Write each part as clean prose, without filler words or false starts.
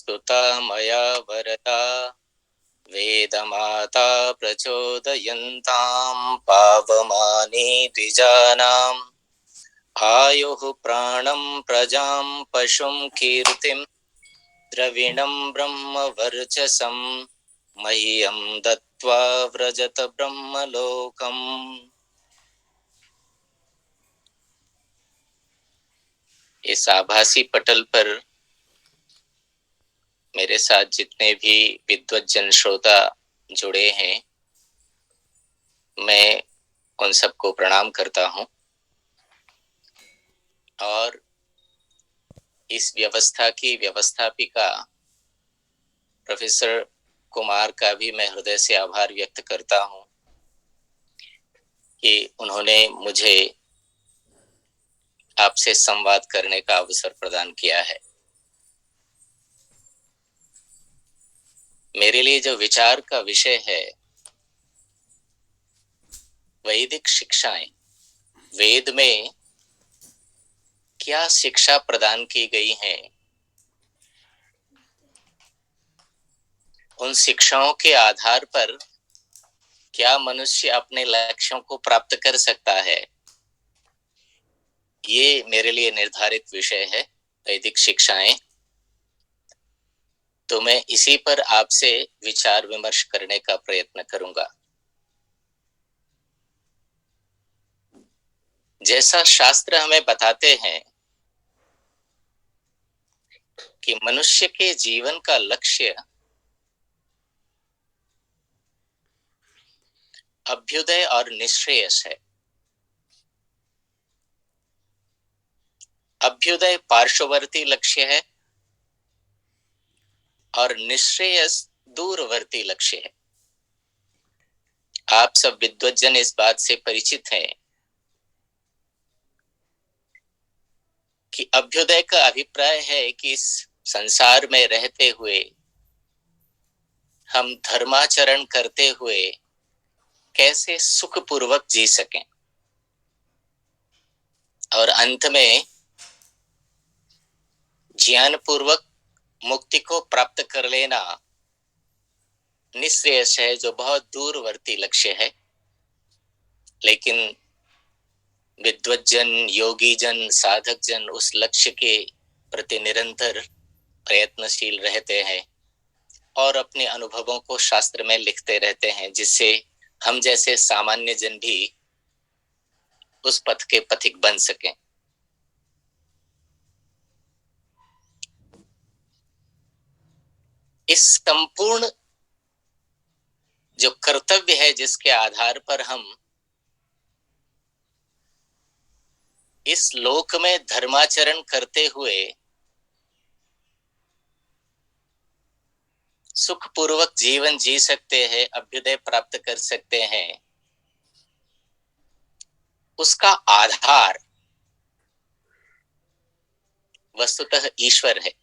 स्तुता मया वरदा वेदमाता प्रचोदयन्तां पावमाने द्विजानाम् आयुः प्राणं प्रजां पशुं कीर्तिं द्रविणं ब्रह्मवर्चसं मह्यं दत्त्वा व्रजत ब्रह्मलोकम्। इस आभासी पटल पर मेरे साथ जितने भी विद्वज्जन श्रोता जुड़े हैं, मैं उन सबको प्रणाम करता हूं और इस व्यवस्था की व्यवस्थापिका प्रोफेसर कुमार का भी मैं हृदय से आभार व्यक्त करता हूं कि उन्होंने मुझे आपसे संवाद करने का अवसर प्रदान किया है। मेरे लिए जो विचार का विषय है, वैदिक शिक्षाएं, वेद में क्या शिक्षा प्रदान की गई है, उन शिक्षाओं के आधार पर क्या मनुष्य अपने लक्ष्यों को प्राप्त कर सकता है, ये मेरे लिए निर्धारित विषय है, वैदिक शिक्षाएं। तो मैं इसी पर आपसे विचार विमर्श करने का प्रयत्न करूंगा। जैसा शास्त्र हमें बताते हैं कि मनुष्य के जीवन का लक्ष्य अभ्युदय और निःश्रेयस है। अभ्युदय पार्श्ववर्ती लक्ष्य है और निःश्रेयस दूरवर्ती लक्ष्य है। आप सब विद्वज्जन इस बात से परिचित हैं कि अभ्युदय का अभिप्राय है कि इस संसार में रहते हुए हम धर्माचरण करते हुए कैसे सुखपूर्वक जी सकें और अंत में ज्ञानपूर्वक मुक्ति को प्राप्त कर लेना निःश्रेयस है, जो बहुत दूरवर्ती लक्ष्य है। लेकिन विद्वज्जन, योगी जन, साधक जन उस लक्ष्य के प्रति निरंतर प्रयत्नशील रहते हैं और अपने अनुभवों को शास्त्र में लिखते रहते हैं, जिससे हम जैसे सामान्य जन भी उस पथ के पथिक बन सकें। इस संपूर्ण जो कर्तव्य है, जिसके आधार पर हम इस लोक में धर्माचरण करते हुए सुखपूर्वक जीवन जी सकते हैं, अभ्युदय प्राप्त कर सकते हैं, उसका आधार वस्तुतः ईश्वर है।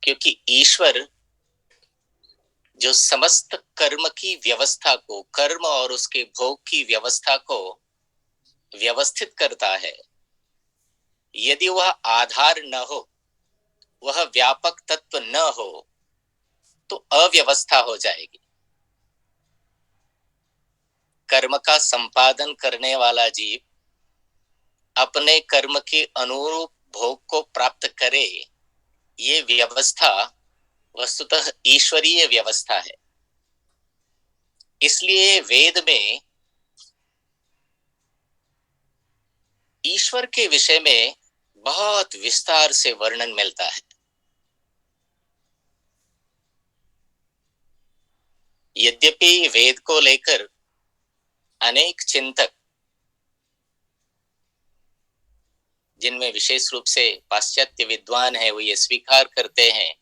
क्योंकि ईश्वर जो समस्त कर्म की व्यवस्था को, कर्म और उसके भोग की व्यवस्था को व्यवस्थित करता है, यदि वह आधार न हो, वह व्यापक तत्व न हो, तो अव्यवस्था हो जाएगी। कर्म का संपादन करने वाला जीव अपने कर्म के अनुरूप भोग को प्राप्त करे, ये व्यवस्था वस्तुतः ईश्वरीय व्यवस्था है। इसलिए वेद में ईश्वर के विषय में बहुत विस्तार से वर्णन मिलता है। यद्यपि वेद को लेकर अनेक चिंतक, जिनमें विशेष रूप से पाश्चात्य विद्वान है, वो ये स्वीकार करते हैं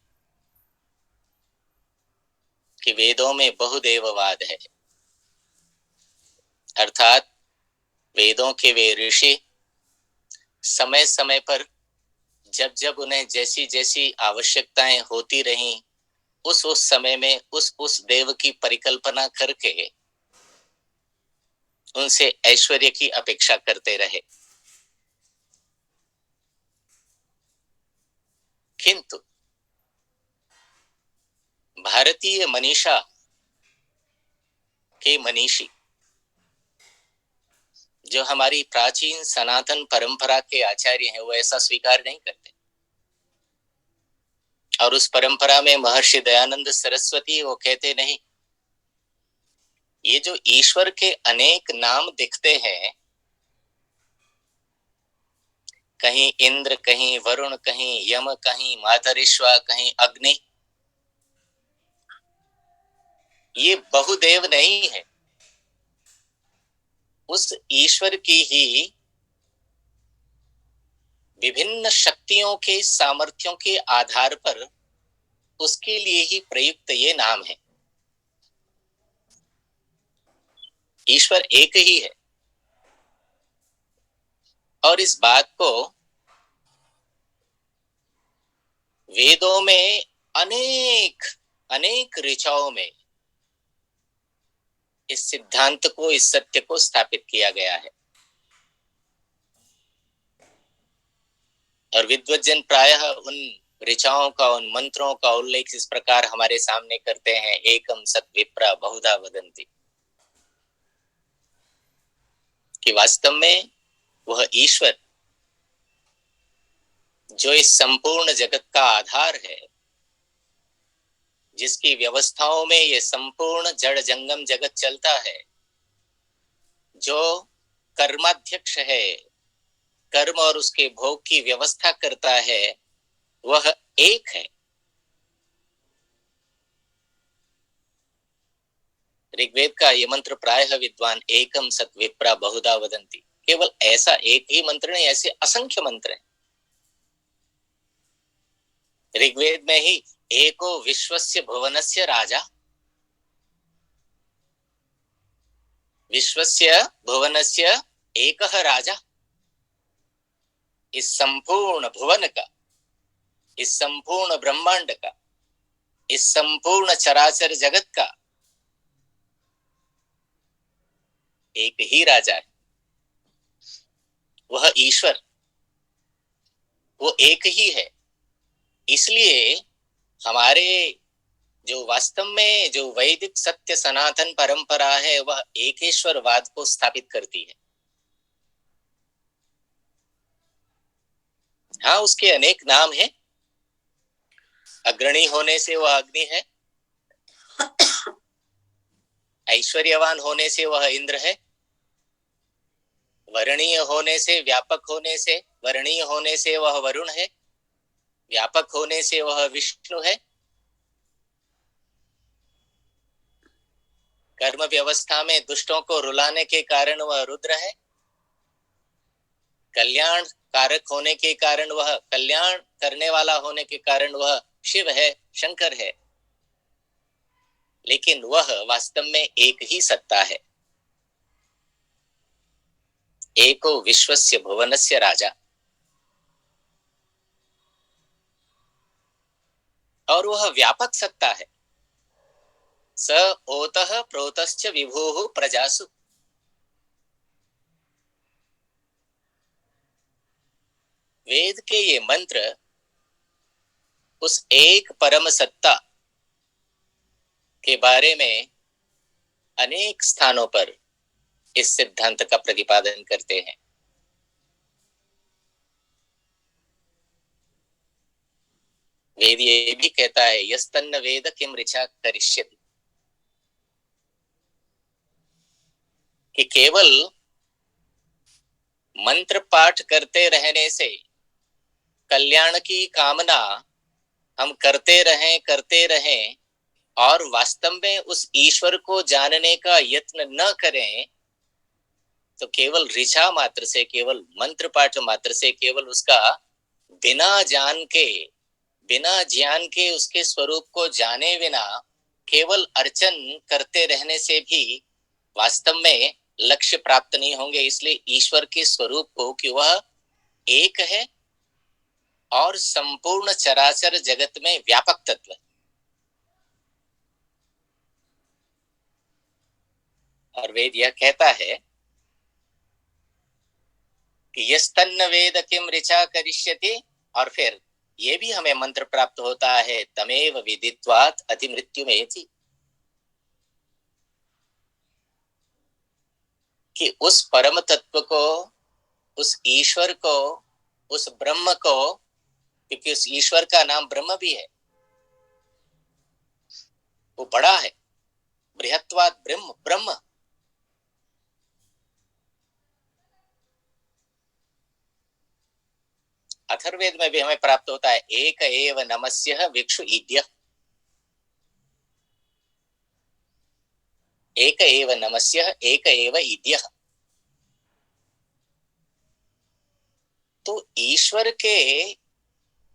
कि वेदों में बहुदेववाद है, अर्थात वेदों के वे ऋषि समय समय पर जब जब उन्हें जैसी जैसी आवश्यकताएं होती रहीं, उस समय में उस देव की परिकल्पना करके उनसे ऐश्वर्य की अपेक्षा करते रहे। किंतु भारतीय मनीषा के मनीषी, जो हमारी प्राचीन सनातन परंपरा के आचार्य हैं, वो ऐसा स्वीकार नहीं करते। और उस परंपरा में महर्षि दयानंद सरस्वती वो कहते नहीं, ये जो ईश्वर के अनेक नाम दिखते हैं, कहीं इंद्र, कहीं वरुण, कहीं यम, कहीं मातरिश्वा, कहीं अग्नि, ये बहुदेव नहीं है। उस ईश्वर की ही विभिन्न शक्तियों के सामर्थ्यों के आधार पर उसके लिए ही प्रयुक्त ये नाम है। ईश्वर एक ही है। और इस बात को वेदों में अनेक अनेक ऋचाओं में इस सिद्धांत को, इस सत्य को स्थापित किया गया है। और विद्वज्जन प्रायः उन ऋचाओं का, उन मंत्रों का उल्लेख इस प्रकार हमारे सामने करते हैं, एकम सत विप्रा बहुधा वदंती, कि वास्तव में वह ईश्वर जो इस संपूर्ण जगत का आधार है, जिसकी व्यवस्थाओं में ये संपूर्ण जड़ जंगम जगत चलता है, जो कर्माध्यक्ष है, कर्म और उसके भोग की व्यवस्था करता है, वह एक है। ऋग्वेद का ये मंत्र प्रायः विद्वान एकम सत विप्रा बहुधा वदंती, केवल ऐसा एक ही मंत्र नहीं, ऐसे असंख्य मंत्र हैं। ऋग्वेद में ही एको विश्वस्य भुवनस्य राजा, विश्वस्य भुवनस्य एकः राजा, इस संपूर्ण भुवन का, इस संपूर्ण ब्रह्मांड का, इस संपूर्ण चराचर जगत का एक ही राजा है, वह ईश्वर, वो एक ही है। इसलिए हमारे जो वास्तव में जो वैदिक सत्य सनातन परंपरा है, वह एकेश्वरवाद को स्थापित करती है। हाँ, उसके अनेक नाम हैं। अग्रणी होने से वह अग्नि है, ऐश्वर्यवान होने से वह इंद्र है, वर्णीय होने से, व्यापक होने से, वर्णीय होने से वह वरुण है, व्यापक होने से वह विष्णु है, कर्म व्यवस्था में दुष्टों को रुलाने के कारण वह रुद्र है, कल्याण कारक होने के कारण वह, कल्याण करने वाला होने के कारण वह शिव है, शंकर है। लेकिन वह वास्तव में एक ही सत्ता है, एको विश्वस्य भुवनस्य राजा। और वह व्यापक सत्ता है। स ओतः प्रोतश्च विभुः प्रजासु। वेद के ये मंत्र उस एक परम सत्ता के बारे में अनेक स्थानों पर इस सिद्धांत का प्रतिपादन करते हैं। वेद ये भी कहता है, यस्तन्न वेद किम ऋचा करिष्यति, कि केवल मंत्र पाठ करते रहने से कल्याण की कामना हम करते रहें और वास्तव में उस ईश्वर को जानने का यत्न न करें, तो केवल ऋचा मात्र से, केवल मंत्र पाठ मात्र से, केवल उसका बिना ज्ञान के उसके स्वरूप को जाने बिना केवल अर्चन करते रहने से भी वास्तव में लक्ष्य प्राप्त नहीं होंगे। इसलिए ईश्वर के स्वरूप को कि वह एक है और संपूर्ण चराचर जगत में व्यापक तत्व है। और वेद यह कहता है कि यस्तन्न वेद किम ऋचा करिष्यति, और फिर ये भी हमें मंत्र प्राप्त होता है, तमेव विदित्वात् अति मृत्युमेति, कि उस परम तत्व को, उस ईश्वर को, उस ब्रह्म को, क्योंकि उस ईश्वर का नाम ब्रह्म भी है, वो बड़ा है, बृहत्वात् ब्रह्म, ब्रह्म। अथर्ववेद में भी हमें प्राप्त होता है, एक एव नमस्यः विक्षु ईड्यः, एक एव नमस्यः एक एव ईड्यः। तो ईश्वर के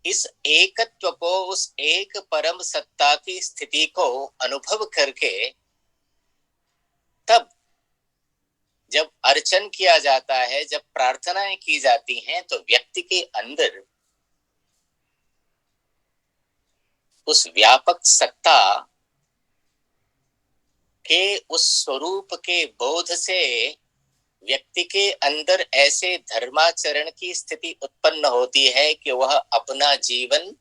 इस एकत्व को, उस एक परम सत्ता की स्थिति को अनुभव करके तब जब अर्चन किया जाता है, जब प्रार्थनाएं की जाती हैं, तो व्यक्ति के अंदर उस व्यापक सत्ता के उस स्वरूप के बोध से व्यक्ति के अंदर ऐसे धर्माचरण की स्थिति उत्पन्न होती है कि वह अपना जीवन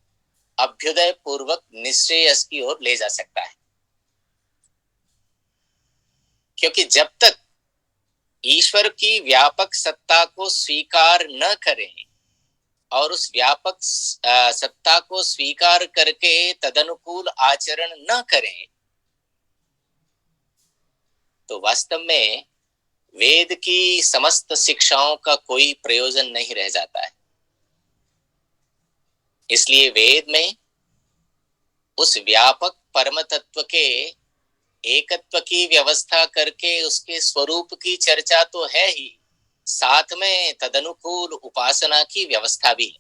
अभ्युदय पूर्वक निश्रेयस की ओर ले जा सकता है। क्योंकि जब तक ईश्वर की व्यापक सत्ता को स्वीकार न करें और उस व्यापक सत्ता को स्वीकार करके तदनुकूल आचरण न करें, तो वास्तव में वेद की समस्त शिक्षाओं का कोई प्रयोजन नहीं रह जाता है। इसलिए वेद में उस व्यापक परम तत्व के एकत्व की व्यवस्था करके उसके स्वरूप की चर्चा तो है ही, साथ में तदनुकूल उपासना की व्यवस्था भी है।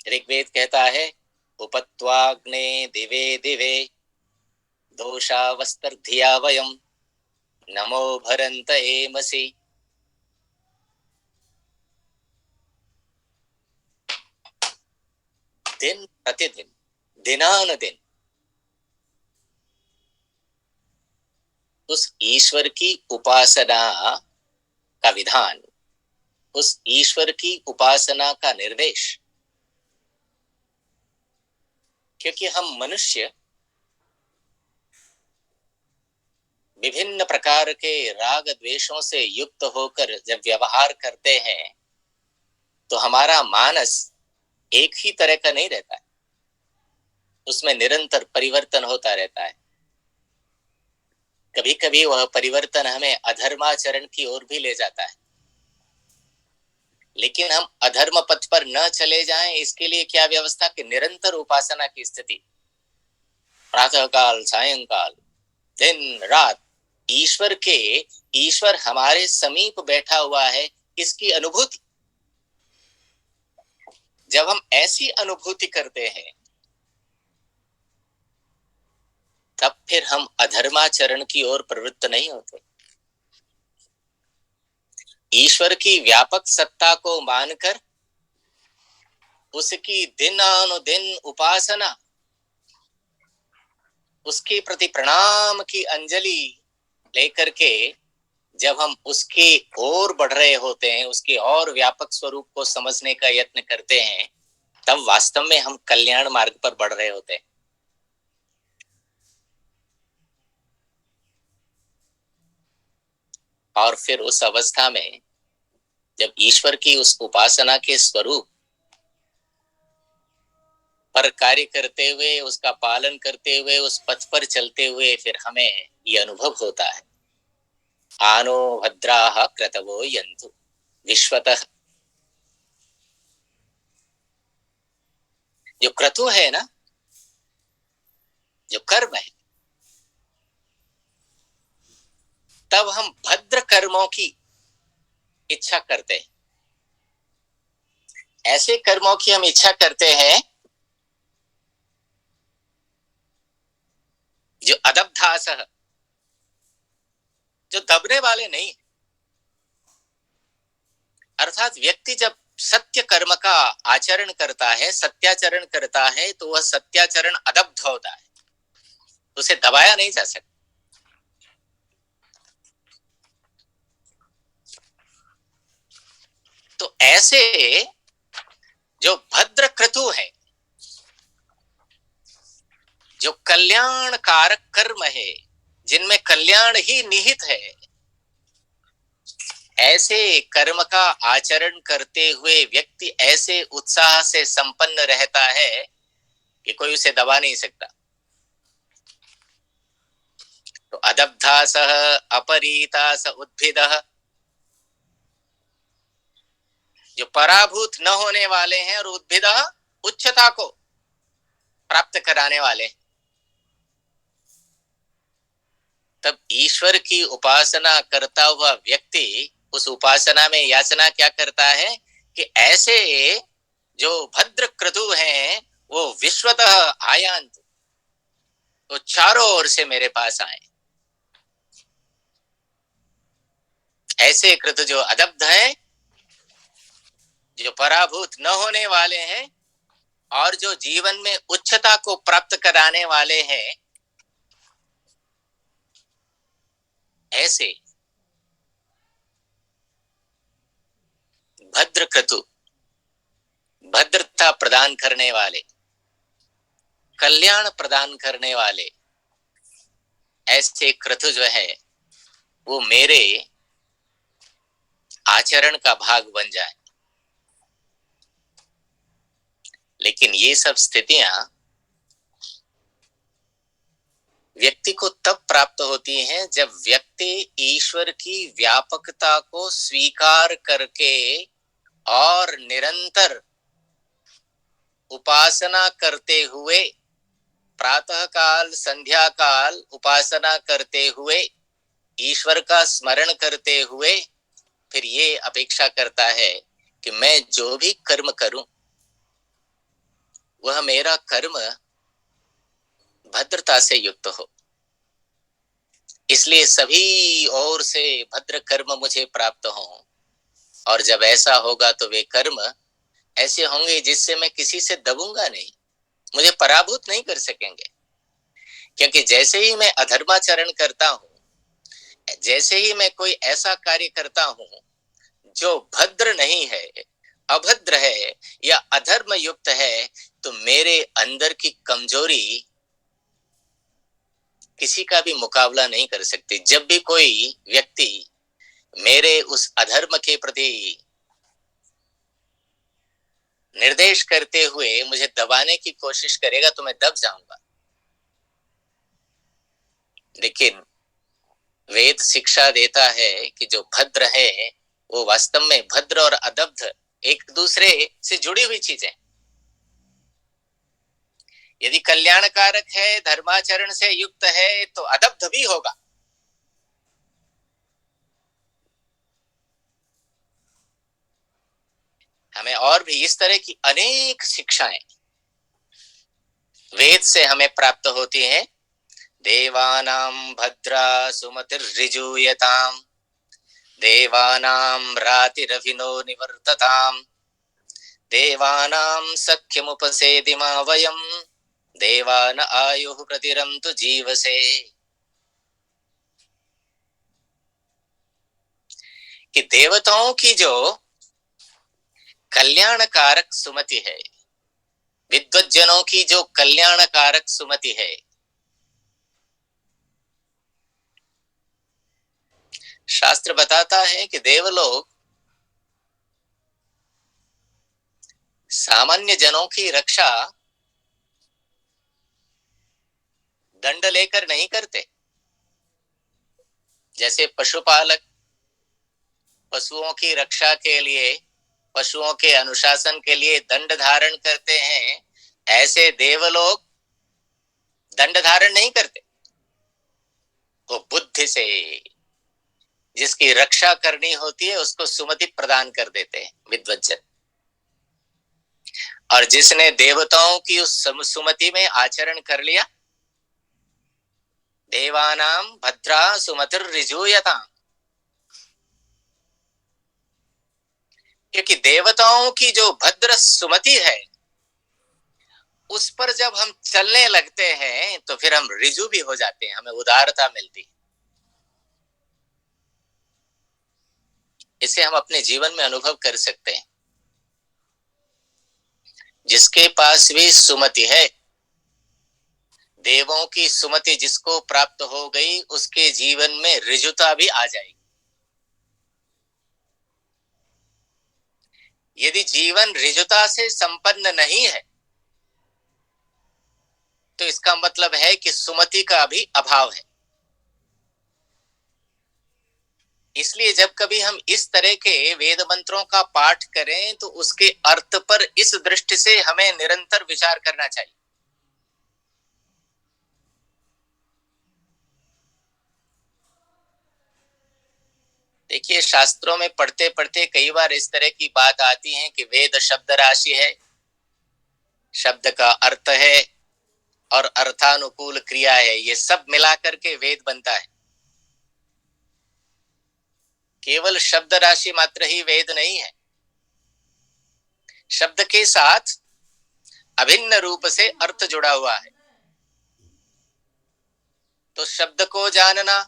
ऋग्वेद कहता है, उपत्वाग्ने दिवे दिवे दोषावस्तर्धिया वयम नमो भरंत एमसि। दिन प्रतिदिन, दिनानुदिन उस ईश्वर की उपासना का विधान, उस ईश्वर की उपासना का निर्देश, क्योंकि हम मनुष्य विभिन्न प्रकार के राग द्वेषों से युक्त होकर जब व्यवहार करते हैं, तो हमारा मानस एक ही तरह का नहीं रहता है, उसमें निरंतर परिवर्तन होता रहता है। कभी कभी वह परिवर्तन हमें अधर्माचरण की ओर भी ले जाता है, लेकिन हम अधर्म पथ पर न चले जाएं, इसके लिए क्या व्यवस्था कि निरंतर उपासना की स्थिति, प्रातः काल, सायंकाल, दिन रात ईश्वर हमारे समीप बैठा हुआ है, इसकी अनुभूति। जब हम ऐसी अनुभूति करते हैं, तब फिर हम अधर्माचरण की ओर प्रवृत्त नहीं होते। ईश्वर की व्यापक सत्ता को मानकर उसकी दिनानुदिन उपासना, उसके प्रति प्रणाम की अंजलि लेकर के जब हम उसके ओर बढ़ रहे होते हैं, उसके और व्यापक स्वरूप को समझने का यत्न करते हैं, तब वास्तव में हम कल्याण मार्ग पर बढ़ रहे होते हैं। और फिर उस अवस्था में जब ईश्वर की उस उपासना के स्वरूप पर कार्य करते हुए, उसका पालन करते हुए, उस पथ पर चलते हुए फिर हमें ये अनुभव होता है, आनो भद्राः क्रतवो यन्तु विश्वतः। जो क्रतु है ना, जो कर्म है, तब हम भद्र कर्मों की इच्छा करते हैं। ऐसे कर्मों की हम इच्छा करते हैं जो अदब्धासः, जो दबने वाले नहीं। अर्थात व्यक्ति जब सत्य कर्म का आचरण करता है, सत्याचरण करता है, तो वह सत्याचरण अदब्ध होता है, उसे दबाया नहीं जा सकता। ऐसे जो भद्र क्रतु है, जो कल्याण कारक कर्म है, जिनमें कल्याण ही निहित है, ऐसे कर्म का आचरण करते हुए व्यक्ति ऐसे उत्साह से संपन्न रहता है कि कोई उसे दबा नहीं सकता। तो अदब्धा सह अपरीता स उद्भिदः, जो पराभूत न होने वाले हैं, और उद्भिदः उच्चता को प्राप्त कराने वाले। तब ईश्वर की उपासना करता हुआ व्यक्ति उस उपासना में याचना क्या करता है कि ऐसे जो भद्र क्रतु हैं वो विश्वतः आयांत, तो चारों ओर से मेरे पास आए। ऐसे क्रतु जो अदब्ध है, जो पराभूत न होने वाले हैं, और जो जीवन में उच्चता को प्राप्त कराने वाले हैं, ऐसे भद्र क्रतु, भद्रता प्रदान करने वाले, कल्याण प्रदान करने वाले ऐसे क्रतु जो है वो मेरे आचरण का भाग बन जाए। लेकिन ये सब स्थितियां व्यक्ति को तब प्राप्त होती हैं जब व्यक्ति ईश्वर की व्यापकता को स्वीकार करके और निरंतर उपासना करते हुए, प्रातः काल संध्या काल उपासना करते हुए, ईश्वर का स्मरण करते हुए, फिर ये अपेक्षा करता है कि मैं जो भी कर्म करूं वह मेरा कर्म भद्रता से युक्त हो, इसलिए सभी ओर से भद्र कर्म मुझे प्राप्त हों। और जब ऐसा होगा तो वे कर्म ऐसे होंगे जिससे मैं किसी से दबूंगा नहीं, मुझे पराभूत नहीं कर सकेंगे। क्योंकि जैसे ही मैं अधर्माचरण करता हूं, जैसे ही मैं कोई ऐसा कार्य करता हूं जो भद्र नहीं है, अभद्र है या अधर्म युक्त है, तो मेरे अंदर की कमजोरी किसी का भी मुकाबला नहीं कर सकती। जब भी कोई व्यक्ति मेरे उस अधर्म के प्रति निर्देश करते हुए मुझे दबाने की कोशिश करेगा तो मैं दब जाऊंगा। लेकिन वेद शिक्षा देता है कि जो भद्र है वो वास्तव में भद्र और अदब्ध एक दूसरे से जुड़ी हुई चीजें। यदि कल्याणकारक है, धर्माचरण से युक्त है, तो अदब्ध भी होगा। हमें और भी इस तरह की अनेक शिक्षाएं वेद से हमें प्राप्त होती हैं। देवानां भद्रा सुमतिर्ऋजूयताम्, देवानां रातिरभिनो निवर्तताम्, देवानां सख्यमुपसेदिमा वयम्, देवान आयुः प्रतिरन्तु जीवसे। कि देवताओं की जो कल्याणकारक सुमति है, विद्वज्जनों की जो कल्याणकारक सुमति है, शास्त्र बताता है कि देवलोक सामान्य जनों की रक्षा दंड लेकर नहीं करते। जैसे पशुपालक पशुओं की रक्षा के लिए, पशुओं के अनुशासन के लिए दंड धारण करते हैं, ऐसे देवलोक दंड धारण नहीं करते। वो बुद्धि से जिसकी रक्षा करनी होती है उसको सुमति प्रदान कर देते हैं विद्वज्जन। और जिसने देवताओं की उस सुमति में आचरण कर लिया, देवानां भद्रा सुमतिर्ऋजूयताम्, क्योंकि देवताओं की जो भद्र सुमति है उस पर जब हम चलने लगते हैं तो फिर हम ऋजु भी हो जाते हैं, हमें उदारता मिलती है। इसे हम अपने जीवन में अनुभव कर सकते हैं। जिसके पास भी सुमति है, देवों की सुमति जिसको प्राप्त हो गई, उसके जीवन में ऋजुता भी आ जाएगी। यदि जीवन ऋजुता से संपन्न नहीं है तो इसका मतलब है कि सुमति का भी अभाव है। इसलिए जब कभी हम इस तरह के वेद मंत्रों का पाठ करें तो उसके अर्थ पर इस दृष्टि से हमें निरंतर विचार करना चाहिए। देखिए, शास्त्रों में पढ़ते पढ़ते कई बार इस तरह की बात आती है कि वेद शब्द राशि है, शब्द का अर्थ है और अर्थानुकूल क्रिया है, ये सब मिलाकर के वेद बनता है। केवल शब्द राशि मात्र ही वेद नहीं है, शब्द के साथ अभिन्न रूप से अर्थ जुड़ा हुआ है। तो शब्द को जानना,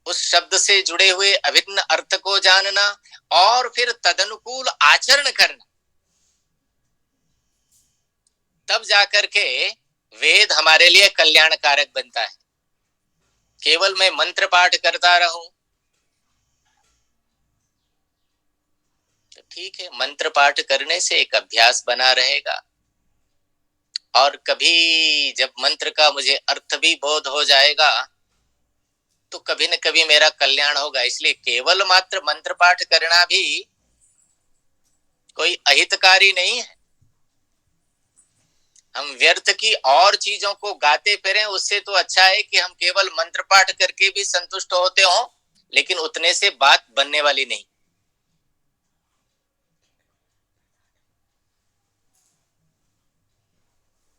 उस शब्द से जुड़े हुए अभिन्न अर्थ को जानना और फिर तदनुकूल आचरण करना, तब जाकर के वेद हमारे लिए कल्याणकारक बनता है। केवल मैं मंत्र पाठ करता रहूं तो ठीक है, मंत्र पाठ करने से एक अभ्यास बना रहेगा, और कभी जब मंत्र का मुझे अर्थ भी बोध हो जाएगा तो कभी न कभी मेरा कल्याण होगा। इसलिए केवल मात्र मंत्र पाठ करना भी कोई अहितकारी नहीं है। हम व्यर्थ की और चीजों को गाते फिरें, उससे तो अच्छा है कि हम केवल मंत्र पाठ करके भी संतुष्ट होते हो, लेकिन उतने से बात बनने वाली नहीं।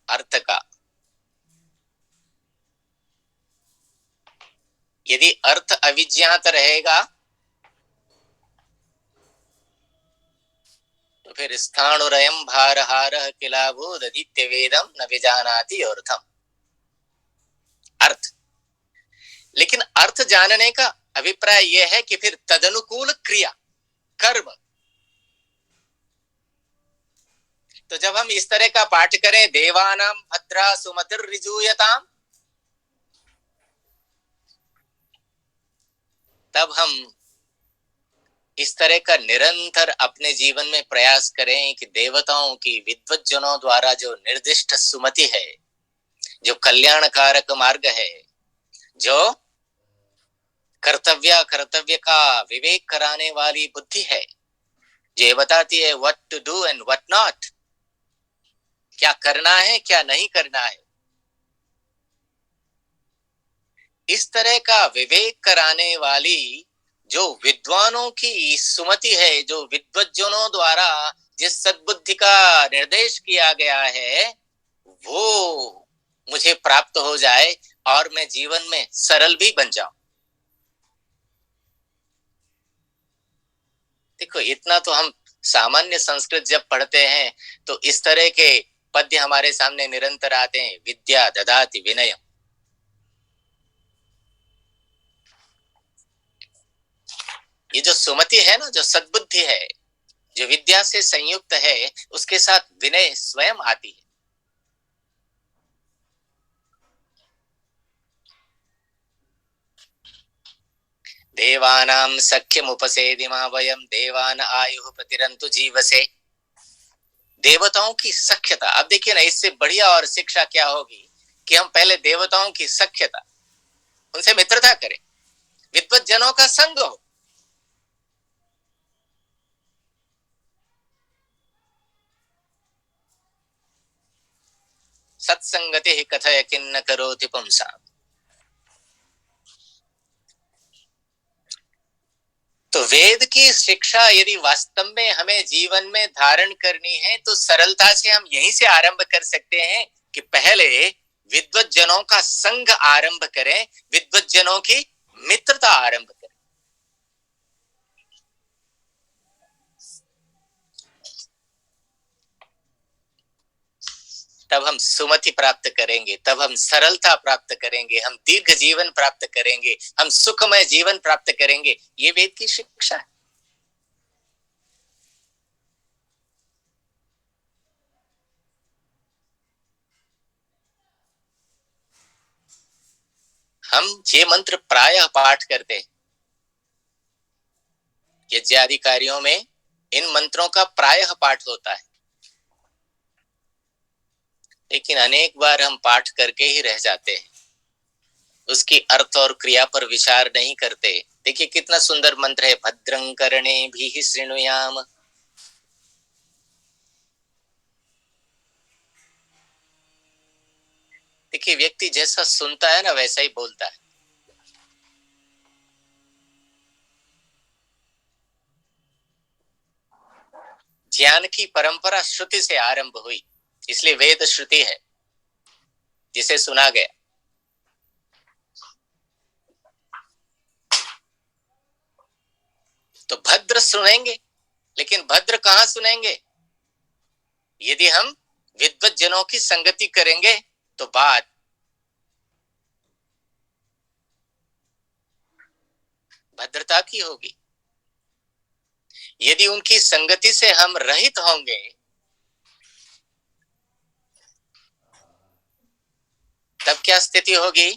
अर्थ का, यदि अर्थ अविज्ञात रहेगा तो फिर स्थाणुरयम भारहारः किलाभूददित्य वेदम न विजानाति अर्थम। अर्थ, लेकिन अर्थ जानने का अभिप्राय यह है कि फिर तदनुकूल क्रिया, कर्म। तो जब हम इस तरह का पाठ करें, देवानाम भद्रा सुमतिर ऋजूयताम, तब हम इस तरह का निरंतर अपने जीवन में प्रयास करें कि देवताओं की विद्वज्जनों द्वारा जो निर्दिष्ट सुमति है, जो कल्याणकारक मार्ग है, जो कर्तव्य का विवेक कराने वाली बुद्धि है, जो बताती है what to do and what not, क्या करना है क्या नहीं करना है, इस तरह का विवेक कराने वाली जो विद्वानों की सुमति है, जो विद्वज्जनों द्वारा जिस सद्बुद्धि का निर्देश किया गया है, वो मुझे प्राप्त हो जाए और मैं जीवन में सरल भी बन जाऊं। देखो, इतना तो हम सामान्य संस्कृत जब पढ़ते हैं तो इस तरह के पद्य हमारे सामने निरंतर आते हैं, विद्या ददाति विनयम। ये जो सुमति है ना, जो सद्बुद्धि है, जो विद्या से संयुक्त है, उसके साथ विनय स्वयं आती है। देवानां सख्यम उपसेदिमा वयम देवान आयु प्रतिरंतु जीवसे। देवताओं की सख्यता, अब देखिए ना, इससे बढ़िया और शिक्षा क्या होगी कि हम पहले देवताओं की सख्यता, उनसे मित्रता करें, विद्वत जनों का संग हो। सत्संगति कथय किन्न करोति पुंसा। तो वेद की शिक्षा यदि वास्तव में हमें जीवन में धारण करनी है तो सरलता से हम यहीं से आरंभ कर सकते हैं कि पहले विद्वत जनों का संग आरंभ करें, विद्वत जनों की मित्रता आरंभ करें। तब हम सुमति प्राप्त करेंगे, तब हम सरलता प्राप्त करेंगे, हम दीर्घ जीवन प्राप्त करेंगे, हम सुखमय जीवन प्राप्त करेंगे। ये वेद की शिक्षा है। हम ये मंत्र प्रायः पाठ करते हैं यज्ञादि कार्यों में, इन मंत्रों का प्रायः पाठ होता है, लेकिन अनेक बार हम पाठ करके ही रह जाते हैं, उसकी अर्थ और क्रिया पर विचार नहीं करते। देखिए कितना सुंदर मंत्र है, भद्रं कर्णेभिः शृणुयाम। देखिए व्यक्ति जैसा सुनता है ना वैसा ही बोलता है। ज्ञान की परंपरा श्रुति से आरंभ हुई, इसलिए वेद श्रुति है जिसे सुना गया। तो भद्र सुनेंगे, लेकिन भद्र कहाँ सुनेंगे? यदि हम विद्वत जनों की संगति करेंगे तो बात भद्रता की होगी। यदि उनकी संगति से हम रहित होंगे तब क्या स्थिति होगी?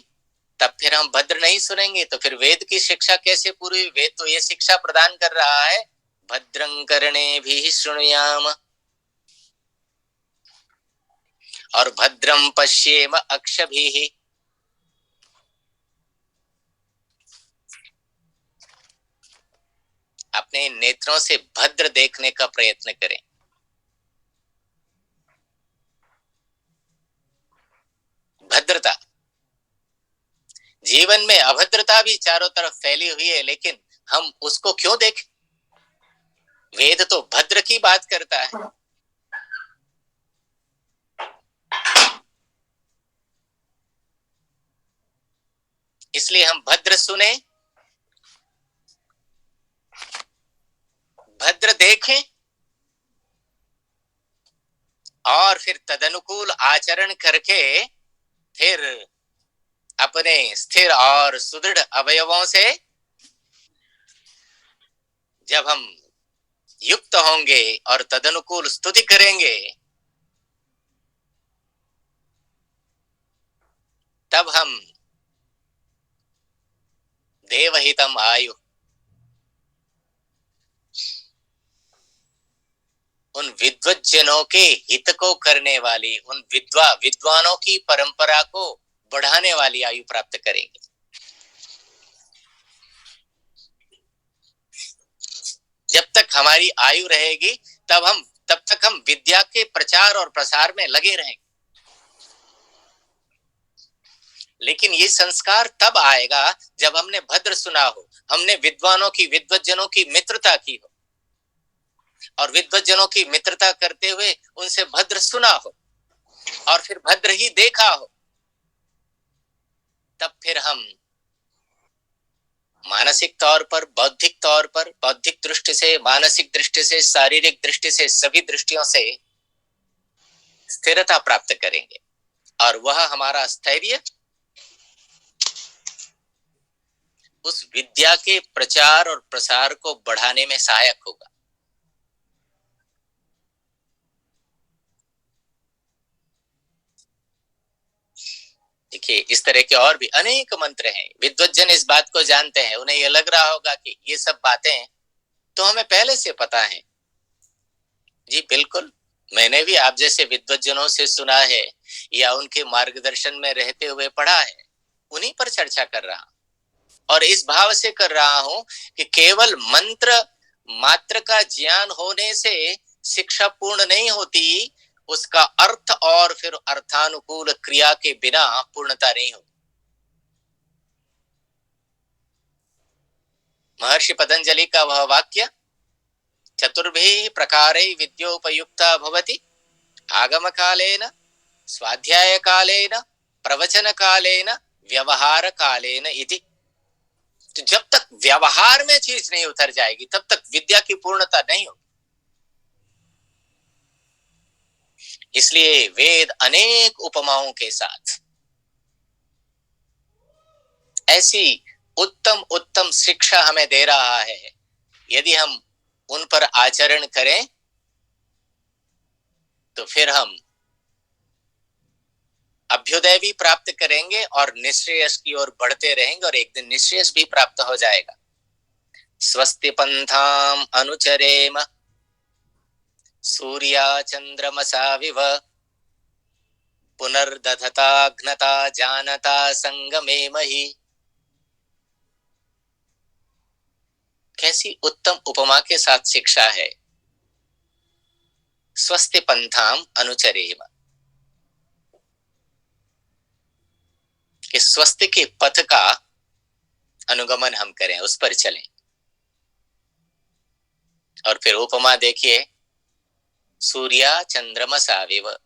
तब फिर हम भद्र नहीं सुनेंगे, तो फिर वेद की शिक्षा कैसे पूरी? वेद तो ये शिक्षा प्रदान कर रहा है, भद्रं कर्णेभिः शृणुयाम और भद्रं पश्येम अक्षभिः। अपने नेत्रों से भद्र देखने का प्रयत्न करें। भद्रता, जीवन में अभद्रता भी चारों तरफ फैली हुई है, लेकिन हम उसको क्यों देखें? वेद तो भद्र की बात करता है। इसलिए हम भद्र सुने, भद्र देखें और फिर तदनुकूल आचरण करके फिर अपने स्थिर और सुदृढ़ अवयवों से जब हम युक्त होंगे और तदनुकूल स्तुति करेंगे, तब हम देवहितम आयु, उन विद्वज्जनों के हित को करने वाली, उन विद्वानों की परंपरा को बढ़ाने वाली आयु प्राप्त करेंगे। जब तक हमारी आयु रहेगी तब तक हम विद्या के प्रचार और प्रसार में लगे रहेंगे। लेकिन ये संस्कार तब आएगा जब हमने भद्र सुना हो, हमने विद्वानों की, विद्वज्जनों की मित्रता की हो, और विद्वज्जनों की मित्रता करते हुए उनसे भद्र सुना हो और फिर भद्र ही देखा हो, तब फिर हम मानसिक तौर पर, बौद्धिक तौर पर, बौद्धिक दृष्टि से, मानसिक दृष्टि से, शारीरिक दृष्टि से, सभी दृष्टियों से स्थिरता प्राप्त करेंगे और वह हमारा स्थैर्य उस विद्या के प्रचार और प्रसार को बढ़ाने में सहायक होगा। देखिए इस तरह के और भी अनेक मंत्र हैं। विद्वज्जन इस बात को जानते हैं, उन्हें यह लग रहा होगा कि ये सब बातें तो हमें पहले से पता है। जी बिल्कुल, मैंने भी आप जैसे विद्वज्जनों से सुना है या उनके मार्गदर्शन में रहते हुए पढ़ा है, उन्हीं पर चर्चा कर रहा हूं और इस भाव से कर रहा हूं कि केवल मंत्र मात्र का ज्ञान होने से शिक्षा पूर्ण नहीं होती, उसका अर्थ और फिर अर्थानुकूल क्रिया के बिना पूर्णता नहीं होती। महर्षि पतंजलि का वह वाक्य, चतुर्भिः प्रकारैः विद्योपयुक्ता भवति, आगम कालेन, स्वाध्याय कालेन, प्रवचन कालेन, व्यवहार कालेन इति। तो जब तक व्यवहार में चीज नहीं उतर जाएगी तब तक विद्या की पूर्णता नहीं होगी। इसलिए वेद अनेक उपमाओं के साथ ऐसी उत्तम उत्तम शिक्षा हमें दे रहा है। यदि हम उन पर आचरण करें तो फिर हम अभ्युदय भी प्राप्त करेंगे और निश्रेयस की ओर बढ़ते रहेंगे और एक दिन निश्रेयस भी प्राप्त हो जाएगा। स्वस्ति पंथाम अनुचरेम सूर्या चंद्रमसा पुनर्दधताघ्नता जानता संगमे मही। कैसी उत्तम उपमा के साथ शिक्षा है। स्वस्ति पंथाम अनुचरेम, कि स्वस्ति के पथ का अनुगमन हम करें, उस पर चलें। और फिर उपमा देखिए, सूर्या चंद्रमसाविव,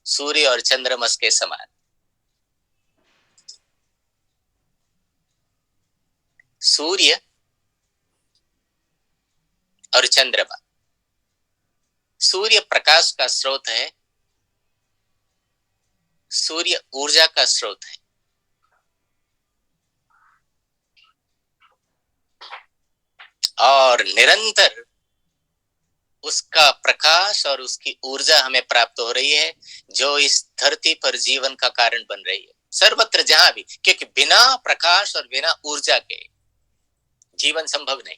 सूर्य और चंद्रमस के समान। सूर्य और चंद्रमा, सूर्य प्रकाश का स्रोत है, सूर्य ऊर्जा का स्रोत है। और निरंतर उसका प्रकाश और उसकी ऊर्जा हमें प्राप्त हो रही है, जो इस धरती पर जीवन का कारण बन रही है, सर्वत्र जहां भी। क्योंकि बिना प्रकाश और बिना ऊर्जा के जीवन संभव नहीं।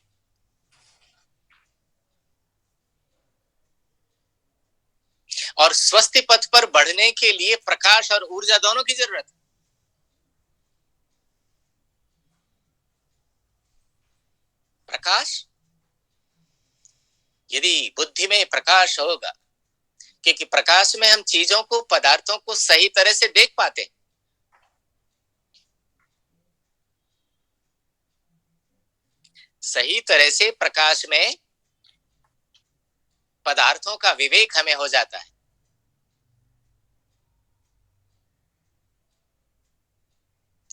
और स्वस्थ पथ पर बढ़ने के लिए प्रकाश और ऊर्जा दोनों की जरूरत है। प्रकाश, यदि बुद्धि में प्रकाश होगा, क्योंकि प्रकाश में हम चीजों को, पदार्थों को सही तरह से देख पाते हैं। सही तरह से प्रकाश में पदार्थों का विवेक हमें हो जाता है।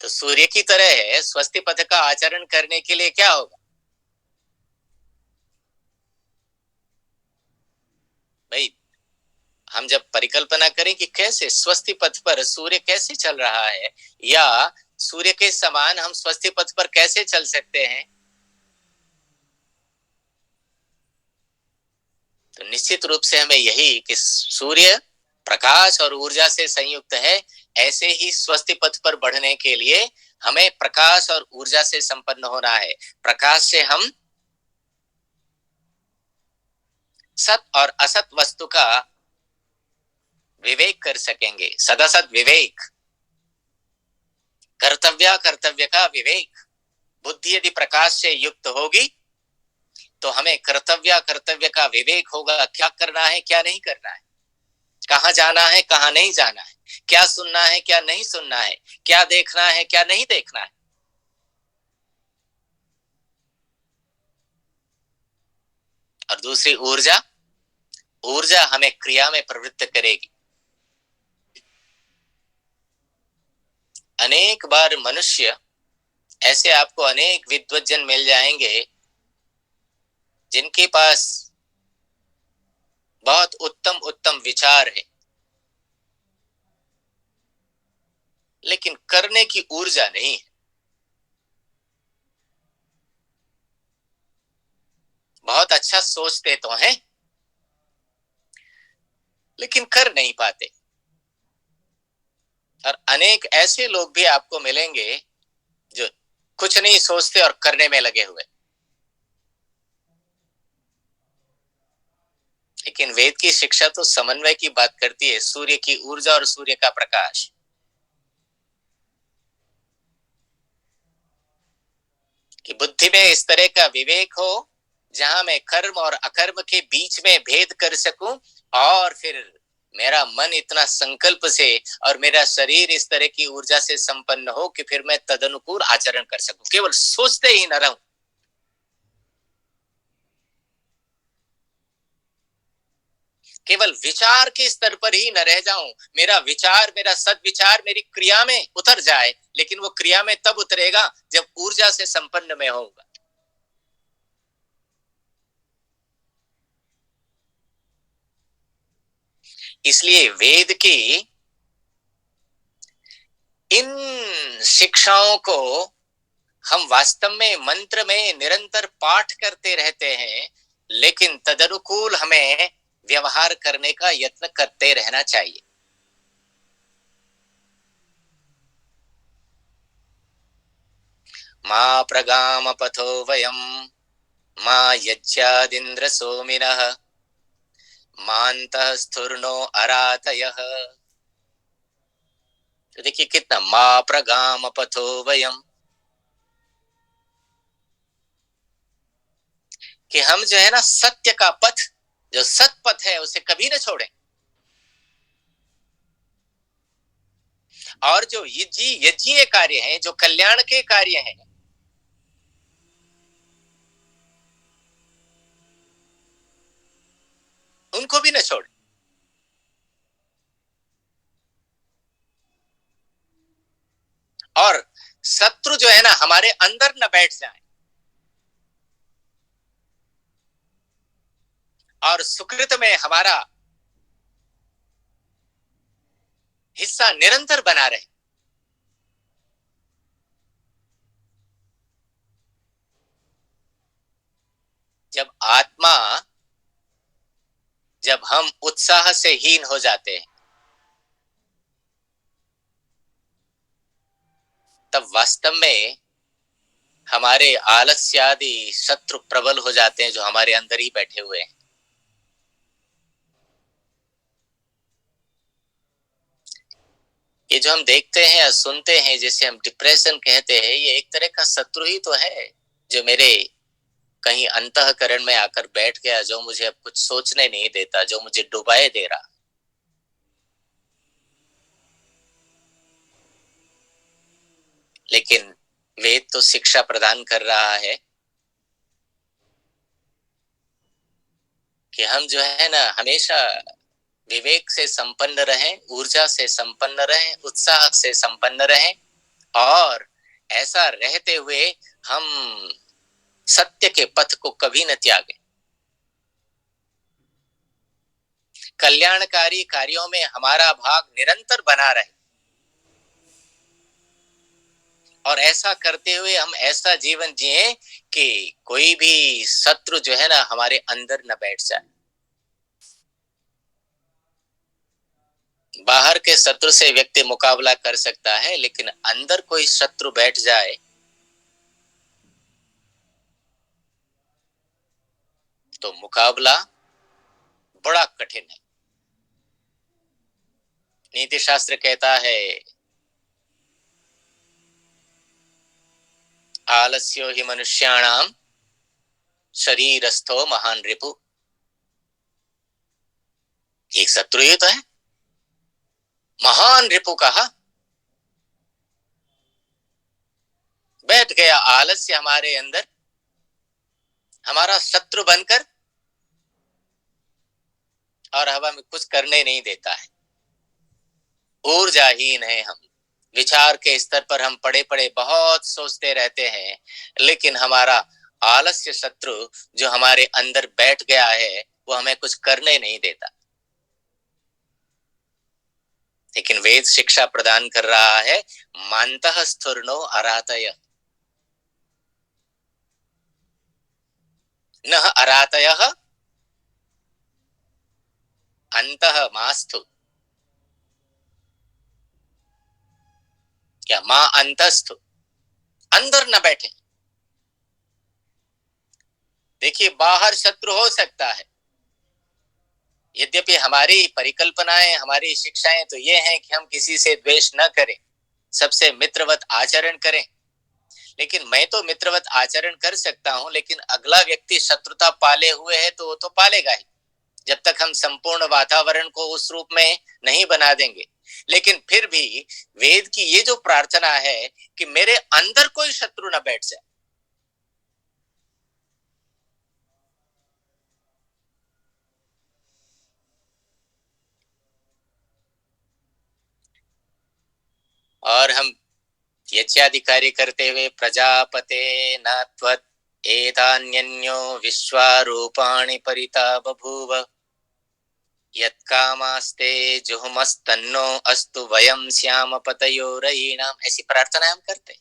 तो सूर्य की तरह है, स्वस्थ पथ का आचरण करने के लिए क्या होगा भाई? हम जब परिकल्पना करें कि कैसे स्वस्थ पथ पर सूर्य कैसे चल रहा है, या सूर्य के समान हम स्वस्थ पथ पर कैसे चल सकते हैं, तो निश्चित रूप से हमें यही कि सूर्य प्रकाश और ऊर्जा से संयुक्त है, ऐसे ही स्वस्थ पथ पर बढ़ने के लिए हमें प्रकाश और ऊर्जा से संपन्न होना है। प्रकाश से हम सत और असत वस्तु का विवेक कर सकेंगे। सदासत विवेक, कर्तव्य का विवेक। बुद्धि यदि प्रकाश से युक्त होगी तो हमें कर्तव्य का विवेक होगा। क्या करना है, क्या नहीं करना है, कहाँ जाना है, कहाँ नहीं जाना है, क्या सुनना है, क्या नहीं सुनना है, क्या देखना है, क्या नहीं देखना है। और दूसरी ऊर्जा, ऊर्जा हमें क्रिया में प्रवृत्त करेगी। अनेक बार मनुष्य, ऐसे आपको अनेक विद्वज्जन मिल जाएंगे जिनके पास बहुत उत्तम उत्तम विचार है, लेकिन करने की ऊर्जा नहीं है। बहुत अच्छा सोचते तो हैं, लेकिन कर नहीं पाते। और अनेक ऐसे लोग भी आपको मिलेंगे जो कुछ नहीं सोचते और करने में लगे हुए। लेकिन वेद की शिक्षा तो समन्वय की बात करती है, सूर्य की ऊर्जा और सूर्य का प्रकाश। कि बुद्धि में इस तरह का विवेक हो जहां मैं कर्म और अकर्म के बीच में भेद कर सकूं, और फिर मेरा मन इतना संकल्प से और मेरा शरीर इस तरह की ऊर्जा से संपन्न हो कि फिर मैं तदनुकूल आचरण कर सकूं, केवल सोचते ही न रहूं। केवल विचार के स्तर पर ही न रह जाऊं, मेरा विचार, मेरा सद्विचार मेरी क्रिया में उतर जाए। लेकिन वो क्रिया में तब उतरेगा जब ऊर्जा से संपन्न मैं होऊंगा। इसलिए वेद की इन शिक्षाओं को हम वास्तव में मंत्र में निरंतर पाठ करते रहते हैं, लेकिन तदनुकूल हमें व्यवहार करने का यत्न करते रहना चाहिए। मा प्रगाम पथो वयम मा यज्ञादिन्द्र सोमिनः मान्तः स्थूर्णो अरातयः। तो देखिए कितना, मा प्रगाम पथो वयम, कि हम जो है ना सत्य का पथ, जो सत पथ है उसे कभी न छोड़ें, और जो यज्ञीय कार्य हैं, जो कल्याण के कार्य हैं, उनको भी न छोड़ें। और शत्रु जो है ना हमारे अंदर न बैठ जाए, और सुकृत में हमारा हिस्सा निरंतर बना रहे। जब आत्मा, जब हम उत्साह से हीन हो जाते हैं, तब वास्तव में हमारे आलस्यादि शत्रु प्रबल हो जाते हैं, जो हमारे अंदर ही बैठे हुए हैं। ये जो हम देखते हैं या सुनते हैं, जिसे हम डिप्रेशन कहते हैं, ये एक तरह का शत्रु ही तो है, जो मेरे कहीं अंतःकरण में आकर बैठ गया, जो मुझे अब कुछ सोचने नहीं देता, जो मुझे डुबाए दे रहा। लेकिन वेद तो शिक्षा प्रदान कर रहा है कि हम जो है ना हमेशा विवेक से संपन्न रहें, ऊर्जा से संपन्न रहें, उत्साह से संपन्न रहें, और ऐसा रहते हुए हम सत्य के पथ को कभी न त्यागें। कल्याणकारी कार्यों में हमारा भाग निरंतर बना रहे, और ऐसा करते हुए हम ऐसा जीवन जिए कि कोई भी शत्रु जो है ना हमारे अंदर न बैठ जाए। बाहर के शत्रु से व्यक्ति मुकाबला कर सकता है, लेकिन अंदर कोई शत्रु बैठ जाए तो मुकाबला बड़ा कठिन है। नीति शास्त्र कहता है, आलस्यो हि मनुष्याणाम शरीरस्थो महान रिपु। एक शत्रु ही तो है, महान रिपु कहा। बैठ गया आलस्य हमारे अंदर, हमारा शत्रु बनकर, और हमें कुछ करने नहीं देता है। ऊर्जाहीन है हम, विचार के स्तर पर हम पड़े पड़े बहुत सोचते रहते हैं, लेकिन हमारा आलस्य शत्रु जो हमारे अंदर बैठ गया है, वो हमें कुछ करने नहीं देता। लेकिन वेद शिक्षा प्रदान कर रहा है, मानतः स्थूर्णो अरातय, न अरातय अंतः मास्तु, क्या मां अंतस्थु, अंदर न बैठे। देखिए बाहर शत्रु हो सकता है, यद्यपि हमारी परिकल्पनाएं, हमारी शिक्षाएं तो ये हैं कि हम किसी से द्वेष न करें, सबसे मित्रवत आचरण करें। लेकिन मैं तो मित्रवत आचरण कर सकता हूं, लेकिन अगला व्यक्ति शत्रुता पाले हुए है तो वो तो पालेगा ही, जब तक हम संपूर्ण वातावरण को उस रूप में नहीं बना देंगे। लेकिन फिर भी वेद की ये जो प्रार्थना है कि मेरे अंदर कोई शत्रु न बैठ जाए, और हम यज्ञाधिकारी करते हुए प्रजापते न त्वत् एतान्यन्यो विश्वारूपाणि परिता बभूव यत्कामास्ते जुहुमस्तन्नो अस्तु वयं श्याम पतयोरयीणाम। ऐसी प्रार्थना हम करते हैं।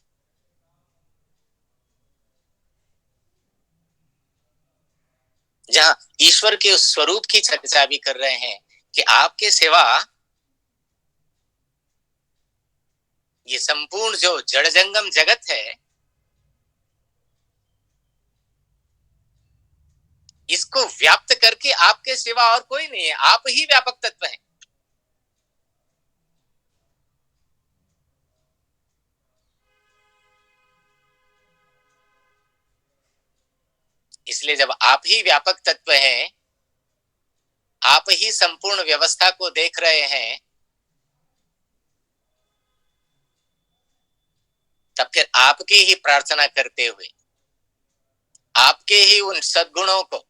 जहां ईश्वर के उस स्वरूप की चर्चा भी कर रहे हैं कि आपके सिवा ये संपूर्ण जो जड़ जंगम जगत है, इसको व्याप्त करके आपके सिवा और कोई नहीं है, आप ही व्यापक तत्व हैं। इसलिए जब आप ही व्यापक तत्व हैं, आप ही संपूर्ण व्यवस्था को देख रहे हैं, तब फिर आपकी ही प्रार्थना करते हुए आपके ही उन सद्गुणों को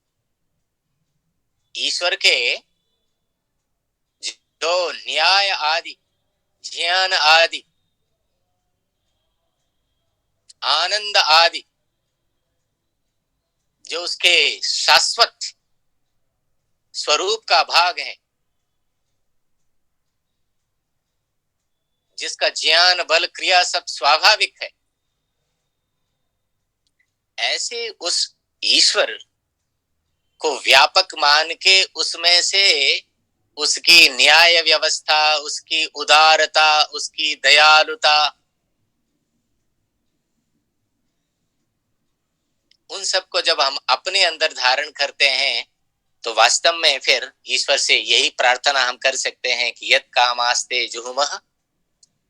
ईश्वर के जो न्याय आदि, ज्ञान आदि, आनंद आदि, जो उसके शाश्वत स्वरूप का भाग है, जिसका ज्ञान बल क्रिया सब स्वाभाविक है, ऐसे उस ईश्वर को व्यापक मान के उसमें से उसकी न्याय व्यवस्था, उसकी उदारता, उसकी दयालुता, उन सबको जब हम अपने अंदर धारण करते हैं, तो वास्तव में फिर ईश्वर से यही प्रार्थना हम कर सकते हैं कि यद कामास्ते जुहुमः,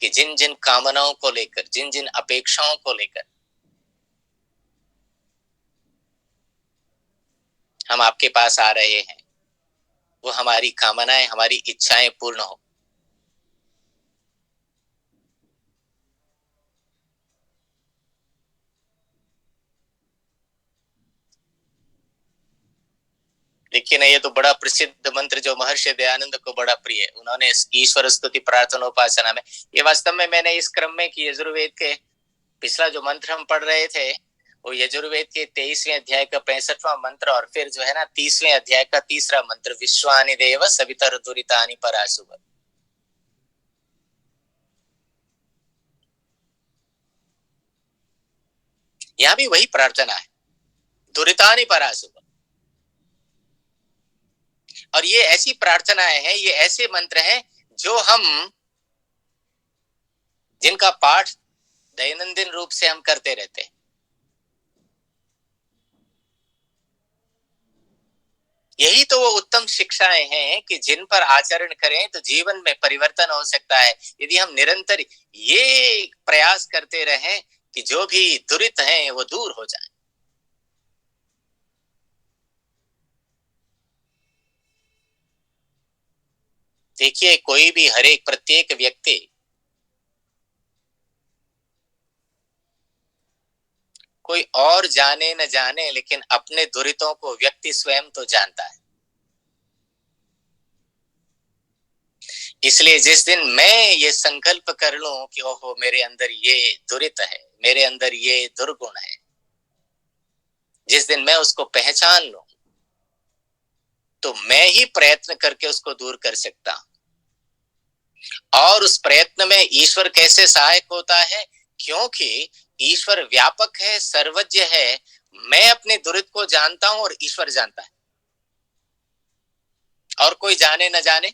कि जिन जिन कामनाओं को लेकर, जिन जिन अपेक्षाओं को लेकर हम आपके पास आ रहे हैं, वो हमारी कामनाएं, हमारी इच्छाएं पूर्ण हो। देखिए ना, ये तो बड़ा प्रसिद्ध मंत्र जो महर्षि दयानंद को बड़ा प्रिय है। उन्होंने ईश्वर स्तुति प्रार्थना उपासना में, ये वास्तव में मैंने इस क्रम में कि यजुर्वेद के पिछला जो मंत्र हम पढ़ रहे थे, वो यजुर्वेद के 23वें अध्याय का 65वां मंत्र, और फिर जो है ना 30वें अध्याय का 3रा मंत्र, विश्वानि देव सवितर दुरितानि परासुव। यहाँ भी वही प्रार्थना है, दुरितानि परासुव। और ये ऐसी प्रार्थनाएं हैं, ये ऐसे मंत्र हैं जो हम, जिनका पाठ दैनंदिन रूप से हम करते रहते हैं। यही तो वो उत्तम शिक्षाएं हैं कि जिन पर आचरण करें तो जीवन में परिवर्तन हो सकता है, यदि हम निरंतर ये प्रयास करते रहें कि जो भी दुरित हैं वो दूर हो जाए। देखिए, कोई भी, हर एक प्रत्येक व्यक्ति कोई और जाने न जाने, लेकिन अपने दुरितों को व्यक्ति स्वयं तो जानता है। इसलिए जिस दिन मैं ये संकल्प कर लूं कि ओहो मेरे अंदर ये दुरित है, मेरे अंदर ये दुर्गुण है, जिस दिन मैं उसको पहचान लूं, तो मैं ही प्रयत्न करके उसको दूर कर सकता हूं। और उस प्रयत्न में ईश्वर कैसे सहायक होता है? क्योंकि ईश्वर व्यापक है, सर्वज्ञ है। मैं अपने दुरित को जानता हूं और ईश्वर जानता है, और कोई जाने न जाने।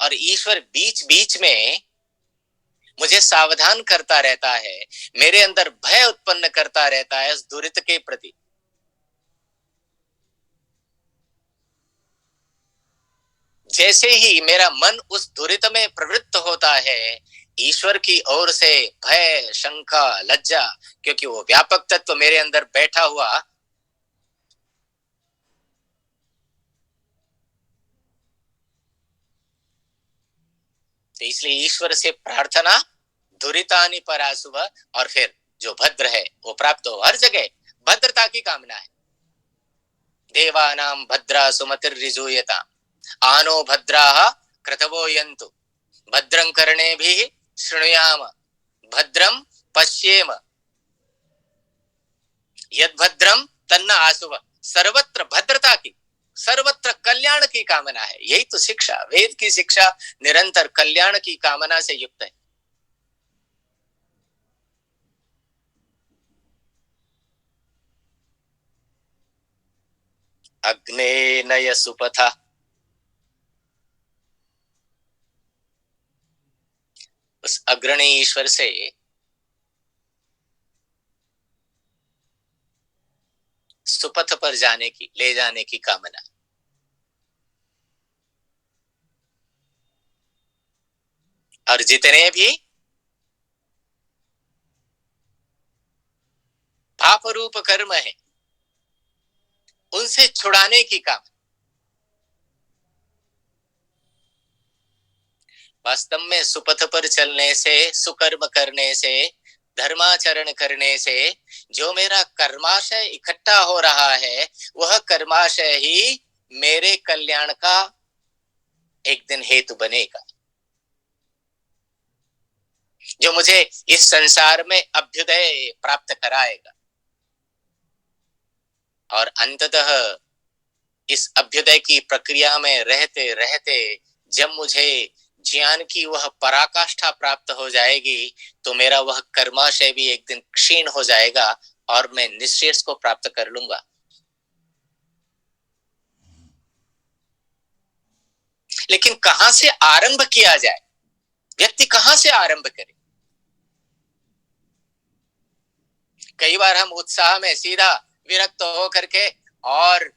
और ईश्वर बीच बीच में मुझे सावधान करता रहता है, मेरे अंदर भय उत्पन्न करता रहता है उस दुरित के प्रति। जैसे ही मेरा मन उस दुरित में प्रवृत्त होता है, ईश्वर की ओर से भय, शंका, लज्जा, क्योंकि वो व्यापक तत्व मेरे अंदर बैठा हुआ, तो इसलिए ईश्वर से प्रार्थना, दुरितानि परासुभ। और फिर जो भद्र है वो प्राप्त हो। हर जगह भद्रता की कामना है। देवानां भद्रा सुमतिर्रिजूयता, आनो भद्राः क्रतवो यन्तु, भद्रं कर्णेभिः शृणुयाम, भद्रं पश्येम, यद्भद्रं तन्न आसुव। सर्वत्र भद्रता की, सर्वत्र कल्याण की कामना है। यही तो शिक्षा, वेद की शिक्षा निरंतर कल्याण की कामना से युक्त है। अग्ने नय सुपथा, उस अग्रणी ईश्वर से सुपथ पर जाने की, ले जाने की कामना। और जितने भी पाप रूप कर्म है, उनसे छुड़ाने की कामना। वास्तव में सुपथ पर चलने से, सुकर्म करने से, धर्माचरण करने से जो मेरा कर्माशय इकट्ठा हो रहा है, वह कर्माशय ही मेरे कल्याण का एक दिन हेतु बनेगा, जो मुझे इस संसार में अभ्युदय प्राप्त कराएगा। और अंततः इस अभ्युदय की प्रक्रिया में रहते रहते जब मुझे ज्ञान की वह पराकाष्ठा प्राप्त हो जाएगी, तो मेरा वह कर्माशय भी एक दिन क्षीण हो जाएगा और मैं निःशेष को प्राप्त कर लूंगा। लेकिन कहां से आरंभ किया जाए, व्यक्ति कहां से आरंभ करे? कई बार हम उत्साह में सीधा विरक्त हो करके और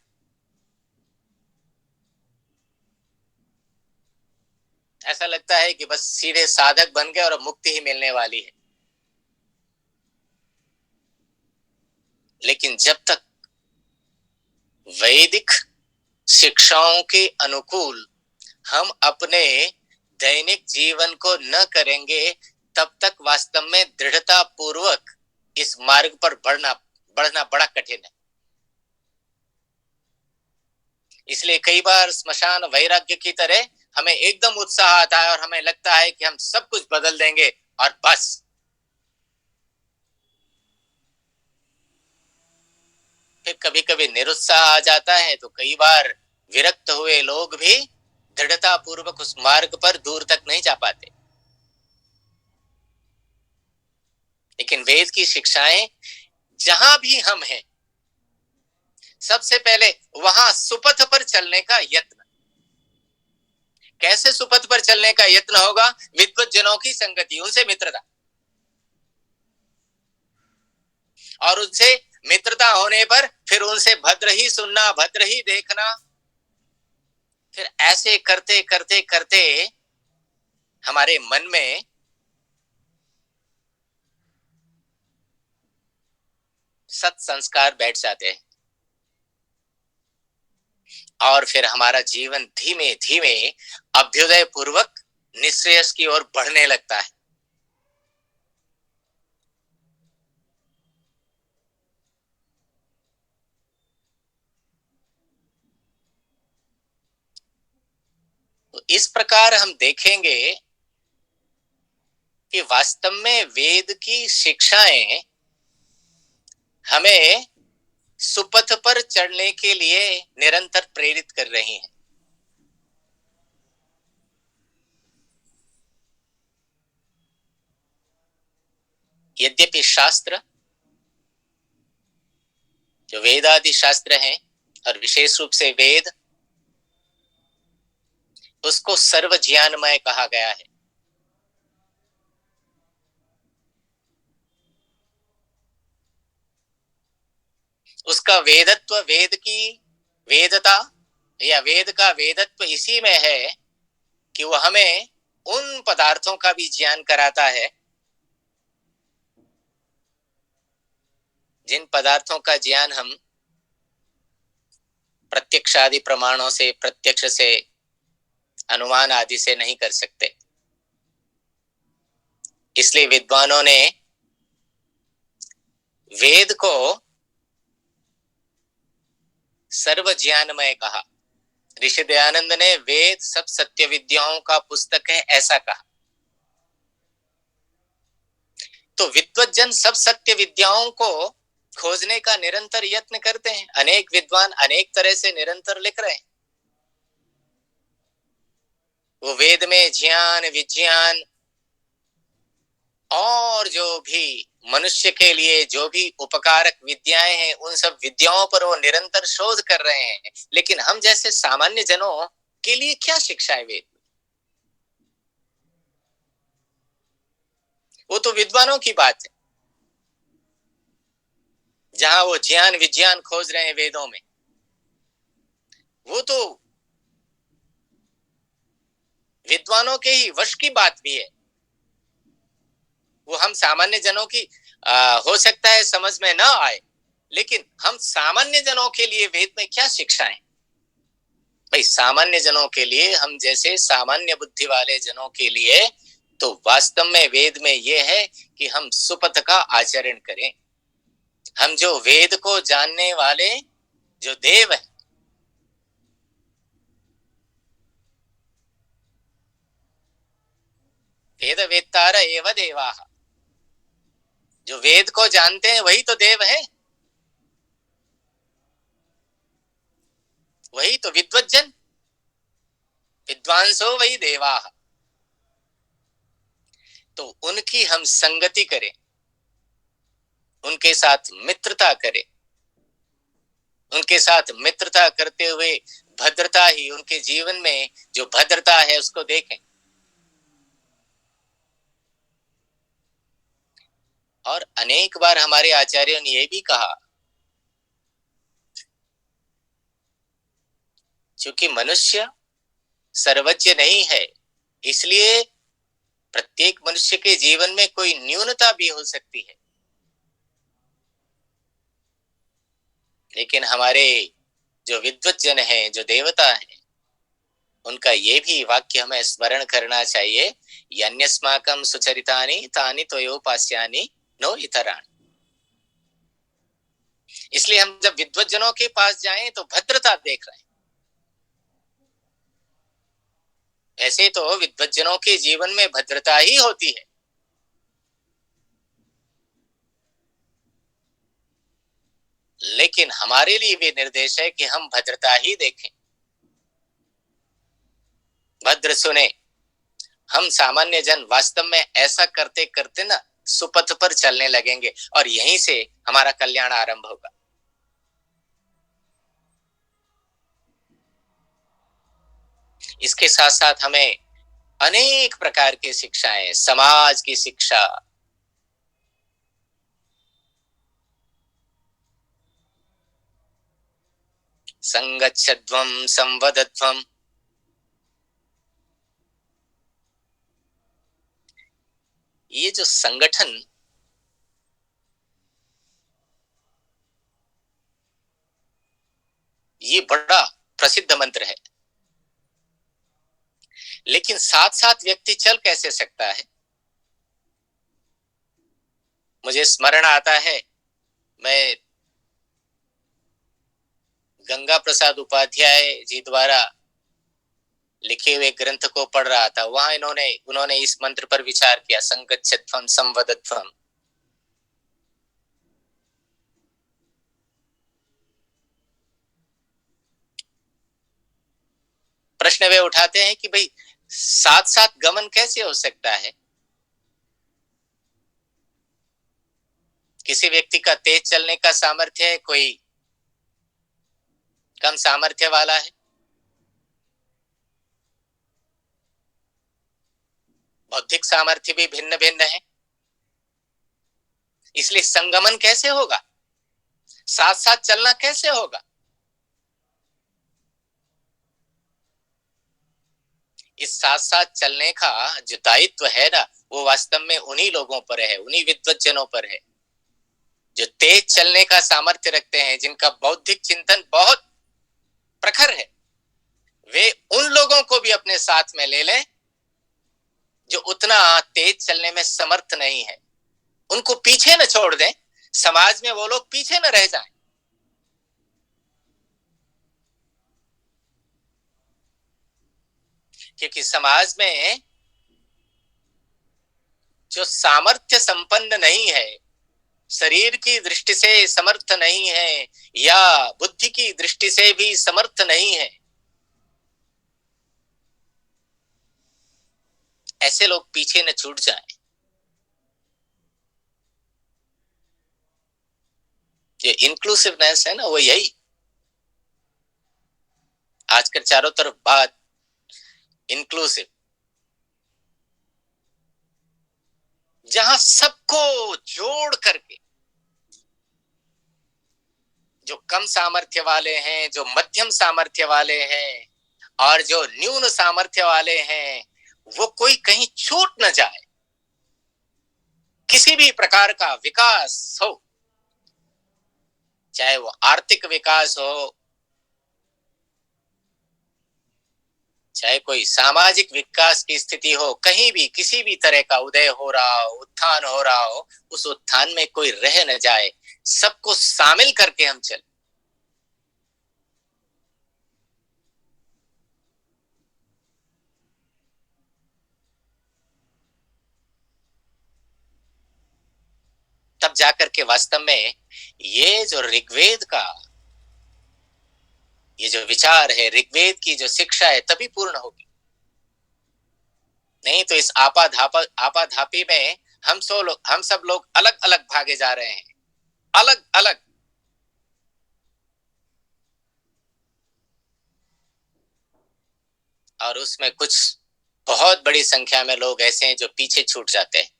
ऐसा लगता है कि बस सीधे साधक बन गए और मुक्ति ही मिलने वाली है। लेकिन जब तक वैदिक शिक्षाओं के अनुकूल हम अपने दैनिक जीवन को न करेंगे, तब तक वास्तव में दृढ़ता पूर्वक इस मार्ग पर बढ़ना बड़ा कठिन है। इसलिए कई बार स्मशान वैराग्य की तरह हमें एकदम उत्साह आता है और हमें लगता है कि हम सब कुछ बदल देंगे और बस। फिर कभी कभी निरुत्साह आ जाता है, तो कई बार विरक्त हुए लोग भी दृढ़ता पूर्वक उस मार्ग पर दूर तक नहीं जा पाते। लेकिन वेद की शिक्षाएं जहां भी हम हैं, सबसे पहले वहां सुपथ पर चलने का यत्न। कैसे सुपथ पर चलने का यत्न होगा? विद्वत जनों की संगति, उनसे मित्रता, और उनसे मित्रता होने पर फिर उनसे भद्र ही सुनना, भद्र ही देखना। फिर ऐसे करते करते करते हमारे मन में सत संस्कार बैठ जाते हैं और फिर हमारा जीवन धीमे धीमे अभ्युदय पूर्वक निश्रेयस की ओर बढ़ने लगता है। तो इस प्रकार हम देखेंगे कि वास्तव में वेद की शिक्षाएं हमें सुपथ पर चढ़ने के लिए निरंतर प्रेरित कर रही हैं। यद्यपि शास्त्र, जो वेदादि शास्त्र हैं और विशेष रूप से वेद, उसको सर्व ज्ञानमय कहा गया है। उसका वेदत्व, वेद की वेदता या वेद का वेदत्व इसी में है कि वह हमें उन पदार्थों का भी ज्ञान कराता है जिन पदार्थों का ज्ञान हम प्रत्यक्ष आदि प्रमाणों से, प्रत्यक्ष से, अनुमान आदि से नहीं कर सकते। इसलिए विद्वानों ने वेद को सर्व ज्ञानमय कहा। ऋषि दयानंद ने वेद सब सत्य विद्याओं का पुस्तक है, ऐसा कहा। तो विद्वज्जन सब सत्य विद्याओं को खोजने का निरंतर यत्न करते हैं। अनेक विद्वान अनेक तरह से निरंतर लिख रहे हैं। वो वेद में ज्ञान, विज्ञान और जो भी मनुष्य के लिए जो भी उपकारक विद्याएं हैं, उन सब विद्याओं पर वो निरंतर शोध कर रहे हैं। लेकिन हम जैसे सामान्य जनों के लिए क्या शिक्षा है वेद? वो तो विद्वानों की बात है। जहां वो ज्ञान विज्ञान खोज रहे हैं वेदों में, वो तो विद्वानों के ही वश की बात भी है। वो हम सामान्य जनों की हो सकता है समझ में ना आए, लेकिन हम सामान्य जनों के लिए वेद में क्या शिक्षाएं? भाई सामान्य जनों के लिए, हम जैसे सामान्य बुद्धि वाले जनों के लिए तो वास्तव में वेद में यह है कि हम सुपथ का आचरण करें। हम जो वेद को जानने वाले जो देव है, वेद वेत्तार एव देवाः, जो वेद को जानते हैं वही तो देव है, वही तो विद्वज्जन, विद्वांसो वही देवाः। तो उनकी हम संगति करें, उनके साथ मित्रता करें, उनके साथ मित्रता करते हुए भद्रता ही, उनके जीवन में जो भद्रता है उसको देखें। और अनेक बार हमारे आचार्यों ने यह भी कहा, क्योंकि मनुष्य सर्वज्ञ नहीं है, इसलिए प्रत्येक मनुष्य के जीवन में कोई न्यूनता भी हो सकती है। लेकिन हमारे जो विद्वज्जन हैं, जो देवता हैं, उनका ये भी वाक्य हमें स्मरण करना चाहिए, यन्यस्माकं सुचरितानि तानि त्वयोपास्यानि नो इतराणि। इसलिए हम जब विद्वज्जनों के पास जाएं तो भद्रता देख रहे हैं। ऐसे तो विद्वज्जनों के जीवन में भद्रता ही होती है, लेकिन हमारे लिए भी निर्देश है कि हम भद्रता ही देखें, भद्र सुने। हम सामान्य जन वास्तव में ऐसा करते करते ना सुपथ पर चलने लगेंगे और यहीं से हमारा कल्याण आरंभ होगा। इसके साथ साथ हमें अनेक प्रकार की शिक्षाएं, समाज की शिक्षा, संगच्छध्वम संवदध्वम, ये जो संगठन, ये बड़ा प्रसिद्ध मंत्र है, लेकिन साथ साथ व्यक्ति चल कैसे सकता है? मुझे स्मरण आता है, मैं गंगा प्रसाद उपाध्याय जी द्वारा लिखे हुए ग्रंथ को पढ़ रहा था। वहां उन्होंने इस मंत्र पर विचार किया, संगच्छध्वम संवदध्वम। प्रश्न वे उठाते हैं कि भाई साथ साथ गमन कैसे हो सकता है? किसी व्यक्ति का तेज चलने का सामर्थ्य है, कोई कम सामर्थ्य वाला है, बौद्धिक सामर्थ्य भी भिन्न भिन्न है, इसलिए संगमन कैसे होगा? साथ साथ चलना कैसे होगा? इस साथ साथ चलने का जो दायित्व है ना, वो वास्तव में उन्हीं लोगों पर है, उन्हीं विद्वज्जनों पर है जो तेज चलने का सामर्थ्य रखते हैं, जिनका बौद्धिक चिंतन बहुत प्रखर है। वे उन लोगों को भी अपने साथ में ले लें जो उतना तेज चलने में समर्थ नहीं है, उनको पीछे न छोड़ दें, समाज में वो लोग पीछे न रह जाएं। क्योंकि समाज में जो सामर्थ्य संपन्न नहीं है, शरीर की दृष्टि से समर्थ नहीं है या बुद्धि की दृष्टि से भी समर्थ नहीं है, ऐसे लोग पीछे न छूट जाएं। ये इंक्लूसिवनेस है ना, वो यही आजकल चारों तरफ बात इंक्लूसिव, जहां सबको जोड़ करके कम सामर्थ्य वाले हैं, जो मध्यम सामर्थ्य वाले हैं और जो न्यून सामर्थ्य वाले हैं, वो कोई कहीं छूट न जाए। किसी भी प्रकार का विकास हो, चाहे वो आर्थिक विकास हो, चाहे कोई सामाजिक विकास की स्थिति हो, कहीं भी किसी भी तरह का उदय हो रहा हो, उत्थान हो रहा हो, उस उत्थान में कोई रह न जाए, सबको शामिल करके हम चलें। तब जाकर के वास्तव में ये जो ऋग्वेद का ये जो विचार है, ऋग्वेद की जो शिक्षा है, तभी पूर्ण होगी। नहीं तो इस आपाधापी में हम सब लोग अलग अलग भागे जा रहे हैं, अलग अलग। और उसमें कुछ बहुत बड़ी संख्या में लोग ऐसे हैं जो पीछे छूट जाते हैं,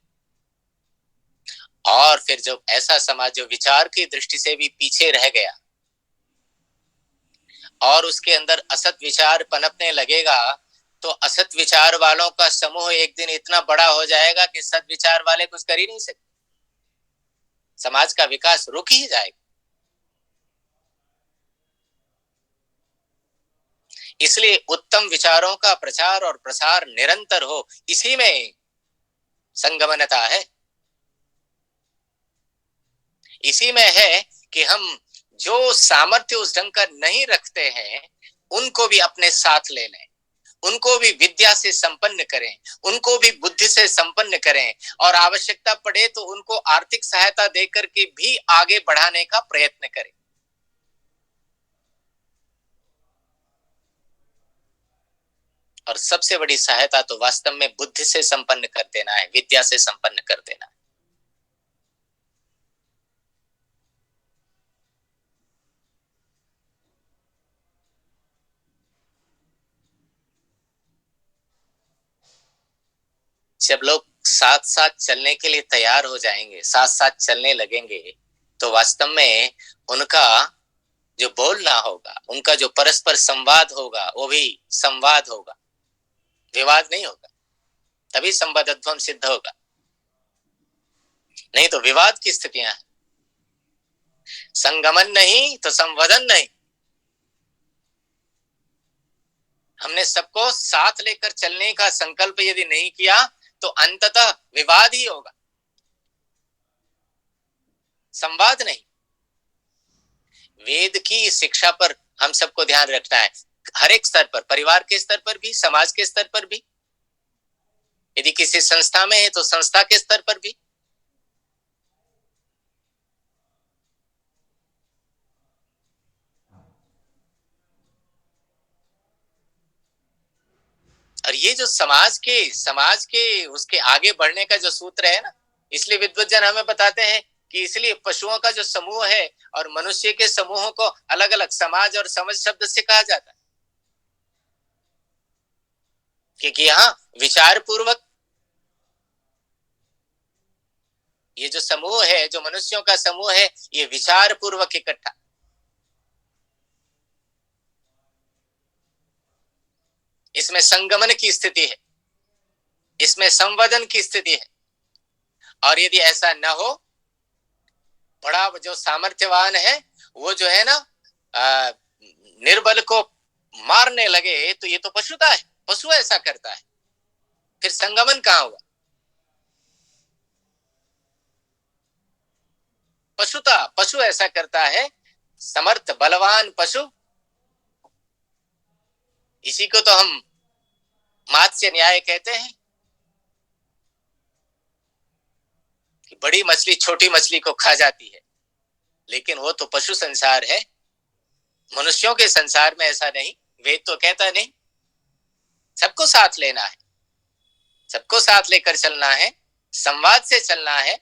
और फिर जो ऐसा समाज जो विचार की दृष्टि से भी पीछे रह गया और उसके अंदर असत विचार पनपने लगेगा, तो असत विचार वालों का समूह एक दिन इतना बड़ा हो जाएगा कि सद विचार वाले कुछ कर ही नहीं सकते। समाज का विकास रुक ही जाएगा। इसलिए उत्तम विचारों का प्रचार और प्रसार निरंतर हो, इसी में संगमनता है। इसी में है कि हम जो सामर्थ्य उस ढंग का नहीं रखते हैं, उनको भी अपने साथ ले लें, उनको भी विद्या से संपन्न करें, उनको भी बुद्धि से संपन्न करें, और आवश्यकता पड़े तो उनको आर्थिक सहायता देकर के भी आगे बढ़ाने का प्रयत्न करें। और सबसे बड़ी सहायता तो वास्तव में बुद्धि से संपन्न कर देना है, विद्या से संपन्न कर देना है। जब लोग साथ साथ चलने के लिए तैयार हो जाएंगे, साथ साथ चलने लगेंगे, तो वास्तव में उनका जो बोलना होगा, उनका जो परस्पर संवाद होगा, वो भी संवाद होगा, विवाद नहीं होगा। तभी संवादत्वम सिद्ध होगा। नहीं तो विवाद की स्थितियां हैं। संगमन नहीं तो संवदन नहीं। हमने सबको साथ लेकर चलने का संकल्प यदि नहीं किया तो अंततः विवाद ही होगा, संवाद नहीं। वेद की शिक्षा पर हम सबको ध्यान रखना है, हर एक स्तर पर, परिवार के स्तर पर भी, समाज के स्तर पर भी, यदि किसी संस्था में है तो संस्था के स्तर पर भी। और ये जो समाज के उसके आगे बढ़ने का जो सूत्र है ना, इसलिए विद्वज्जन हमें बताते हैं कि इसलिए पशुओं का जो समूह है और मनुष्य के समूहों को अलग अलग समाज और समझ शब्द से कहा जाता है, क्योंकि यहाँ विचार पूर्वक ये जो समूह है, जो मनुष्यों का समूह है, ये विचार पूर्वक इकट्ठा, इसमें संगमन की स्थिति है, इसमें संवदन की स्थिति है। और यदि ऐसा न हो, बड़ा जो सामर्थ्यवान है वो जो है ना निर्बल को मारने लगे, तो ये तो पशुता है, पशु ऐसा करता है, फिर संगमन कहां हुआ? पशुता, पशु ऐसा करता है, समर्थ बलवान पशु। इसी को तो हम मात्स्य न्याय कहते हैं कि बड़ी मछली छोटी मछली को खा जाती है, लेकिन वो तो पशु संसार है। मनुष्यों के संसार में ऐसा नहीं, वेद तो कहता नहीं। सबको साथ लेना है, सबको साथ लेकर चलना है, संवाद से चलना है,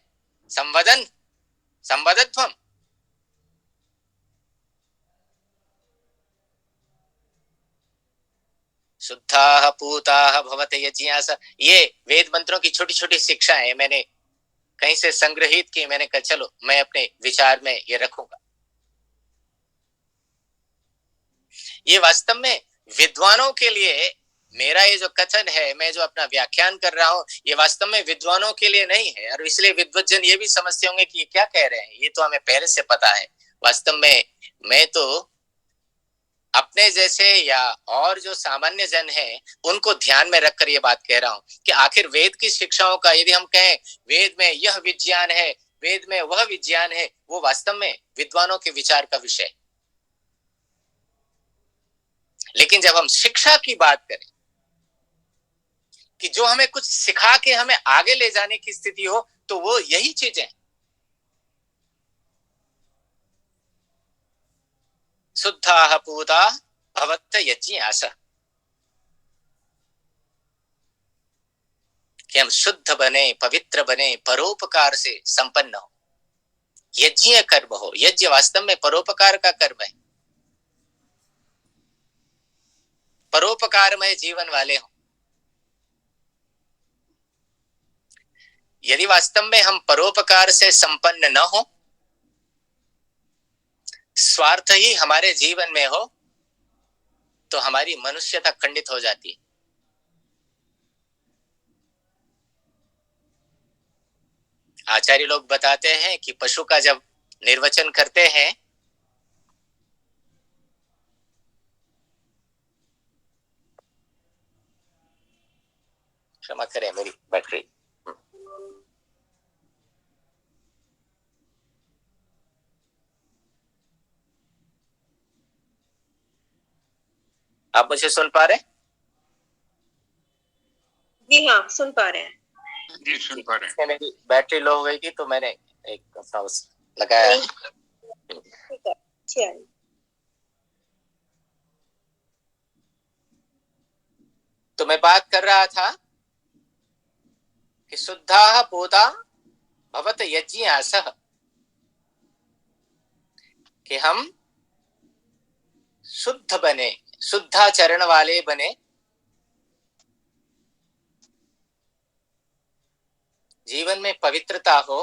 संवदन, संवदत्वम। शुद्धाः पूताः भवते यज्ञास, ये वेद मंत्रों की छोटी छोटी शिक्षाएं मैंने कहीं से संग्रहित की। मैंने कहा चलो मैं अपने विचार में ये रखूंगा। ये वास्तव में विद्वानों के लिए, मेरा ये जो कथन है, मैं जो अपना व्याख्यान कर रहा हूं, ये वास्तव में विद्वानों के लिए नहीं है। और इसलिए विद्वज्जन ये भी समझते होंगे कि ये क्या कह रहे हैं, ये तो हमें पहले से पता है। वास्तव में मैं तो अपने जैसे या और जो सामान्य जन है उनको ध्यान में रखकर ये बात कह रहा हूं कि आखिर वेद की शिक्षाओं का यदि हम कहें वेद में यह विज्ञान है, वेद में वह विज्ञान है, वो वास्तव में विद्वानों के विचार का विषय है। लेकिन जब हम शिक्षा की बात करें कि जो हमें कुछ सिखा के हमें आगे ले जाने की स्थिति हो, तो वो यही चीजें शुद्धा पूता भवत यज्ञास, कि हम शुद्ध बने, पवित्र बने, परोपकार से संपन्न हो, यज्ञ कर्म हो। यज्ञ वास्तव में परोपकार का कर्म है, परोपकारमय जीवन वाले हो। यदि वास्तव में हम परोपकार से संपन्न न हो, स्वार्थ ही हमारे जीवन में हो, तो हमारी मनुष्यता खंडित हो जाती है। आचार्य लोग बताते हैं कि पशु का जब निर्वचन करते हैं, क्षमा करें मेरी बैटरी, आप मुझे सुन पा रहे हैं? जी हाँ, सुन पा रहे हैं। जी सुन पा रहे हैं। मेरी बैटरी लो हो गई थी तो मैंने एक अपना लगाया। ठीक है, चलिए। तो मैं बात कर रहा था कि शुद्धा पूता भवत यज्ञास, कि हम शुद्ध बने, शुद्धाचरण वाले बने, जीवन में पवित्रता हो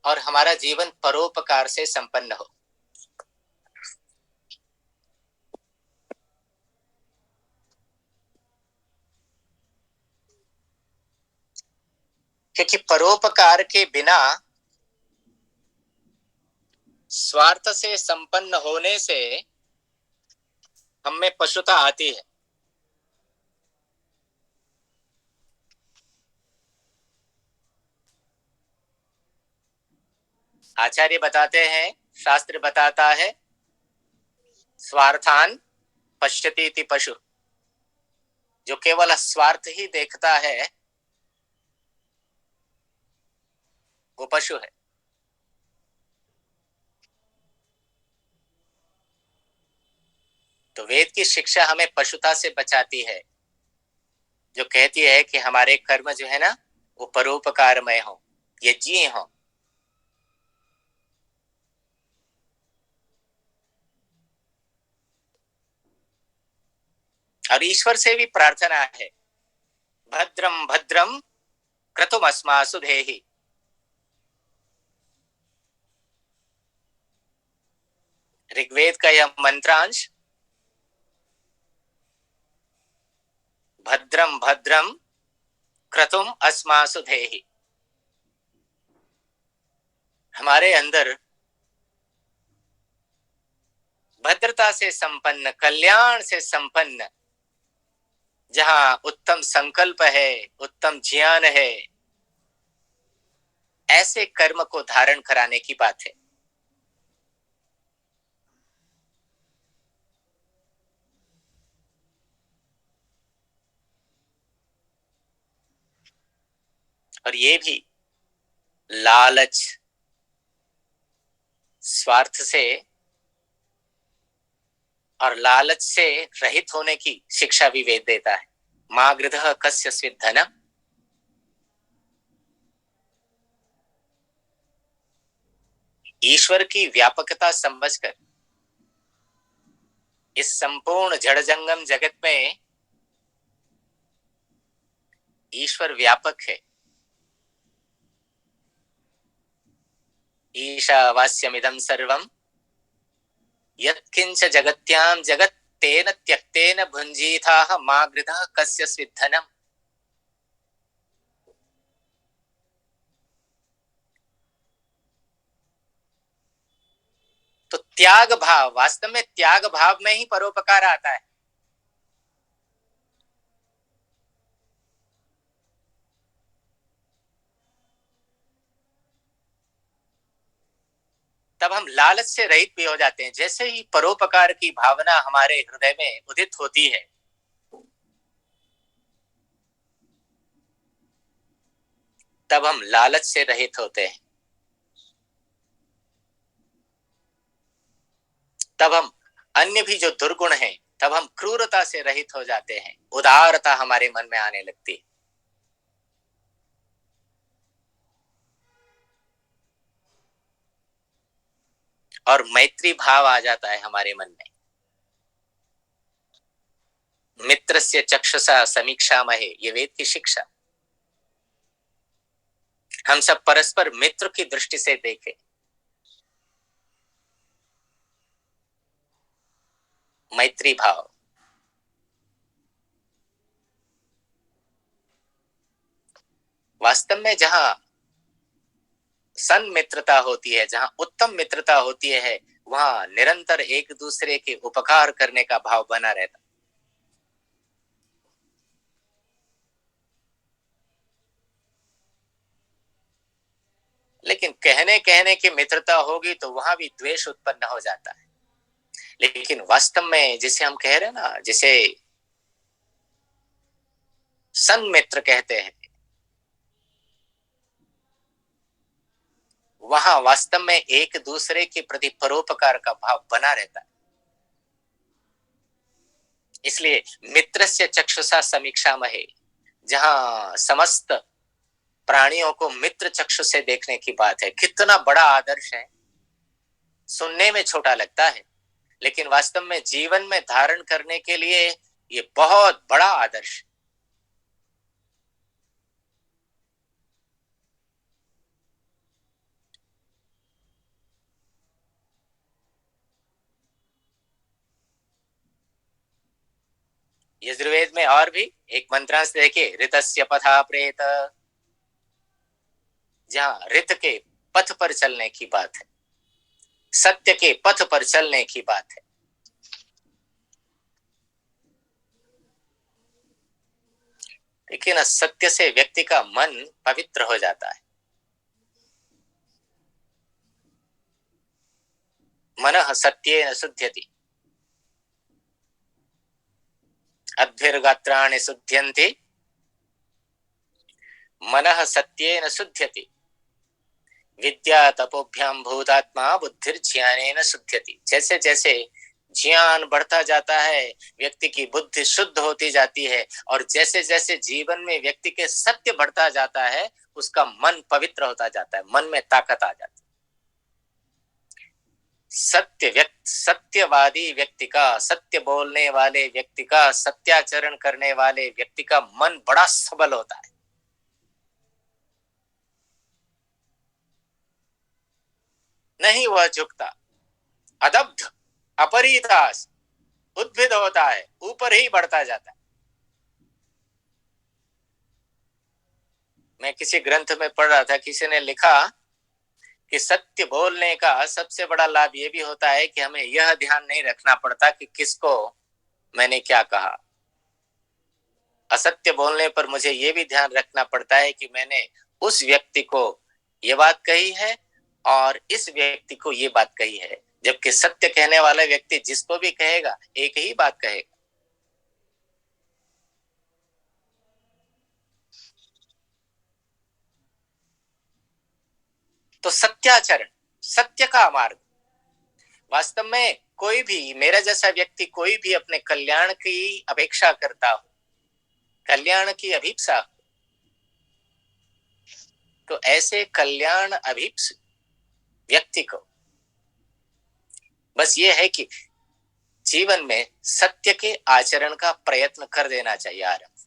और हमारा जीवन परोपकार से संपन्न हो। क्योंकि परोपकार के बिना, स्वार्थ से संपन्न होने से हम में पशुता आती है। आचार्य बताते हैं, शास्त्र बताता है, स्वार्थान पश्यति इति पशु, जो केवल स्वार्थ ही देखता है वो पशु है। तो वेद की शिक्षा हमें पशुता से बचाती है, जो कहती है कि हमारे कर्म जो है ना, वो परोपकारमय हो, यज्ञ हो। और ईश्वर से भी प्रार्थना है, भद्रम भद्रम क्रतुम अस्मासु धेहि। ऋग्वेद का यह मंत्रांश, भद्रम भद्रम क्रतुम अस्मासु धेहि, हमारे अंदर भद्रता से संपन्न, कल्याण से संपन्न, जहां उत्तम संकल्प है, उत्तम ज्ञान है, ऐसे कर्म को धारण कराने की बात है। और ये भी लालच, स्वार्थ से और लालच से रहित होने की शिक्षा भी वेद देता है। मां गृधः कस्यचित् धनम्, ईश्वर की व्यापकता समझकर इस संपूर्ण जड़ जंगम जगत में ईश्वर व्यापक है। ईशावास्यमिदं सर्वं यत्किंच जगत्यां जगत् तेन त्यक्तेन भुञ्जीथाः मा गृधः कस्य स्विद्धनम्। तो त्याग भाव, वास्तव में त्याग भाव में ही परोपकार आता है। तब हम लालच से रहित भी हो जाते हैं। जैसे ही परोपकार की भावना हमारे हृदय में उदित होती है, तब हम लालच से रहित होते हैं। तब हम अन्य भी जो दुर्गुण हैं, तब हम क्रूरता से रहित हो जाते हैं। उदारता हमारे मन में आने लगती है। और मैत्री भाव आ जाता है हमारे मन में। मित्रस्य चक्षुषा समीक्षामहे, ये वेद की शिक्षा। हम सब परस्पर मित्र की दृष्टि से देखें। मैत्री भाव। वास्तव में जहां सन्मित्रता होती है, जहां उत्तम मित्रता होती है, वहां निरंतर एक दूसरे के उपकार करने का भाव बना रहता। लेकिन कहने कहने की मित्रता होगी तो वहां भी द्वेष उत्पन्न हो जाता है। लेकिन वास्तव में जिसे हम कह रहे हैं ना, जिसे सन्मित्र कहते हैं, वहां वास्तव में एक दूसरे के प्रति परोपकार का भाव बना रहता है। इसलिए मित्रस्य चक्षुषा समीक्षामहे, जहां समस्त प्राणियों को मित्र चक्षु से देखने की बात है। कितना बड़ा आदर्श है। सुनने में छोटा लगता है, लेकिन वास्तव में जीवन में धारण करने के लिए ये बहुत बड़ा आदर्श है। यजुर्वेद में और भी एक मंत्रांश देखिए, ऋतस्य पथा प्रेत, जहां ऋत के पथ पर चलने की बात है, सत्य के पथ पर चलने की बात है। लेकिन सत्य से व्यक्ति का मन पवित्र हो जाता है। मनः सत्येन शुध्यति, अद्भिर्गात्राणि शुध्यन्ति, मनः सत्येन शुध्यति, विद्या तपोभ्याम भूतात्मा बुद्धिर्ज्ञानेन शुध्यति। जैसे जैसे ज्ञान बढ़ता जाता है, व्यक्ति की बुद्धि शुद्ध होती जाती है, और जैसे जैसे जीवन में व्यक्ति के सत्य बढ़ता जाता है, उसका मन पवित्र होता जाता है, मन में ताकत आ जाती है। सत्यवादी व्यक्ति का, सत्य बोलने वाले व्यक्ति का, सत्याचरण करने वाले व्यक्ति का मन बड़ा सबल होता है। नहीं वह झुकता, अदब्ध अपरिदास उद्भिद होता है, ऊपर ही बढ़ता जाता है। मैं किसी ग्रंथ में पढ़ रहा था, किसी ने लिखा कि सत्य बोलने का सबसे बड़ा लाभ ये भी होता है कि हमें यह ध्यान नहीं रखना पड़ता कि किसको मैंने क्या कहा। असत्य बोलने पर मुझे ये भी ध्यान रखना पड़ता है कि मैंने उस व्यक्ति को ये बात कही है और इस व्यक्ति को ये बात कही है। जबकि सत्य कहने वाला व्यक्ति जिसको भी कहेगा एक ही बात कहेगा। तो सत्याचरण, सत्य का मार्ग। वास्तव में कोई भी, मेरा जैसा व्यक्ति कोई भी अपने कल्याण की अपेक्षा करता हो, कल्याण की अभिप्सा, तो ऐसे कल्याण अभिप्स व्यक्ति को बस ये है कि जीवन में सत्य के आचरण का प्रयत्न कर देना चाहिए आरंभ।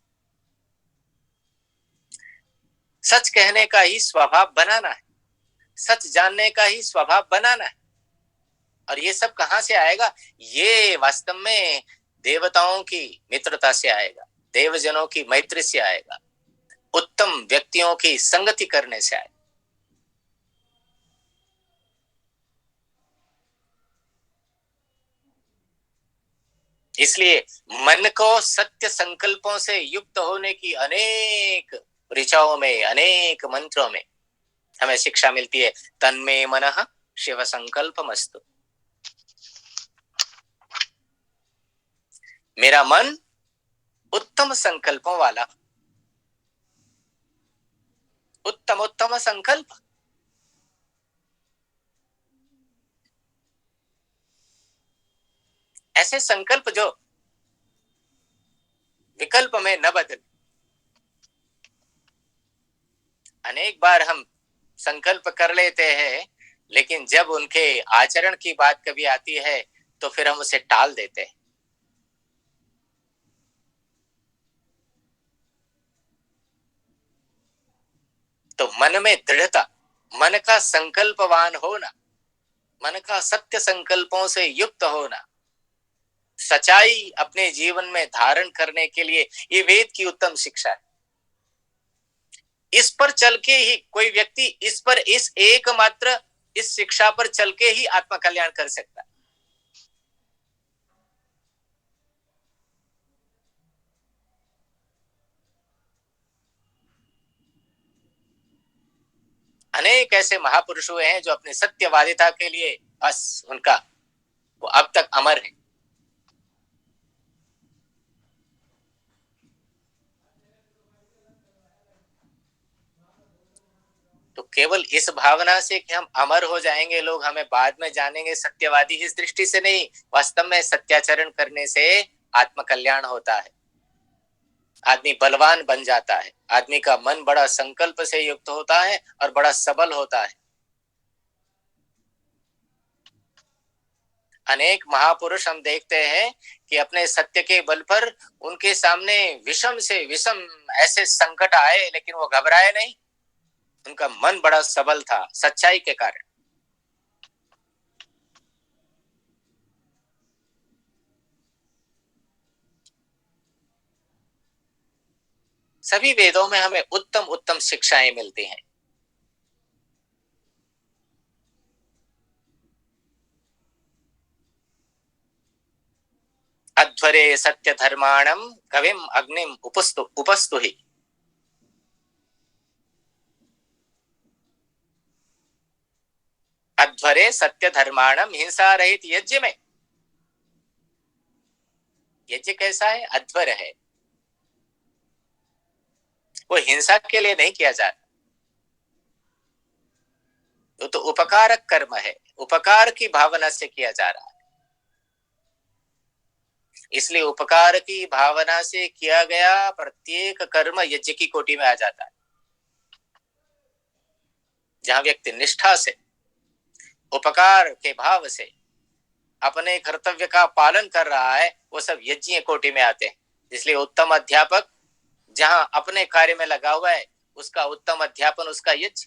सच कहने का ही स्वभाव बनाना है, सच जानने का ही स्वभाव बनाना है। और ये सब कहाँ से आएगा? ये वास्तव में देवताओं की मित्रता से आएगा, देवजनों की मैत्री से आएगा, उत्तम व्यक्तियों की संगति करने से आएगा। इसलिए मन को सत्य संकल्पों से युक्त होने की अनेक ऋचाओं में, अनेक मंत्रों में हमें शिक्षा मिलती है। तन्मे मनः शिव संकल्पमस्तु। मेरा मन उत्तम संकल्पों वाला, उत्तम उत्तम संकल्प, ऐसे संकल्प जो विकल्प में न बदले। अनेक बार हम संकल्प कर लेते हैं, लेकिन जब उनके आचरण की बात कभी आती है तो फिर हम उसे टाल देते हैं। तो मन में दृढ़ता, मन का संकल्पवान होना, मन का सत्य संकल्पों से युक्त होना, सच्चाई अपने जीवन में धारण करने के लिए ये वेद की उत्तम शिक्षा है। इस पर चल के ही कोई व्यक्ति इस एकमात्र इस शिक्षा पर चल के ही आत्म कल्याण कर सकता है। अनेक ऐसे महापुरुष हुए हैं जो अपने सत्यवादिता के लिए बस उनका वो अब तक अमर है। तो केवल इस भावना से कि हम अमर हो जाएंगे, लोग हमें बाद में जानेंगे सत्यवादी, इस दृष्टि से नहीं। वास्तव में सत्याचरण करने से आत्म कल्याण होता है, आदमी बलवान बन जाता है, आदमी का मन बड़ा संकल्प से युक्त होता है और बड़ा सबल होता है। अनेक महापुरुष हम देखते हैं कि अपने सत्य के बल पर उनके सामने विषम से विषम ऐसे संकट आए, लेकिन वो घबराए नहीं। उनका मन बड़ा सबल था सच्चाई के कारण। सभी वेदों में हमें उत्तम उत्तम शिक्षाएं मिलती हैं। अध्वरे सत्य धर्माणम कविम अग्निम उपस्तु ही। अध्वरे सत्य धर्माणम, हिंसा रहित यज्ञ में। यज्ञ कैसा है? अध्वर है। वो हिंसा के लिए नहीं किया जाता, वो तो उपकारक कर्म है, उपकार की भावना से किया जा रहा है। इसलिए उपकार की भावना से किया गया प्रत्येक कर्म यज्ञ की कोटि में आ जाता है। जहां व्यक्ति निष्ठा से, उपकार के भाव से अपने कर्तव्य का पालन कर रहा है, वो सब यज्ञीय कोटि में आते हैं। इसलिए उत्तम अध्यापक जहां अपने कार्य में लगा हुआ है, उसका उत्तम अध्यापन उसका यज्ञ।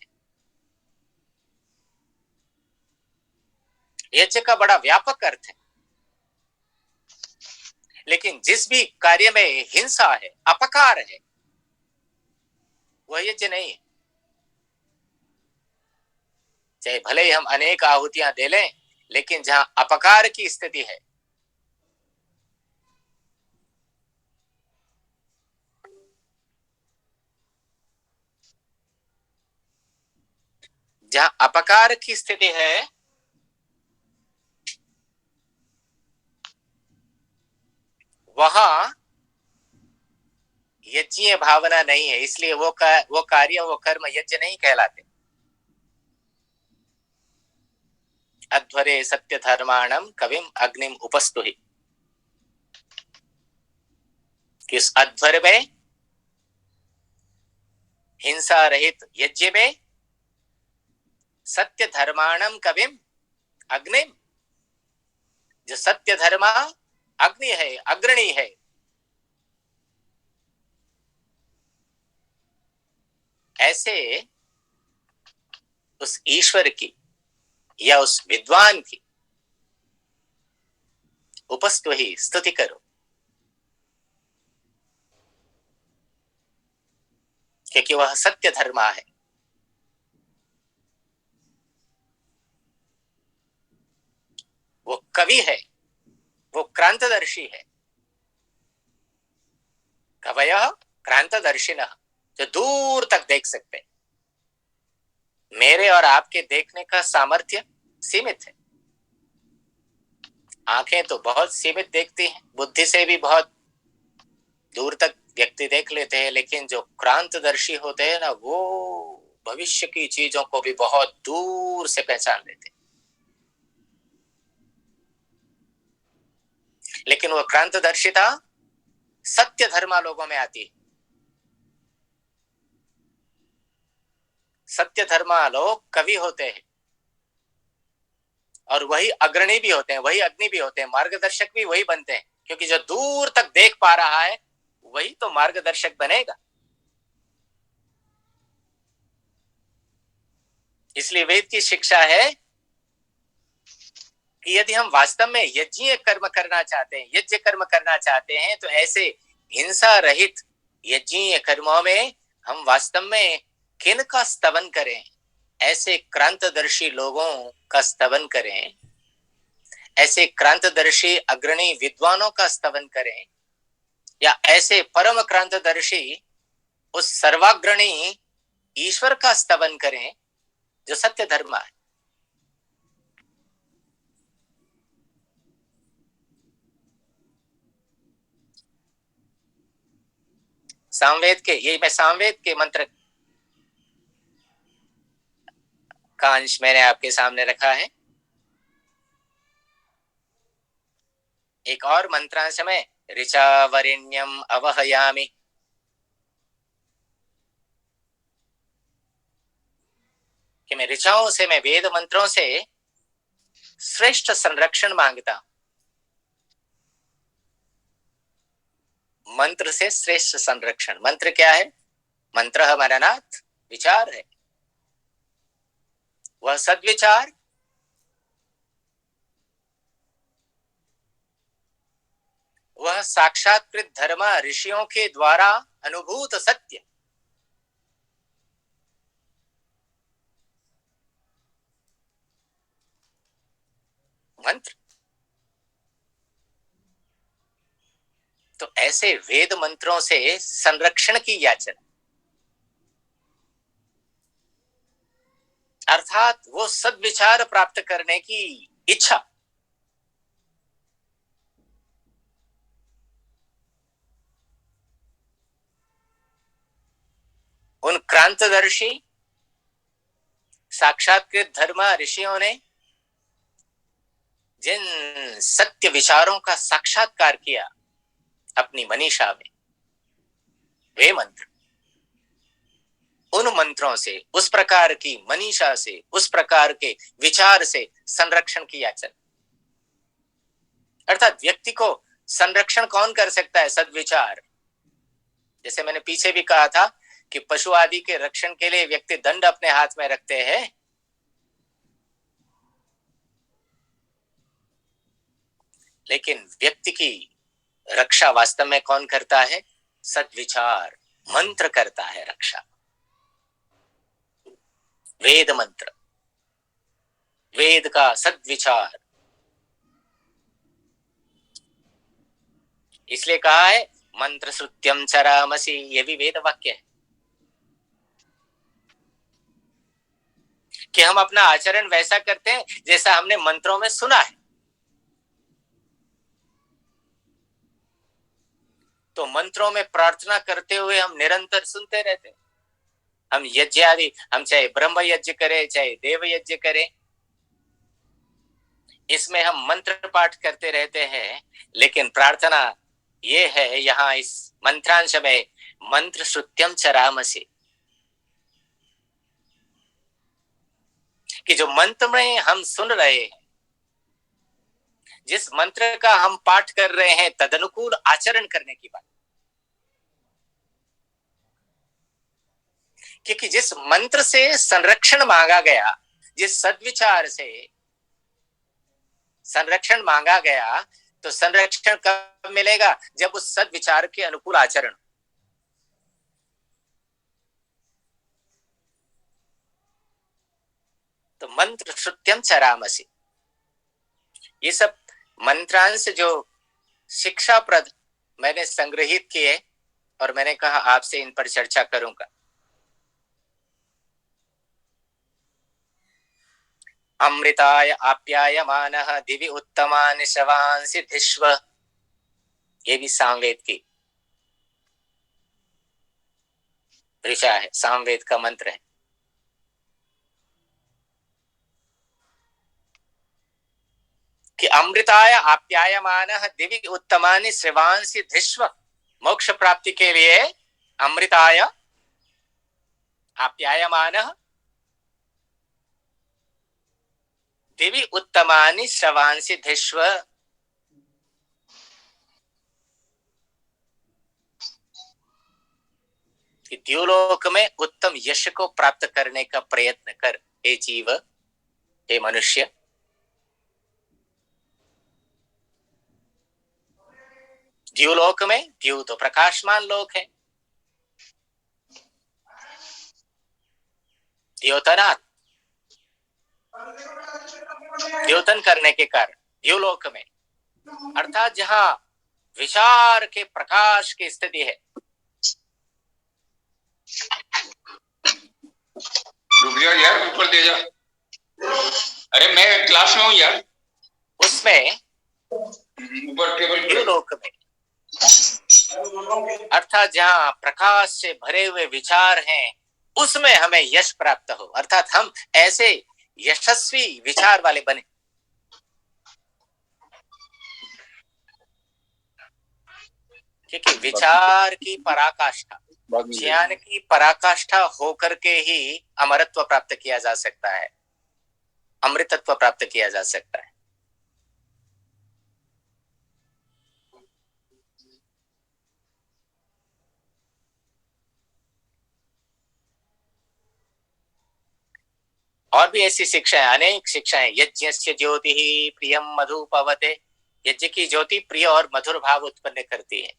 यज्ञ का बड़ा व्यापक अर्थ है, लेकिन जिस भी कार्य में हिंसा है, अपकार है, वह यज्ञ नहीं है। चाहे भले ही हम अनेक आहुतियां दे लें, लेकिन जहां अपकार की स्थिति है, जहां अपकार की स्थिति है, वहां यज्ञीय भावना नहीं है। इसलिए वो कार्य, वो कर्म यज्ञ नहीं कहलाते। अध्वरे सत्य धर्माणम कविम अग्निम उपस्तु ही। किस अध्वर में, हिंसा रहित यज्ञ में, सत्य धर्माणम कविम अग्निम, जो सत्य धर्मा अग्नि है, अग्रणी है, ऐसे उस ईश्वर की या उस विद्वान की उपस्थ ही स्तुति करो, क्योंकि वह सत्य धर्मा है। वो कवि है, वो क्रांतदर्शी है। कवयः क्रांतदर्शिनः, जो दूर तक देख सकते हैं। मेरे और आपके देखने का सामर्थ्य सीमित है। आंखें तो बहुत सीमित देखती हैं, बुद्धि से भी बहुत दूर तक व्यक्ति देख लेते हैं, लेकिन जो क्रांतदर्शी होते हैं ना, वो भविष्य की चीजों को भी बहुत दूर से पहचान लेते हैं। लेकिन वो क्रांतदर्शिता सत्य धर्मा लोगों में आती है। सत्य धर्मा लोग कवि होते हैं, और वही अग्रणी भी होते हैं, वही अग्नि भी होते हैं, मार्गदर्शक भी वही बनते हैं, क्योंकि जो दूर तक देख पा रहा है वही तो मार्गदर्शक बनेगा। इसलिए वेद की शिक्षा है कि यदि हम वास्तव में यज्ञीय कर्म करना चाहते हैं, यज्ञ कर्म करना चाहते हैं, तो ऐसे हिंसा रहित यज्ञीय कर्मों में हम वास्तव में किन का स्तवन करें? ऐसे क्रांतदर्शी लोगों का स्तवन करें, ऐसे क्रांतदर्शी अग्रणी विद्वानों का स्तवन करें, या ऐसे परम क्रांतदर्शी उस सर्वाग्रणी ईश्वर का स्तवन करें जो सत्य धर्म है। सामवेद के, ये मैं सामवेद के मंत्र का अंश मैंने आपके सामने रखा है। एक और मंत्रांश में ऋचा वरिण्यम अवहयामि, कि मैं ऋचाओं से, मैं वेद मंत्रों से श्रेष्ठ संरक्षण मांगता हूं। मंत्र से श्रेष्ठ संरक्षण। मंत्र क्या है? मंत्र मननात् विचार है। वह सद्विचार वह साक्षात्कृत धर्म ऋषियों के द्वारा अनुभूत सत्य। मंत्र तो ऐसे वेद मंत्रों से संरक्षण की याचना, अर्थात वो सद्विचार प्राप्त करने की इच्छा। उन क्रांतदर्शी साक्षात्कृत धर्म ऋषियों ने जिन सत्य विचारों का साक्षात्कार किया अपनी मनीषा में, वे मंत्र, उन मंत्रों से, उस प्रकार की मनीषा से, उस प्रकार के विचार से संरक्षण की याचना। अर्थात व्यक्ति को संरक्षण कौन कर सकता है? सद्विचार। जैसे मैंने पीछे भी कहा था कि पशु आदि के रक्षण के लिए व्यक्ति दंड अपने हाथ में रखते हैं, लेकिन व्यक्ति की रक्षा वास्तव में कौन करता है? सद्विचार। मंत्र करता है रक्षा। वेद मंत्र, वेद का सद्विचार। इसलिए कहा है मंत्र श्रुत्यम चरामसि, ये भी वेद वाक्य है कि हम अपना आचरण वैसा करते हैं जैसा हमने मंत्रों में सुना है। तो मंत्रों में प्रार्थना करते हुए हम निरंतर सुनते रहते हैं। हम यज्ञ आदि, हम चाहे ब्रह्म यज्ञ करें, चाहे देव यज्ञ करें, इसमें हम मंत्र पाठ करते रहते हैं, लेकिन प्रार्थना ये है यहाँ इस मंत्रांश में, मंत्र श्रुत्यम चरामसि, कि जो मंत्र में हम सुन रहे हैं, जिस मंत्र का हम पाठ कर रहे हैं, तदनुकूल आचरण करने की बात। क्योंकि जिस मंत्र से संरक्षण मांगा गया, जिस सद्विचार से संरक्षण मांगा गया, तो संरक्षण कब मिलेगा? जब उस सद्विचार के अनुकूल आचरण। तो मंत्र श्रुत्यम चरामसि, ये सब मंत्रांश जो शिक्षाप्रद मैंने संग्रहित किए और मैंने कहा आपसे इन पर चर्चा करूंगा। अमृताय आप्यायमानः दिवि उत्तमानि शवांसि धिष्व, ये भी सामवेद की ऋचा है, सामवेद का मंत्र है। कि अमृताय आप्यायमानः दिवि उत्तमानि शवांसि धिष्व, मोक्ष प्राप्ति के लिए अमृताय आप्यायमानः दिवि उत्तमानि शवांसि धिष्व, कि द्युलोक में उत्तम यश को प्राप्त करने का प्रयत्न कर हे जीव, हे मनुष्य। द्युलोक में, द्यु तो प्रकाशमान लोक है, द्योतनात्, द्योतन करने के कारण द्युलोक में, अर्थात जहां विचार के प्रकाश की स्थिति है। रुक जा यार, ऊपर दे जा। अरे मैं क्लास में हूँ यार। उसमें ऊपर टेबल पे। द्युलोक में, अर्थात जहां प्रकाश से भरे हुए विचार हैं, उसमें हमें यश प्राप्त हो, अर्थात हम ऐसे यशस्वी विचार वाले बने। क्योंकि विचार की पराकाष्ठा, ज्ञान की पराकाष्ठा होकर के ही अमरत्व प्राप्त किया जा सकता है, अमृतत्व प्राप्त किया जा सकता है। और भी ऐसी शिक्षाएं, अनेक शिक्षाएं। यज्ञस्य ज्योतिः प्रियम मधु पवते, यज्ञ की ज्योति प्रिय और मधुर भाव उत्पन्न करती है।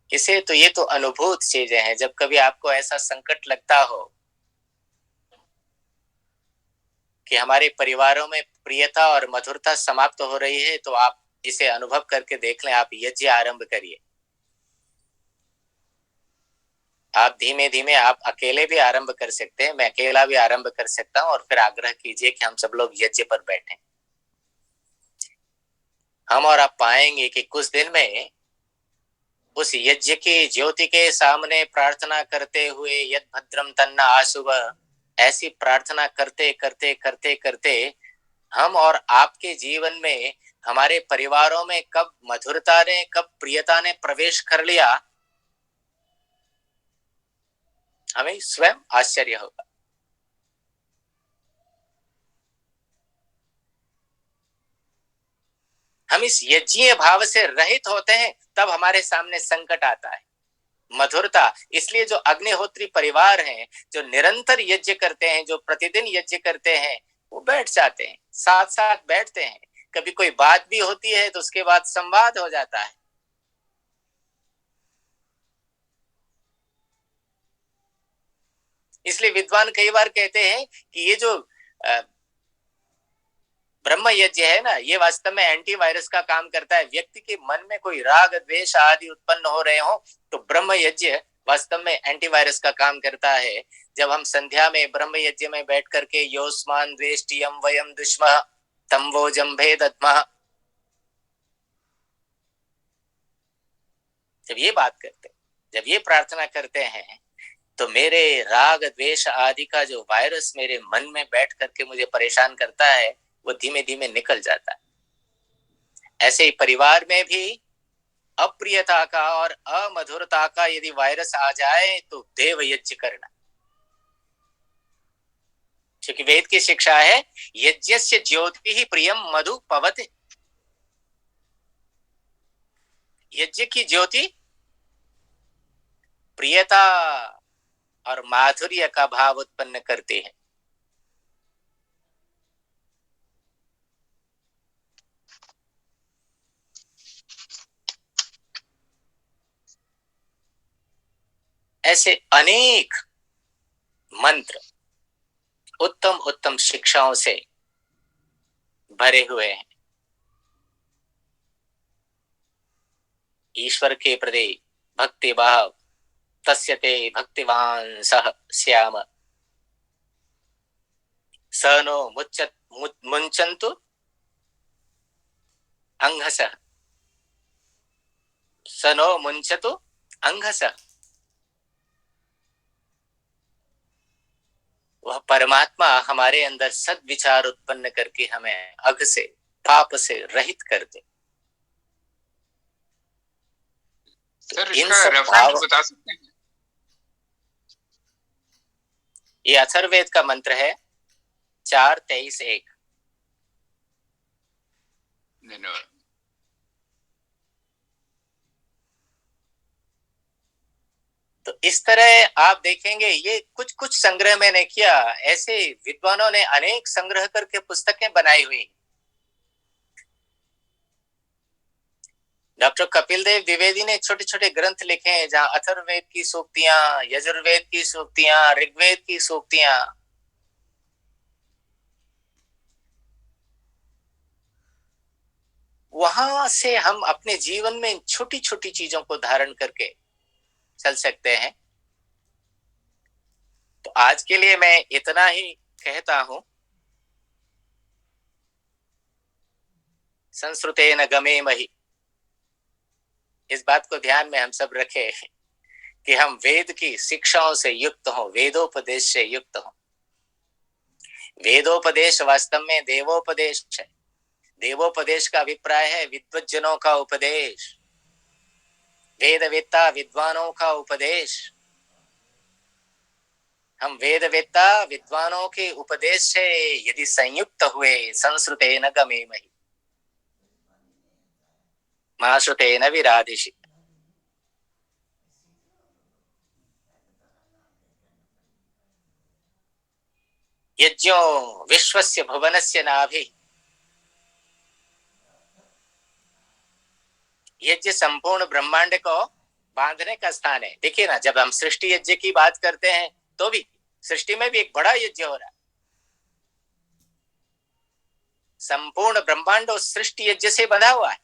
इसे तो ये तो अनुभूत चीजें हैं। जब कभी आपको ऐसा संकट लगता हो कि हमारे परिवारों में प्रियता और मधुरता समाप्त हो रही है, तो आप इसे अनुभव करके देख लें। आप यज्ञ आरंभ करिए। आप धीमे धीमे, आप अकेले भी आरंभ कर सकते हैं, मैं अकेला भी आरंभ कर सकता हूं, और फिर आग्रह कीजिए कि हम सब लोग यज्ञ पर बैठें। हम और आप पाएंगे कि कुछ दिन में उस यज्ञ की ज्योति के सामने प्रार्थना करते हुए, यद भद्रम तन्ना आशुभ, ऐसी प्रार्थना करते करते करते करते हम और आपके जीवन में, हमारे परिवारों में कब मधुरता ने, कब प्रियता ने प्रवेश कर लिया, हमें स्वयं आश्चर्य होगा। हम इस यज्ञीय भाव से रहित होते हैं, तब हमारे सामने संकट आता है। मधुरता, इसलिए जो अग्निहोत्री परिवार हैं, जो निरंतर यज्ञ करते हैं, जो प्रतिदिन यज्ञ करते हैं, वो बैठ जाते हैं, साथ साथ बैठते हैं। कभी कोई बात भी होती है तो उसके बाद संवाद हो जाता है। इसलिए विद्वान कई बार कहते हैं कि ये जो ब्रह्म यज्ञ है ना, ये वास्तव में एंटीवायरस का काम करता है। व्यक्ति के मन में कोई राग द्वेष आदि उत्पन्न हो रहे हो, तो ब्रह्म यज्ञ वास्तव में एंटीवायरस का काम करता है। जब हम संध्या में ब्रह्म यज्ञ में बैठ करके योस्मान द्वेष्टियम वयम दुष्मः तम वो जम्भे दद्मः, जब ये बात करते, जब ये प्रार्थना करते हैं, तो मेरे राग द्वेष आदि का जो वायरस मेरे मन में बैठ करके मुझे परेशान करता है, वो धीमे धीमे निकल जाता है। ऐसे ही परिवार में भी अप्रियता का और अमधुरता का यदि वायरस आ जाए, तो देव यज्ञ करना। क्योंकि वेद की शिक्षा है, यज्ञस्य ज्योति ही प्रियम मधु पवते, यज्ञ की ज्योति प्रियता और माधुर्य का भाव उत्पन्न करते हैं। ऐसे अनेक मंत्र उत्तम उत्तम शिक्षाओं से भरे हुए हैं। ईश्वर के प्रति भक्ति भाव, तस्य ते भक्तिवान सह श्याम, स नो मुंचन्तु अंघसः, स नो मुंचतु अंघसः। वह परमात्मा हमारे अंदर सद्विचार उत्पन्न करके हमें अघ से, पाप से रहित कर दे। सर इसका रेफरेंस बता सकते हैं? ये अथर्ववेद का मंत्र है 4:23-1। धन्यवाद। तो इस तरह आप देखेंगे, ये कुछ कुछ संग्रह मैंने किया, ऐसे विद्वानों ने अनेक संग्रह करके पुस्तकें बनाई हुई। डॉक्टर कपिल देव द्विवेदी ने छोटे छोटे ग्रंथ लिखे हैं, जहां अथर्ववेद की सूक्तियां, यजुर्वेद की सूक्तियां, ऋग्वेद की सूक्तियां, वहां से हम अपने जीवन में छोटी छोटी चीजों को धारण करके चल सकते हैं। तो आज के लिए मैं इतना ही कहता हूं। संस्कृतेन गमे महि, इस बात को ध्यान में हम सब रखें कि हम वेद की शिक्षाओं से युक्त हों, वेदोपदेश से युक्त हों। वेदोपदेश वास्तव में देवोपदेश है। देवोपदेश का अभिप्राय है विद्वज्जनों का उपदेश, वेदवेत्ता विद्वानों का उपदेश। हम वेदवेत्ता विद्वानों के उपदेश से यदि संयुक्त हुए, संस्कृतेन गमेमहि मा श्रुतेन विरादिषि। यज्ञो विश्वस्य भुवनस्य नाभि, यज्ञ संपूर्ण ब्रह्मांड को बांधने का स्थान है। देखिए ना, जब हम सृष्टि यज्ञ की बात करते हैं तो भी सृष्टि में भी एक बड़ा यज्ञ हो रहा है। संपूर्ण ब्रह्मांड उस सृष्टि यज्ञ से बंधा हुआ है।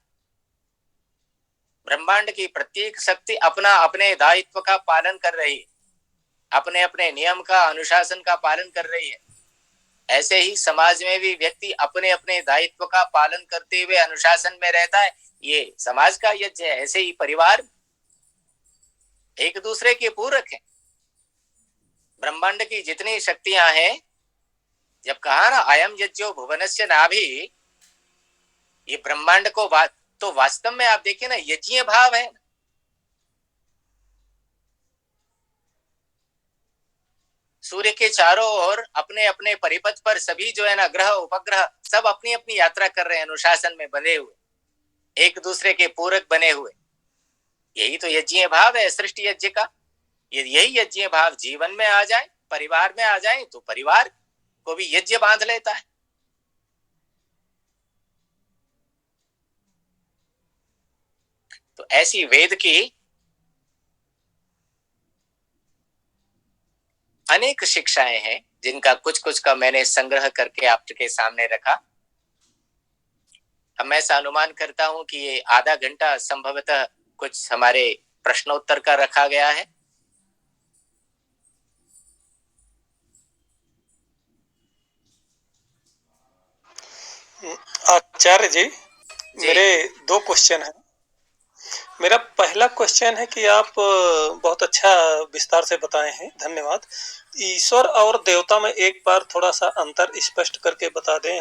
ब्रह्मांड की प्रत्येक शक्ति अपना अपने दायित्व का पालन कर रही है, अपने अपने नियम का, अनुशासन का पालन कर रही है। ऐसे ही समाज में भी व्यक्ति अपने अपने दायित्व का पालन करते हुए अनुशासन में रहता है। ये समाज का यज्ञ है। ऐसे ही परिवार एक दूसरे के पूरक है। ब्रह्मांड की जितनी शक्तियां हैं, जब कहा ना अयम यज्ञो भुवनस्य नाभि, ये ब्रह्मांड को तो वास्तव में आप देखिए ना, यज्ञीय भाव है। सूर्य के चारों ओर अपने अपने परिपथ पर सभी जो है ना, ग्रह उपग्रह सब अपनी अपनी यात्रा कर रहे हैं, अनुशासन में बंधे हुए, एक दूसरे के पूरक बने हुए। यही तो यज्ञीय भाव है सृष्टि यज्ञ का। यही यज्ञीय भाव जीवन में आ जाए, परिवार में आ जाए, तो परिवार को भी यज्ञ बांध लेता है। तो ऐसी वेद की अनेक शिक्षाएं हैं, जिनका कुछ कुछ का मैंने संग्रह करके आपके सामने रखा। अब मैं ऐसा अनुमान करता हूं कि ये आधा घंटा संभवतः कुछ हमारे प्रश्नोत्तर का रखा गया है। आचार्य जी, मेरे 2 क्वेश्चन हैं। मेरा पहला क्वेश्चन है कि आप बहुत अच्छा विस्तार से बताए हैं, धन्यवाद। ईश्वर और देवता में एक बार थोड़ा सा अंतर स्पष्ट करके बता दें।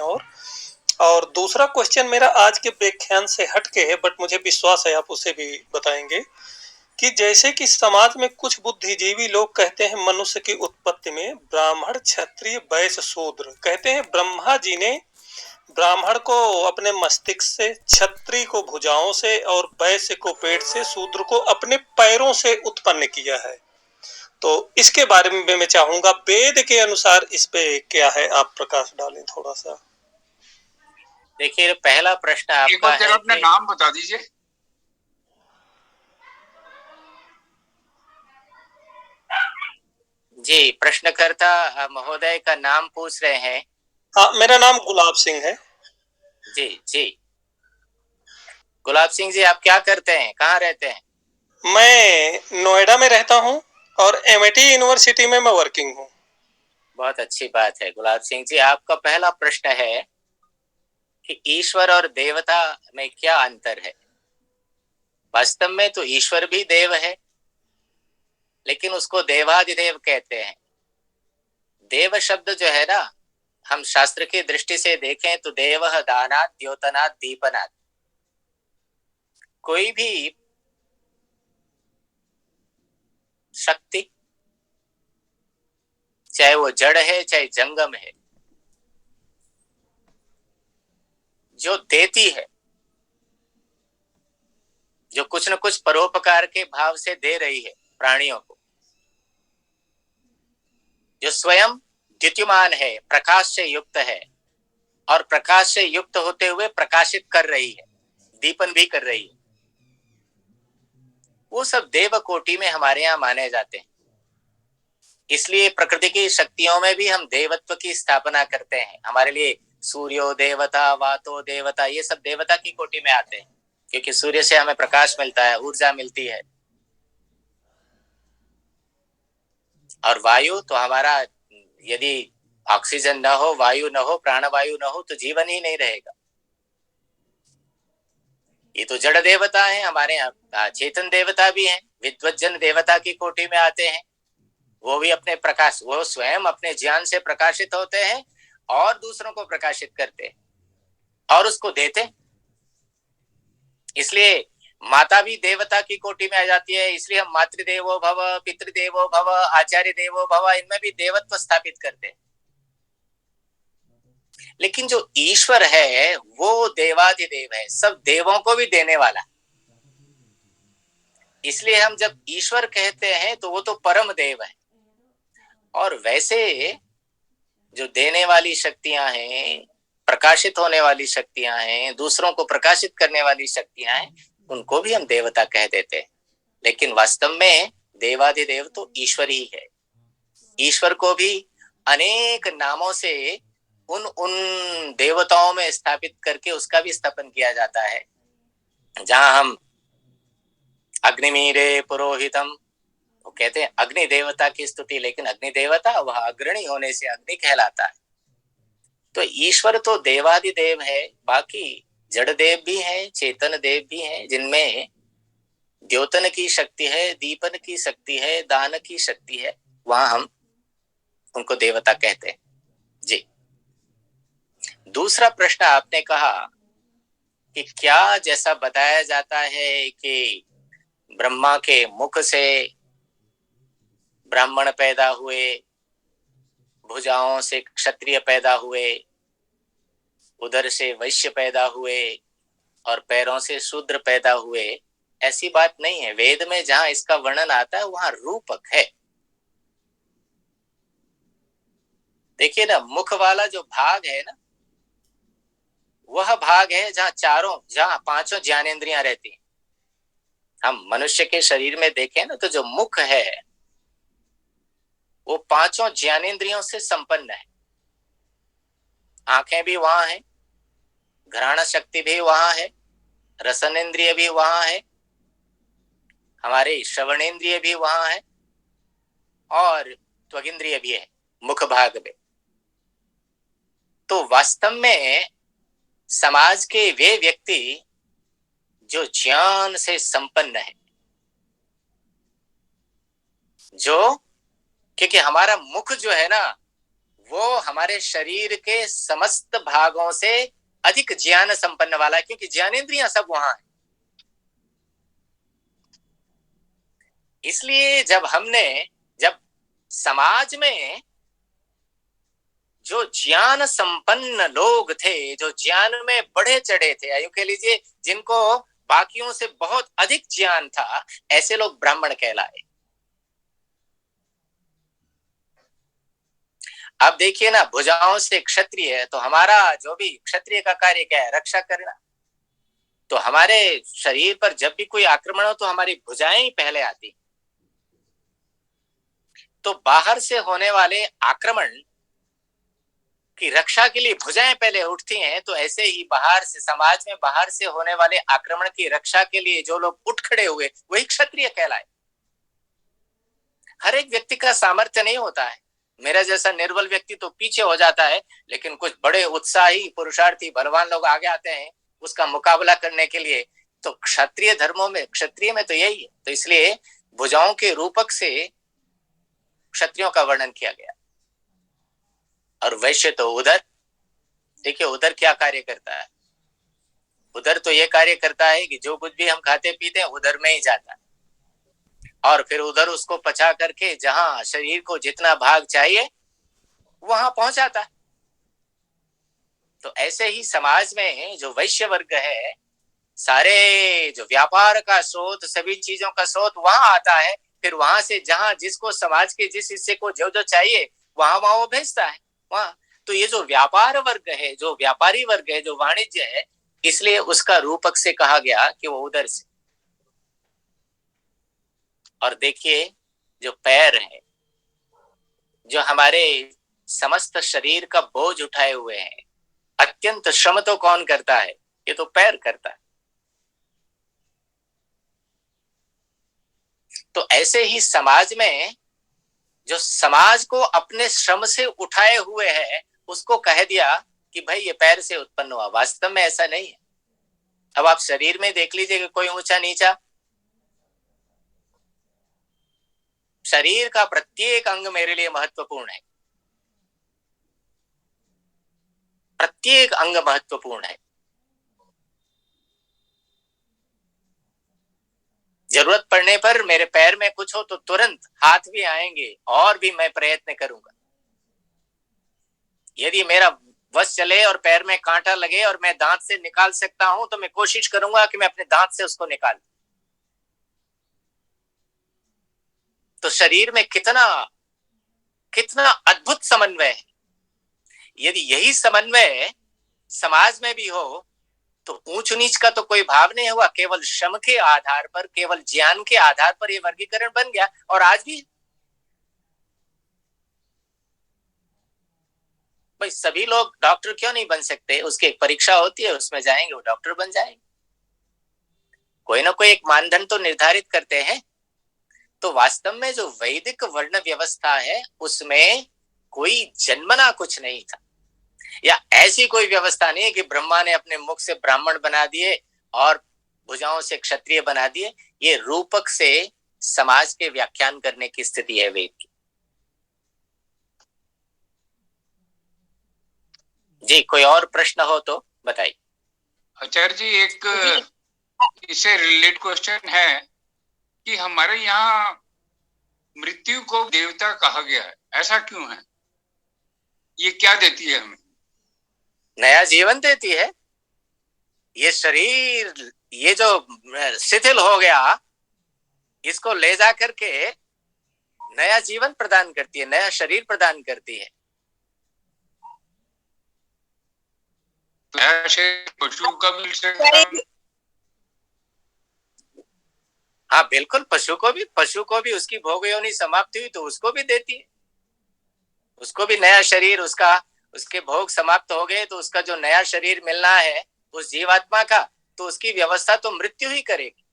और दूसरा क्वेश्चन मेरा आज के व्याख्यान से हटके है, बट मुझे विश्वास है आप उसे भी बताएंगे कि जैसे कि समाज में कुछ बुद्धिजीवी लोग कहते हैं मनुष्य की उत्पत्ति में ब्राह्मण, क्षत्रिय, वैश्य, शूद्र, कहते हैं ब्रह्मा जी ने ब्राह्मण को अपने मस्तिष्क से, क्षत्रिय को भुजाओं से और वैश्य को पेट से, शूद्र को अपने पैरों से उत्पन्न किया है। तो इसके बारे में मैं चाहूंगा वेद के अनुसार इस पे क्या है, आप प्रकाश डालें थोड़ा सा। देखिए, पहला प्रश्न आपका है, अपना नाम बता दीजिए। जी, प्रश्नकर्ता महोदय का नाम पूछ रहे हैं। हाँ, मेरा नाम गुलाब सिंह है। जी जी, गुलाब सिंह जी, आप क्या करते हैं, कहाँ रहते हैं? मैं नोएडा में रहता हूँ और एमआईटी यूनिवर्सिटी में मैं वर्किंग हूँ। बहुत अच्छी बात है गुलाब सिंह जी। आपका पहला प्रश्न है कि ईश्वर और देवता में क्या अंतर है। वास्तव में तो ईश्वर भी देव है, लेकिन उसको देवाधिदेव कहते हैं। देव शब्द जो है ना, हम शास्त्र की दृष्टि से देखें तो देवः दानात् द्योतनात् दीपनात्। कोई भी शक्ति, चाहे वो जड़ है चाहे जंगम है, जो देती है, जो कुछ न कुछ परोपकार के भाव से दे रही है प्राणियों को, जो स्वयं द्युतिमान है, प्रकाश से युक्त है और प्रकाश से युक्त होते हुए प्रकाशित कर रही है, दीपन भी कर रही है, वो सब देव कोटि में हमारे यहाँ माने जाते हैं। इसलिए प्रकृति की शक्तियों में भी हम देवत्व की स्थापना करते हैं। हमारे लिए सूर्यो देवता, वातो देवता, ये सब देवता की कोटि में आते हैं, क्योंकि सूर्य से हमें प्रकाश मिलता है, ऊर्जा मिलती है। और वायु तो हमारा, यदि ऑक्सीजन न हो, वायु न हो, प्राणवायु न हो, तो जीवन ही नहीं रहेगा। ये तो जड़ देवता है। हमारे यहाँ चेतन देवता भी हैं, विद्वज्जन देवता की कोटि में आते हैं। वो भी अपने प्रकाश, वो स्वयं अपने ज्ञान से प्रकाशित होते हैं और दूसरों को प्रकाशित करते हैं और उसको देते हैं। इसलिए माता भी देवता की कोटि में आ जाती है। इसलिए हम मातृदेवो भव, पितृदेवो भव, आचार्य देवो भव, इनमें भी देवत्व स्थापित करते हैं। लेकिन जो ईश्वर है वो देवाधिदेव है, सब देवों को भी देने वाला। इसलिए हम जब ईश्वर कहते हैं तो वो तो परम देव है। और वैसे जो देने वाली शक्तियां हैं, प्रकाशित होने वाली शक्तियां हैं, दूसरों को प्रकाशित करने वाली शक्तियां हैं, उनको भी हम देवता कह देते हैं। लेकिन वास्तव में देवाधिदेव तो ईश्वर ही है। ईश्वर को भी अनेक नामों से उन उन देवताओं में स्थापित करके उसका भी स्थापन किया जाता है। जहां हम अग्निमीरे पुरोहितम, वो कहते हैं अग्नि देवता की स्तुति, लेकिन अग्नि देवता वह अग्रणी होने से अग्नि कहलाता है। तो ईश्वर तो देवाधिदेव है, बाकी जड़ देव भी हैं, चेतन देव भी हैं, जिनमें द्योतन की शक्ति है, दीपन की शक्ति है, दान की शक्ति है। वहां हम उनको देवता कहते हैं। जी, दूसरा प्रश्न आपने कहा कि क्या जैसा बताया जाता है कि ब्रह्मा के मुख से ब्राह्मण पैदा हुए, भुजाओं से क्षत्रिय पैदा हुए, उदर से वैश्य पैदा हुए और पैरों से शूद्र पैदा हुए, ऐसी बात नहीं है। वेद में जहां इसका वर्णन आता है वहां रूपक है। देखिए ना, मुख वाला जो भाग है ना, वह भाग है जहां पांचों ज्ञानेंद्रियां रहती हैं। हम मनुष्य के शरीर में देखें ना, तो जो मुख है वो पांचों ज्ञानेंद्रियों से संपन्न है। आंखें भी वहां है, घ्राण शक्ति भी वहां है, रसनेन्द्रिय भी वहां है, हमारे श्रवणेन्द्रिय भी वहां है और त्वगिंद्रिय भी है मुख भाग में। तो वास्तव में समाज के वे व्यक्ति जो ज्ञान से संपन्न है, जो, क्योंकि हमारा मुख जो है ना, वो हमारे शरीर के समस्त भागों से अधिक ज्ञान संपन्न वाला है, क्योंकि ज्ञानेंद्रियां सब वहां है। इसलिए जब समाज में जो ज्ञान संपन्न लोग थे, जो ज्ञान में बढ़े चढ़े थे, यूं कह लीजिए जिनको बाकियों से बहुत अधिक ज्ञान था, ऐसे लोग ब्राह्मण कहलाए। अब देखिए ना, भुजाओं से क्षत्रिय है, तो हमारा जो भी क्षत्रिय का कार्य क्या है, रक्षा करना। तो हमारे शरीर पर जब भी कोई आक्रमण हो तो हमारी भुजाएं ही पहले आती। तो बाहर से होने वाले आक्रमण की रक्षा के लिए भुजाएं पहले उठती हैं, तो ऐसे ही बाहर से, समाज में बाहर से होने वाले आक्रमण की रक्षा के लिए जो लोग उठ खड़े हुए वही क्षत्रिय कहलाए। हर एक व्यक्ति का सामर्थ्य नहीं होता है। मेरा जैसा निर्बल व्यक्ति तो पीछे हो जाता है, लेकिन कुछ बड़े उत्साही पुरुषार्थी बलवान लोग आगे आते हैं उसका मुकाबला करने के लिए। तो क्षत्रिय धर्मों में, क्षत्रिय में तो यही है। तो इसलिए भुजाओं के रूपक से क्षत्रियों का वर्णन किया गया। और वैश्य तो उदर, देखिए उदर क्या कार्य करता है। उदर तो ये कार्य करता है कि जो कुछ भी हम खाते पीते हैं उदर में ही जाता है, और फिर उधर उसको पचा करके जहां शरीर को जितना भाग चाहिए वहां पहुंचाता है। तो ऐसे ही समाज में जो वैश्य वर्ग है, सारे जो व्यापार का स्रोत, सभी चीजों का स्रोत वहां आता है। फिर वहां से जहां जिसको समाज के जिस हिस्से को जो जो चाहिए वहां वहां वो भेजता है वहां। तो ये जो व्यापार वर्ग है, जो व्यापारी वर्ग है, जो वाणिज्य है, इसलिए उसका रूपक से कहा गया कि वो उधर से। और देखिए जो पैर है, जो हमारे समस्त शरीर का बोझ उठाए हुए हैं, अत्यंत श्रम तो कौन करता है? ये तो पैर करता है। तो ऐसे ही समाज में जो समाज को अपने श्रम से उठाए हुए है उसको कह दिया कि भाई ये पैर से उत्पन्न हुआ। वास्तव में ऐसा नहीं है। अब आप शरीर में देख लीजिए कि कोई ऊंचा नीचा, शरीर का प्रत्येक अंग मेरे लिए महत्वपूर्ण है, प्रत्येक अंग महत्वपूर्ण है। जरूरत पड़ने पर मेरे पैर में कुछ हो तो तुरंत हाथ भी आएंगे और भी मैं प्रयत्न करूंगा। यदि मेरा वश चले और पैर में कांटा लगे और मैं दांत से निकाल सकता हूं तो मैं कोशिश करूंगा कि मैं अपने दांत से उसको निकाल। तो शरीर में कितना कितना अद्भुत समन्वय है। यदि यही समन्वय समाज में भी हो तो ऊंच नीच का तो कोई भाव नहीं हुआ। केवल श्रम के आधार पर, केवल ज्ञान के आधार पर यह वर्गीकरण बन गया। और आज भी भाई सभी लोग डॉक्टर क्यों नहीं बन सकते? उसकी एक परीक्षा होती है, उसमें जाएंगे वो डॉक्टर बन जाएंगे। कोई ना कोई एक मानदंड तो निर्धारित करते हैं। तो वास्तव में जो वैदिक वर्ण व्यवस्था है उसमें कोई जन्मना कुछ नहीं था, या ऐसी कोई व्यवस्था नहीं है कि ब्रह्मा ने अपने मुख से ब्राह्मण बना दिए और भुजाओं से क्षत्रिय बना दिए। ये रूपक से समाज के व्याख्यान करने की स्थिति है वेद की। जी कोई और प्रश्न हो तो बताइए। आचार्य जी एक इससे रिलेटेड क्वेश्चन है कि हमारे यहाँ मृत्यु को देवता कहा गया है, ऐसा क्यों है? ये क्या देती है हमें? नया जीवन देती है। ये शरीर, ये जो शिथिल हो गया, इसको ले जा करके नया जीवन प्रदान करती है, नया शरीर प्रदान करती है। पशु का मिल सकता है? हाँ बिल्कुल, पशु को भी उसकी भोग योनि समाप्ति हुई तो उसको भी देती है। उसको भी नया शरीर, उसके भोग समाप्त हो गए तो उसका जो नया शरीर मिलना है उस जीवात्मा का, तो उसकी व्यवस्था तो मृत्यु ही करेगी।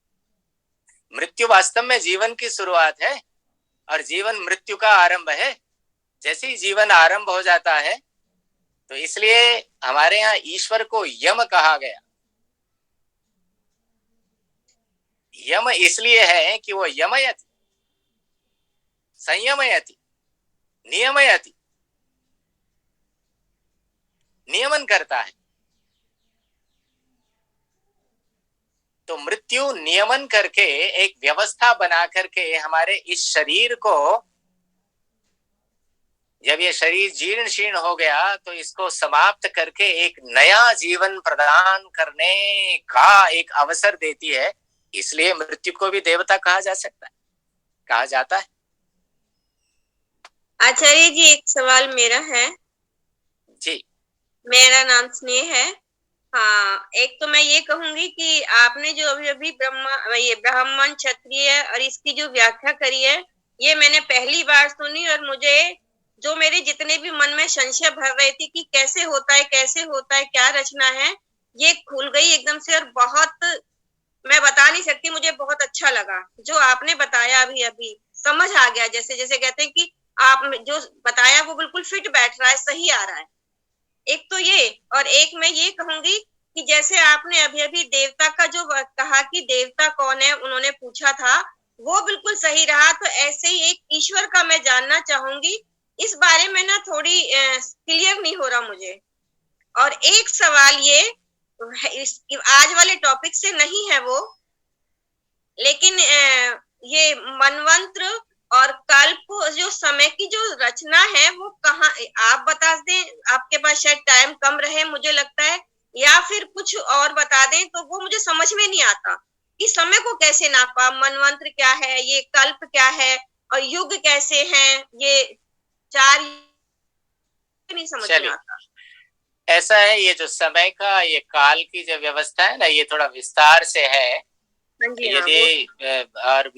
मृत्यु वास्तव में जीवन की शुरुआत है और जीवन मृत्यु का आरंभ है। जैसे ही जीवन आरंभ हो जाता है तो इसलिए हमारे यहाँ ईश्वर को यम कहा गया। यम इसलिए है कि वो यमयति, संयमयति, नियमयति, नियमन करता है। तो मृत्यु नियमन करके एक व्यवस्था बना करके हमारे इस शरीर को, जब ये शरीर जीर्ण शीर्ण हो गया तो इसको समाप्त करके एक नया जीवन प्रदान करने का एक अवसर देती है। इसलिए मृत्यु को भी देवता कहा जा सकता है, कहा जाता है। आचार्य जी एक सवाल मेरा है। जी मेरा नाम स्नेह है। हाँ, एक तो मैं ये कहूंगी कि आपने जो अभी अभी ब्राह्मण क्षत्रिय और इसकी जो व्याख्या करी है ये मैंने पहली बार सुनी और मुझे जो मेरे जितने भी मन में संशय भर रहे थे कि कैसे होता है, क्या रचना है, ये खुल गई एकदम से और बहुत मैं बता नहीं सकती, मुझे बहुत अच्छा लगा जो आपने बताया अभी अभी समझ आ गया। जैसे जैसे कहते हैं कि आप जो बताया वो बिल्कुल फिट बैठ रहा है, सही आ रहा है। एक तो ये, और एक मैं ये कहूंगी कि जैसे आपने अभी अभी देवता का जो कहा कि देवता कौन है उन्होंने पूछा था, वो बिल्कुल सही रहा। तो ऐसे ही एक ईश्वर का मैं जानना चाहूंगी, इस बारे में ना थोड़ी क्लियर नहीं हो रहा मुझे। और एक सवाल ये इस आज वाले टॉपिक से नहीं है वो, लेकिन ये मनवंत्र और कल्प जो समय की जो रचना है वो कहाँ, आप बता दें, आपके पास शायद टाइम कम रहे मुझे लगता है, या फिर कुछ और बता दें, तो वो मुझे समझ में नहीं आता कि समय को कैसे नापा, मनवंत्र क्या है, ये कल्प क्या है, और युग कैसे हैं, ये चार नहीं समझ में चलिए, आता। ऐसा है, ये जो समय का, ये काल की जो व्यवस्था है ना, ये थोड़ा विस्तार से है। हाँ जी, हाँ, यदि और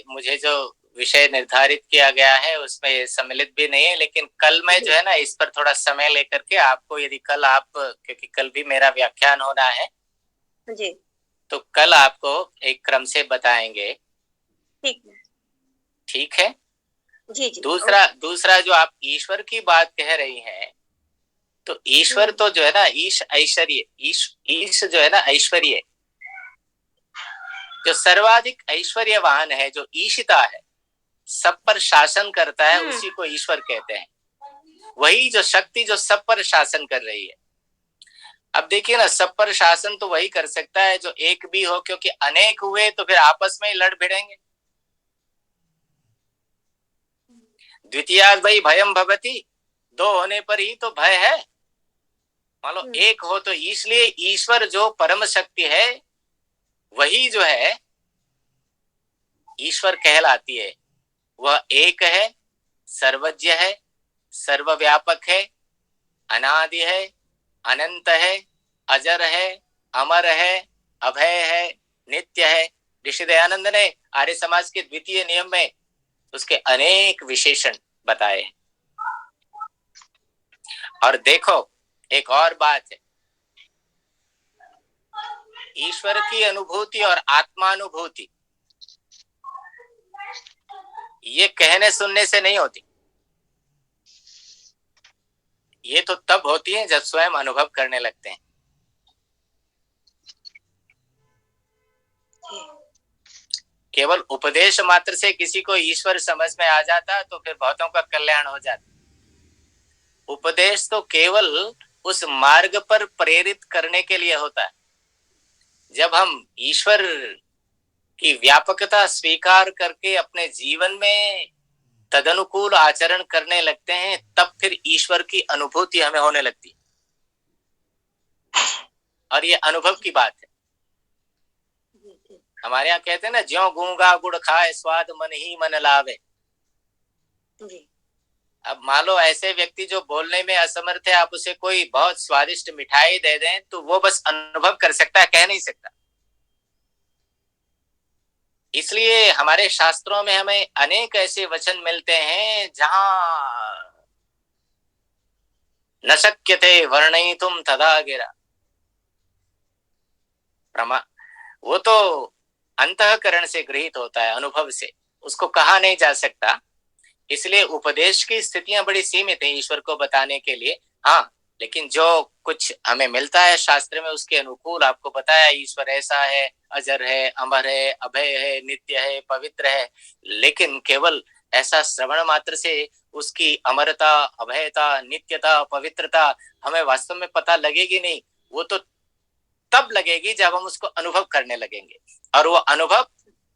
मुझे जो विषय निर्धारित किया गया है उसमें ये सम्मिलित भी नहीं है, लेकिन कल मैं जो है ना इस पर थोड़ा समय लेकर के आपको, यदि कल आप, क्योंकि कल भी मेरा व्याख्यान होना है जी, तो कल आपको एक क्रम से बताएंगे। ठीक है, ठीक है। जी जी। दूसरा जो आप ईश्वर की बात कह रही हैं, तो ईश्वर तो जो है ना ईश ऐश्वर्य, ईश जो है ना ऐश्वर्य, जो सर्वाधिक ऐश्वर्यवान है, जो ईशिता है, सब पर शासन करता है, उसी को ईश्वर कहते हैं। वही जो शक्ति जो सब पर शासन कर रही है। अब देखिए ना, सब पर शासन तो वही कर सकता है जो एक भी हो, क्योंकि अनेक हुए तो फिर आपस में ही लड़ भिड़ेंगे। द्वितीयाद भाई भयम भवति, दो होने पर ही तो भय है। मान लो एक हो तो, इसलिए ईश्वर जो परम शक्ति है वही जो है ईश्वर कहलाती है। वह एक है, सर्वज्ञ है, सर्वव्यापक है, अनादि है, अनंत है, अजर है, अमर है, अभय है, नित्य है। ऋषि दयानंद ने आर्य समाज के द्वितीय नियम में उसके अनेक विशेषण बताए हैं। और देखो, एक और बात है, ईश्वर की अनुभूति और आत्मानुभूति ये कहने सुनने से नहीं होती, ये तो तब होती है जब स्वयं अनुभव करने लगते हैं। केवल उपदेश मात्र से किसी को ईश्वर समझ में आ जाता तो फिर बहुतों का कल्याण हो जाता। उपदेश तो केवल उस मार्ग पर प्रेरित करने के लिए होता है। जब हम ईश्वर की व्यापकता स्वीकार करके अपने जीवन में तदनुकूल आचरण करने लगते हैं, तब फिर ईश्वर की अनुभूति हमें होने लगती है। और ये अनुभव की बात है। हमारे यहाँ कहते हैं ना, ज्यों गूंगा गुड़ खाए स्वाद मन ही मन लावे। अब मान लो ऐसे व्यक्ति जो बोलने में असमर्थ है, आप उसे कोई बहुत स्वादिष्ट मिठाई दे दें तो वो बस अनुभव कर सकता है, कह नहीं सकता। इसलिए हमारे शास्त्रों में हमें अनेक ऐसे वचन मिलते हैं जहां न शक्यते वर्णयितुम तदा गिरा। वो तो अंतःकरण से गृहीत होता है, अनुभव से, उसको कहा नहीं जा सकता। इसलिए उपदेश की स्थितियां बड़ी सीमित है ईश्वर को बताने के लिए। हाँ, लेकिन जो कुछ हमें मिलता है शास्त्र में उसके अनुकूल आपको बताया, ईश्वर ऐसा है, अजर है, अमर है, अभय है, नित्य है, पवित्र है। लेकिन केवल ऐसा श्रवण मात्र से उसकी अमरता, अभयता, नित्यता, पवित्रता हमें वास्तव में पता लगेगी नहीं। वो तो तब लगेगी जब हम उसको अनुभव करने लगेंगे। और वो अनुभव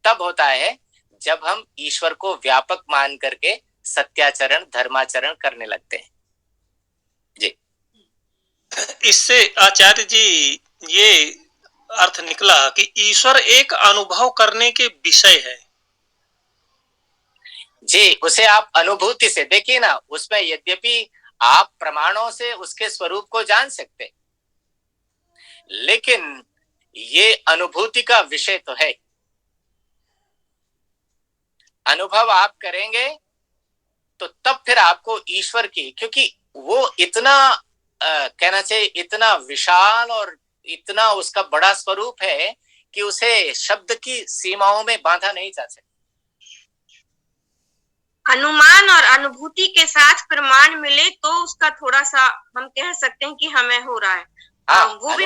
तब होता है जब हम ईश्वर को व्यापक मान करके सत्याचरण, धर्माचरण करने लगते हैं। जी, इससे आचार्य जी ये अर्थ निकला कि ईश्वर एक अनुभव करने के विषय है। जी, उसे आप अनुभूति से देखिए ना, उसमें यद्यपि आप प्रमाणों से उसके स्वरूप को जान सकते, लेकिन ये अनुभूति का विषय तो है। अनुभव आप करेंगे तो तब फिर आपको ईश्वर की, क्योंकि वो इतना कहना चाहिए इतना विशाल और इतना उसका बड़ा स्वरूप है कि उसे शब्द की सीमाओं में बांधा नहीं जा सकता। अनुमान और अनुभूति के साथ प्रमाण मिले तो उसका थोड़ा सा हम कह सकते हैं कि हमें हो रहा है। हाँ, वो भी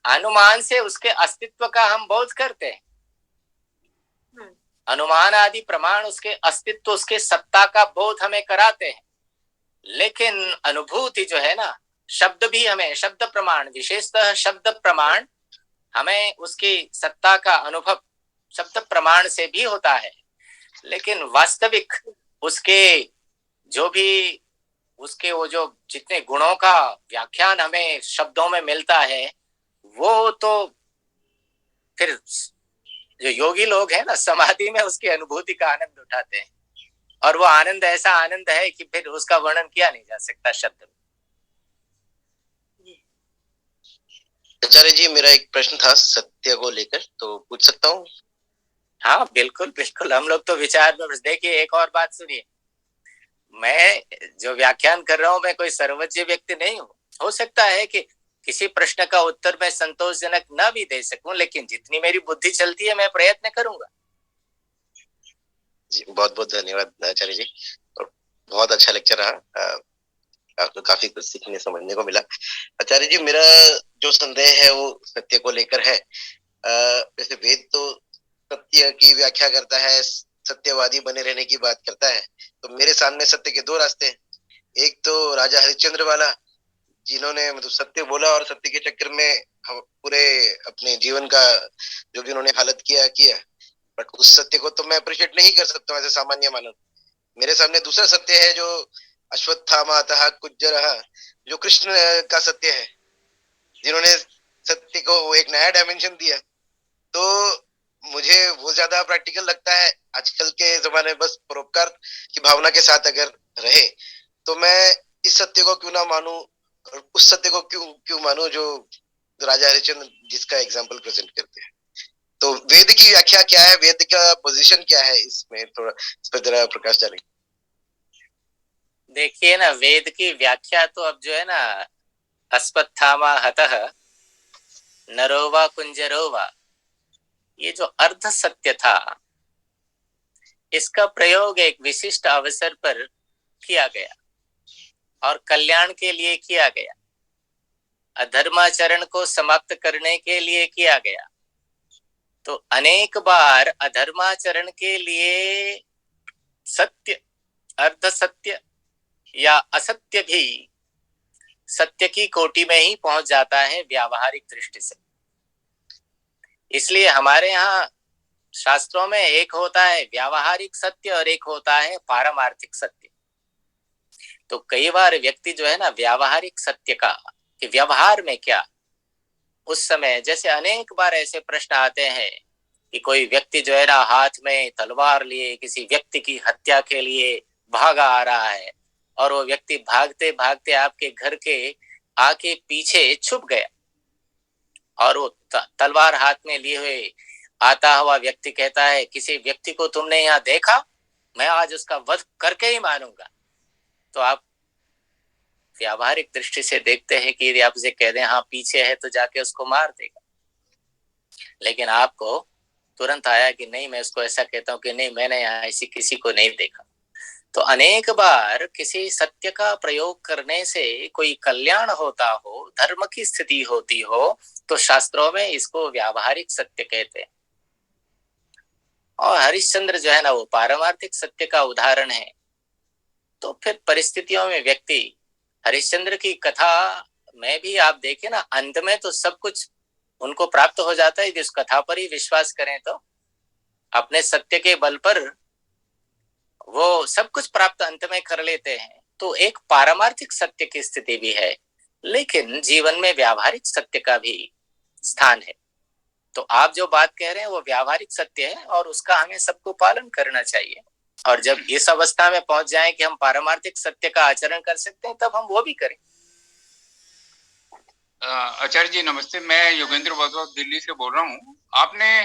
अनुमान से उसके अस्तित्व का हम बोध करते हैं। अनुमान आदि प्रमाण उसके अस्तित्व, उसके सत्ता का बोध हमें कराते हैं। लेकिन अनुभूति जो है ना, शब्द भी हमें, शब्द प्रमाण, विशेषतः शब्द प्रमाण हमें उसकी सत्ता का अनुभव शब्द प्रमाण से भी होता है। लेकिन वास्तविक उसके जो भी उसके वो जो जितने गुणों का व्याख्यान हमें शब्दों में मिलता है, वो तो फिर जो योगी लोग हैं ना, समाधि में उसकी अनुभूति का आनंद उठाते हैं, और वो आनंद ऐसा आनंद है कि फिर उसका वर्णन किया नहीं जा सकता शब्द में। आचार्य जी, मेरा एक प्रश्न था सत्य को लेकर, तो पूछ सकता हूँ? हाँ बिल्कुल बिल्कुल, हम लोग तो विचार में। देखिए एक और बात सुनिए, मैं जो व्याख्यान कर रहा हूँ मैं कोई सर्वज्ञ व्यक्ति नहीं हूँ। हो सकता है कि किसी प्रश्न का उत्तर मैं संतोषजनक न भी दे सकूं, लेकिन जितनी मेरी बुद्धि चलती है मैं प्रयत्न करूंगा। जी, बहुत बहुत धन्यवाद आचार्य जी, और बहुत अच्छा लेक्चर रहा। आपको काफी कुछ सीखने समझने को मिला। आचार्य जी, मेरा जो संदेह है वो सत्य को लेकर है। जैसे वेद तो सत्य की व्याख्या करता है, सत्यवादी बने रहने की बात करता है, तो मेरे सामने सत्य के दो रास्ते हैं। एक तो राजा हरिश्चंद्र वाला, जिन्होंने मतलब सत्य बोला और सत्य के चक्कर में हम पूरे अपने जीवन का जो भी उन्होंने हालत किया, बट उस सत्य को तो मैं अप्रिशिएट नहीं कर सकता हूँ ऐसे सामान्य मानव। मेरे सामने दूसरा सत्य है जो अश्वत्थामातः कुज्जरः, जो कृष्ण का सत्य है, जिन्होंने सत्य को एक नया डायमेंशन दिया। तो मुझे वो ज्यादा प्रैक्टिकल लगता है। आजकल के जमाने बस परोपकार की भावना के साथ अगर रहे तो मैं इस सत्य को क्यों ना मानूं, और उस सत्य को क्यों मानूं जो राजा हरिश्चंद्र जिसका एग्जाम्पल प्रेजेंट करते हैं। तो वेद की व्याख्या क्या है, वेद का पोजीशन क्या है इसमें, थोड़ा इस पर जरा प्रकाश डालें। देखिए ना, वेद की व्याख्या तो अब जो है ना, अश्वत्थामा हतः नरोवा कुंजरोवा, ये जो अर्ध सत्य था, इसका प्रयोग एक विशिष्ट अवसर पर किया गया और कल्याण के लिए किया गया, अधर्माचरण को समाप्त करने के लिए किया गया। तो अनेक बार अधर्माचरण के लिए सत्य, अर्ध सत्य या असत्य भी सत्य की कोटि में ही पहुंच जाता है व्यावहारिक दृष्टि से। इसलिए हमारे यहाँ शास्त्रों में एक होता है व्यावहारिक सत्य और एक होता है पारमार्थिक सत्य। तो कई बार व्यक्ति जो है ना, व्यावहारिक सत्य का कि व्यवहार में क्या, उस समय जैसे अनेक बार ऐसे प्रश्न आते हैं कि कोई व्यक्ति जो है ना, हाथ में तलवार लिए किसी व्यक्ति की हत्या के लिए भागा आ रहा है, और वो व्यक्ति भागते भागते आपके घर के आके पीछे छुप गया, और वो तलवार हाथ में लिए हुए आता हुआ व्यक्ति कहता है, किसी व्यक्ति को तुमने यहाँ देखा, मैं आज उसका वध करके ही मानूंगा। तो आप व्यावहारिक दृष्टि से देखते हैं कि यदि आप उसे कह दें हाँ पीछे है, तो जाके उसको मार देगा। लेकिन आपको तुरंत आया कि नहीं, मैं उसको ऐसा कहता हूँ कि नहीं, मैंने यहाँ ऐसी किसी को नहीं देखा। तो अनेक बार किसी सत्य का प्रयोग करने से कोई कल्याण होता हो, धर्म की स्थिति होती हो, तो शास्त्रों में इसको व्यावहारिक सत्य कहते हैं। और हरिश्चंद्र जो है ना, वो पारमार्थिक सत्य का उदाहरण है। तो फिर परिस्थितियों में व्यक्ति, हरिश्चंद्र की कथा में भी आप देखें ना, अंत में तो सब कुछ उनको प्राप्त हो जाता है। जिस कथा पर ही विश्वास करें तो अपने सत्य के बल पर वो सब कुछ प्राप्त अंत में कर लेते हैं। तो एक पारमार्थिक सत्य की स्थिति भी है, लेकिन जीवन में व्यावहारिक सत्य का भी स्थान है। तो आप जो बात कह रहे हैं वो व्यावहारिक सत्य है, और उसका हमें सबको पालन करना चाहिए। और जब इस अवस्था में पहुंच जाएं कि हम पारमार्थिक सत्य का आचरण कर सकते हैं, तब हम वो भी करें। आचार्य जी नमस्ते, मैं योगेंद्र वासव दिल्ली से बोल रहा हूँ। आपने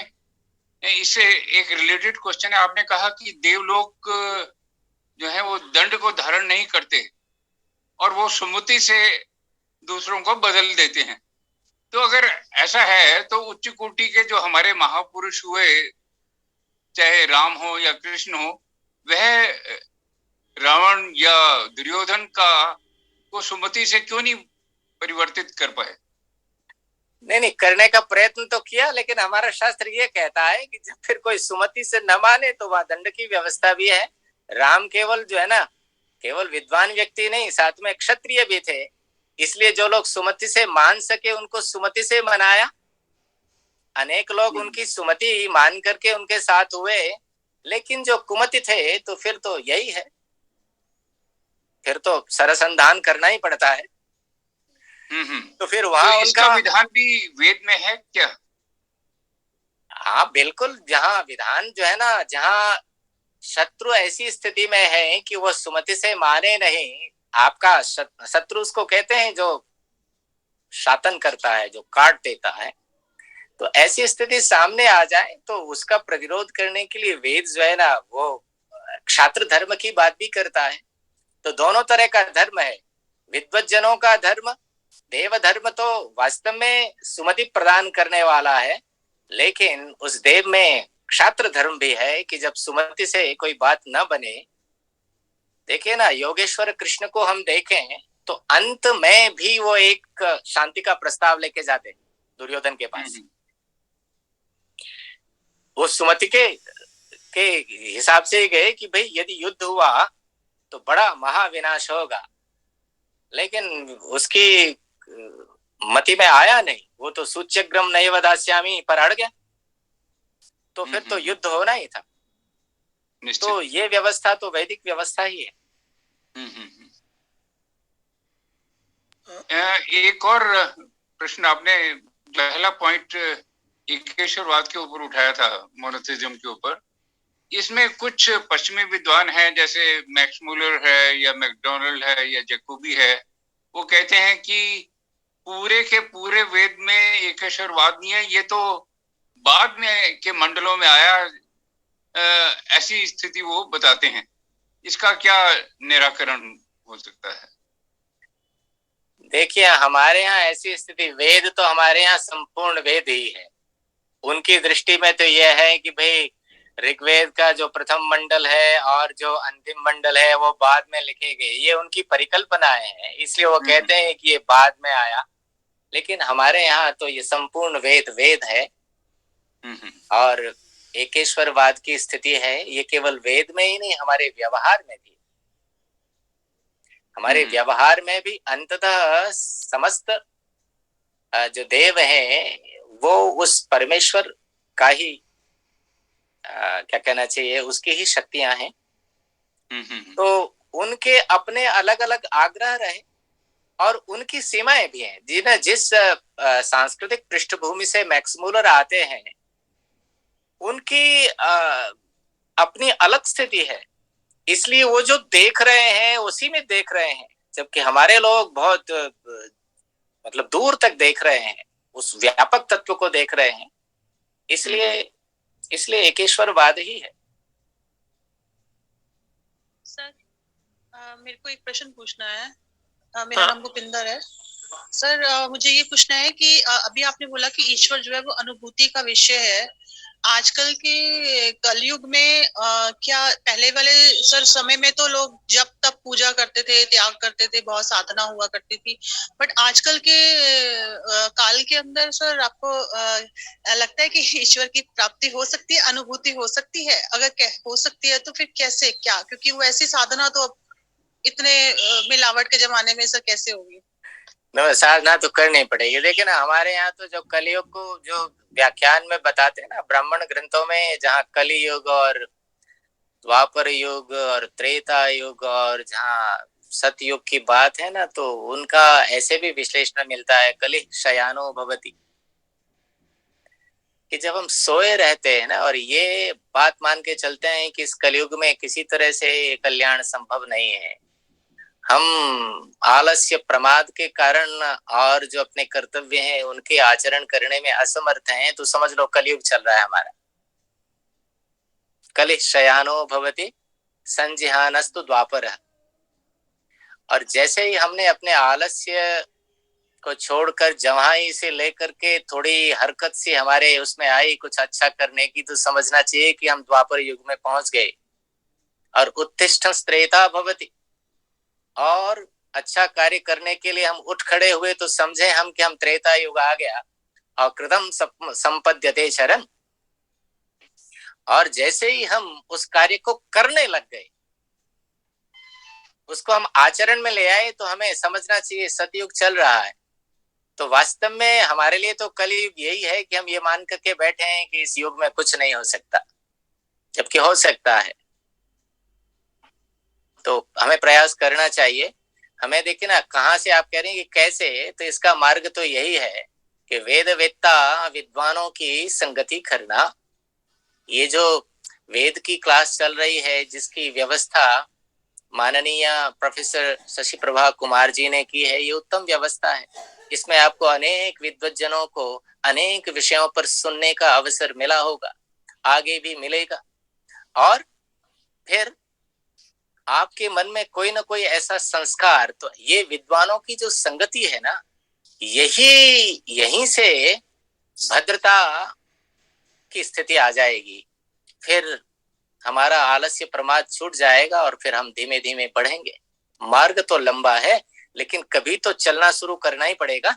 इससे एक रिलेटेड क्वेश्चन है, आपने कहा कि देवलोक जो है वो दंड को धारण नहीं करते और वो सुमति से दूसरों को बदल देते हैं। तो अगर ऐसा है तो उच्च कोटि के जो हमारे महापुरुष हुए, चाहे राम हो या कृष्ण हो, वह रावण या दुर्योधन का को सुमति से क्यों नहीं परिवर्तित कर पाए? नहीं, करने का प्रयत्न तो किया, लेकिन हमारा शास्त्र ये कहता है कि जब फिर कोई सुमति से न माने तो वह दंड की व्यवस्था भी है। राम केवल जो है ना, केवल विद्वान व्यक्ति नहीं, साथ में क्षत्रिय भी थे, इसलिए जो लोग सुमति से मान सके उनको सुमति से मनाया। अनेक लोग उनकी सुमति मान करके उनके साथ हुए, लेकिन जो कुमति थे तो फिर तो यही है, फिर तो सरसंधान करना ही पड़ता है। तो फिर वहां तो इसका विधान भी वेद में है क्या? हाँ बिल्कुल, जहाँ विधान जो है ना, जहाँ शत्रु ऐसी स्थिति में है कि वो सुमति से माने नहीं, आपका शत्रु उसको कहते हैं जो शातन करता है, जो काट देता है, तो ऐसी स्थिति सामने आ जाए तो उसका प्रतिरोध करने के लिए वेद जो है ना वो क्षात्र धर्म की बात भी करता है। तो दोनों तरह का धर्म है, विद्वत जनों का धर्म, देव धर्म तो वास्तव में सुमति प्रदान करने वाला है, लेकिन उस देव में क्षात्र धर्म भी है कि जब सुमति से कोई बात न बने। देखिए ना, योगेश्वर कृष्ण को हम देखें तो अंत में भी वो एक शांति का प्रस्ताव लेके जाते दुर्योधन के पास। वो सुमति के हिसाब से ही गए कि भाई यदि युद्ध हुआ तो बड़ा महाविनाश होगा, लेकिन उसकी मति में आया नहीं, वो तो सूच्यग्रम नैव दास्यामि पर अड़ गया, तो फिर तो युद्ध होना ही था। तो ये व्यवस्था तो वैदिक व्यवस्था ही है। एक और प्रश्न, आपने पहला पॉइंट एकेश्वरवाद के ऊपर उठाया था, मोनोथिज्म के ऊपर। इसमें कुछ पश्चिमी विद्वान हैं, जैसे मैक्स मूलर है या मैकडोनल्ड है या जैकोबी है, वो कहते हैं कि पूरे के पूरे वेद में एकेश्वरवाद नहीं है, ये तो बाद में के मंडलों में आया, ऐसी स्थिति वो बताते हैं। इसका क्या निराकरण हो सकता है? देखिए, हमारे यहाँ ऐसी स्थिति, वेद तो हमारे यहाँ संपूर्ण वेद ही है। उनकी दृष्टि में तो यह है कि भाई ऋग्वेद का जो प्रथम मंडल है और जो अंतिम मंडल है वो बाद में लिखे गए, ये उनकी परिकल्पनाएं हैं, इसलिए वो कहते हैं कि ये बाद में आया। लेकिन हमारे यहाँ तो ये संपूर्ण वेद है। और एकेश्वरवाद की स्थिति है, ये केवल वेद में ही नहीं, हमारे व्यवहार में भी। हमारे व्यवहार में भी अंततः समस्त जो देव हैं वो उस परमेश्वर का ही क्या कहना चाहिए, उसकी ही शक्तियां हैं। तो उनके अपने अलग अलग आग्रह रहे और उनकी सीमाएं भी हैं। जिस सांस्कृतिक पृष्ठभूमि से मैक्स मूलर आते हैं, उनकी अपनी अलग स्थिति है, इसलिए वो जो देख रहे हैं उसी में देख रहे हैं, जबकि हमारे लोग बहुत मतलब दूर तक देख रहे हैं, उस व्यापक तत्व को देख रहे हैं। इसलिए एकेश्वरवाद ही है। सर, मेरे को एक प्रश्न पूछना है। मेरा नाम भूपिंदर है। सर, मुझे ये पूछना है कि अभी आपने बोला कि ईश्वर जो है वो अनुभूति का विषय है। आजकल के कलयुग में क्या पहले वाले सर समय में तो लोग जब तब पूजा करते थे, त्याग करते थे, बहुत साधना हुआ करती थी, बट आजकल के काल के अंदर सर आपको लगता है कि ईश्वर की प्राप्ति हो सकती है, अनुभूति हो सकती है? अगर हो सकती है तो फिर कैसे, क्या? क्योंकि वो ऐसी साधना तो इतने मिलावट के जमाने में सर कैसे होगी? साधना तो करनी पड़ेगी, लेकिन हमारे यहाँ तो जो कलियुग को जो व्याख्यान में बताते हैं ना, ब्राह्मण ग्रंथों में, जहाँ कलियुग और द्वापर युग और त्रेता युग और जहाँ सतयुग की बात है ना, तो उनका ऐसे भी विश्लेषण मिलता है, कलि शयानो भवति, कि जब हम सोए रहते हैं ना, और ये बात मान के चलते हैं कि इस कलयुग में किसी तरह से कल्याण संभव नहीं है, हम आलस्य प्रमाद के कारण और जो अपने कर्तव्य हैं उनके आचरण करने में असमर्थ हैं, तो समझ लो कलयुग चल रहा है हमारा। कलिः शयानो भवति संजिहानस्तु द्वापरः। और जैसे ही हमने अपने आलस्य को छोड़कर जवाई से लेकर के थोड़ी हरकत सी हमारे उसमें आई कुछ अच्छा करने की, तो समझना चाहिए कि हम द्वापर युग में पहुंच गए। और उत्तिष्ठं त्रेता भवति, और अच्छा कार्य करने के लिए हम उठ खड़े हुए तो समझे हम कि हम त्रेता युग आ गया। और कृतम संपद्यते शरण, और जैसे ही हम उस कार्य को करने लग गए, उसको हम आचरण में ले आए, तो हमें समझना चाहिए सतयुग चल रहा है। तो वास्तव में हमारे लिए तो कलयुग यही है कि हम ये मान करके बैठे हैं कि इस युग में कुछ नहीं हो सकता, जबकि हो सकता है। तो हमें प्रयास करना चाहिए। हमें देखिए ना, कहाँ से आप कह रहे हैं कि कैसे, तो इसका मार्ग तो यही है कि वेद वेत्ता विद्वानों की संगति करना। ये जो वेद की क्लास चल रही है, जिसकी व्यवस्था माननीय प्रोफेसर शशि प्रभा कुमार जी ने की है, ये उत्तम व्यवस्था है। इसमें आपको अनेक विद्वज्जनों को अनेक विषयों पर सुनने का अवसर मिला होगा, आगे भी मिलेगा। और फिर आपके मन में कोई ना कोई ऐसा संस्कार, तो ये विद्वानों की जो संगति है ना, यहीं से भद्रता की स्थिति आ जाएगी। फिर हमारा आलस्य प्रमाद छूट जाएगा और फिर हम धीमे धीमे बढ़ेंगे। मार्ग तो लंबा है, लेकिन कभी तो चलना शुरू करना ही पड़ेगा।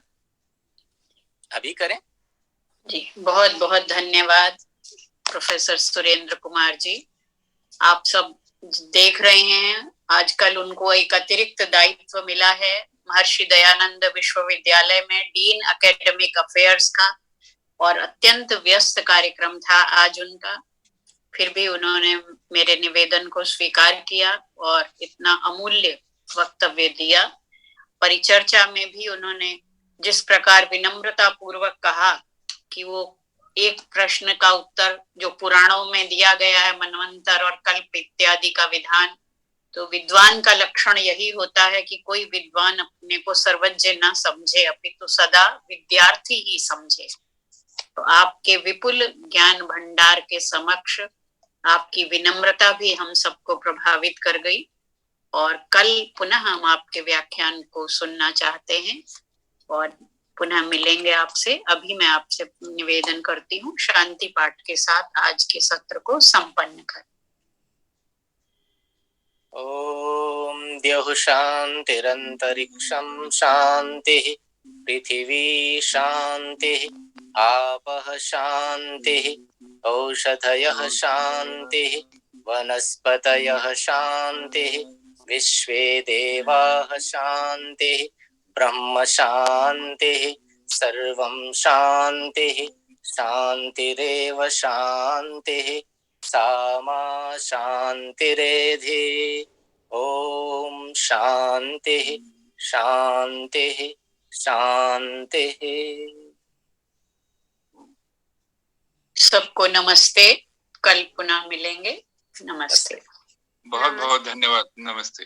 अभी करें जी। बहुत बहुत धन्यवाद प्रोफेसर सुरेंद्र कुमार जी। आप सब देख रहे हैं, आजकल उनको एक अतिरिक्त दायित्व मिला है महर्षि दयानंद विश्वविद्यालय में डीन एकेडमिक अफेयर्स का, और अत्यंत व्यस्त कार्यक्रम था आज उनका। फिर भी उन्होंने मेरे निवेदन को स्वीकार किया और इतना अमूल्य वक्तव्य दिया। परिचर्चा में भी उन्होंने जिस प्रकार विनम्रता पूर्वक कहा कि वो एक प्रश्न का उत्तर जो पुराणों में दिया गया है, मनवंतर और कल्प इत्यादि का विधान, तो विद्वान का लक्षण यही होता है कि कोई विद्वान अपने को सर्वज्ञ न समझे, अपितु सदा विद्यार्थी ही समझे। तो आपके विपुल ज्ञान भंडार के समक्ष आपकी विनम्रता भी हम सबको प्रभावित कर गई, और कल पुनः हम आपके व्याख्यान को सुनना चाहते हैं और पुनः मिलेंगे आपसे। अभी मैं आपसे निवेदन करती हूँ शांति पाठ के साथ आज के सत्र को संपन्न कर। ओम द्यौः शान्तिरन्तरिक्षं शान्तिः, पृथिवी शान्तिः, आपः शान्तिः, औषधयः शान्तिः, वनस्पतयः शान्तिः, विश्वे देवाः शान्तिः, ब्रह्म शान्तिः, सर्वं शान्तिः, शान्तिरेव शान्तिः, सामा शान्तिरेधि। ओम शान्तिः शान्तिः शान्तिः। सबको नमस्ते, कल पुनः मिलेंगे। नमस्ते। बहुत बहुत धन्यवाद। नमस्ते।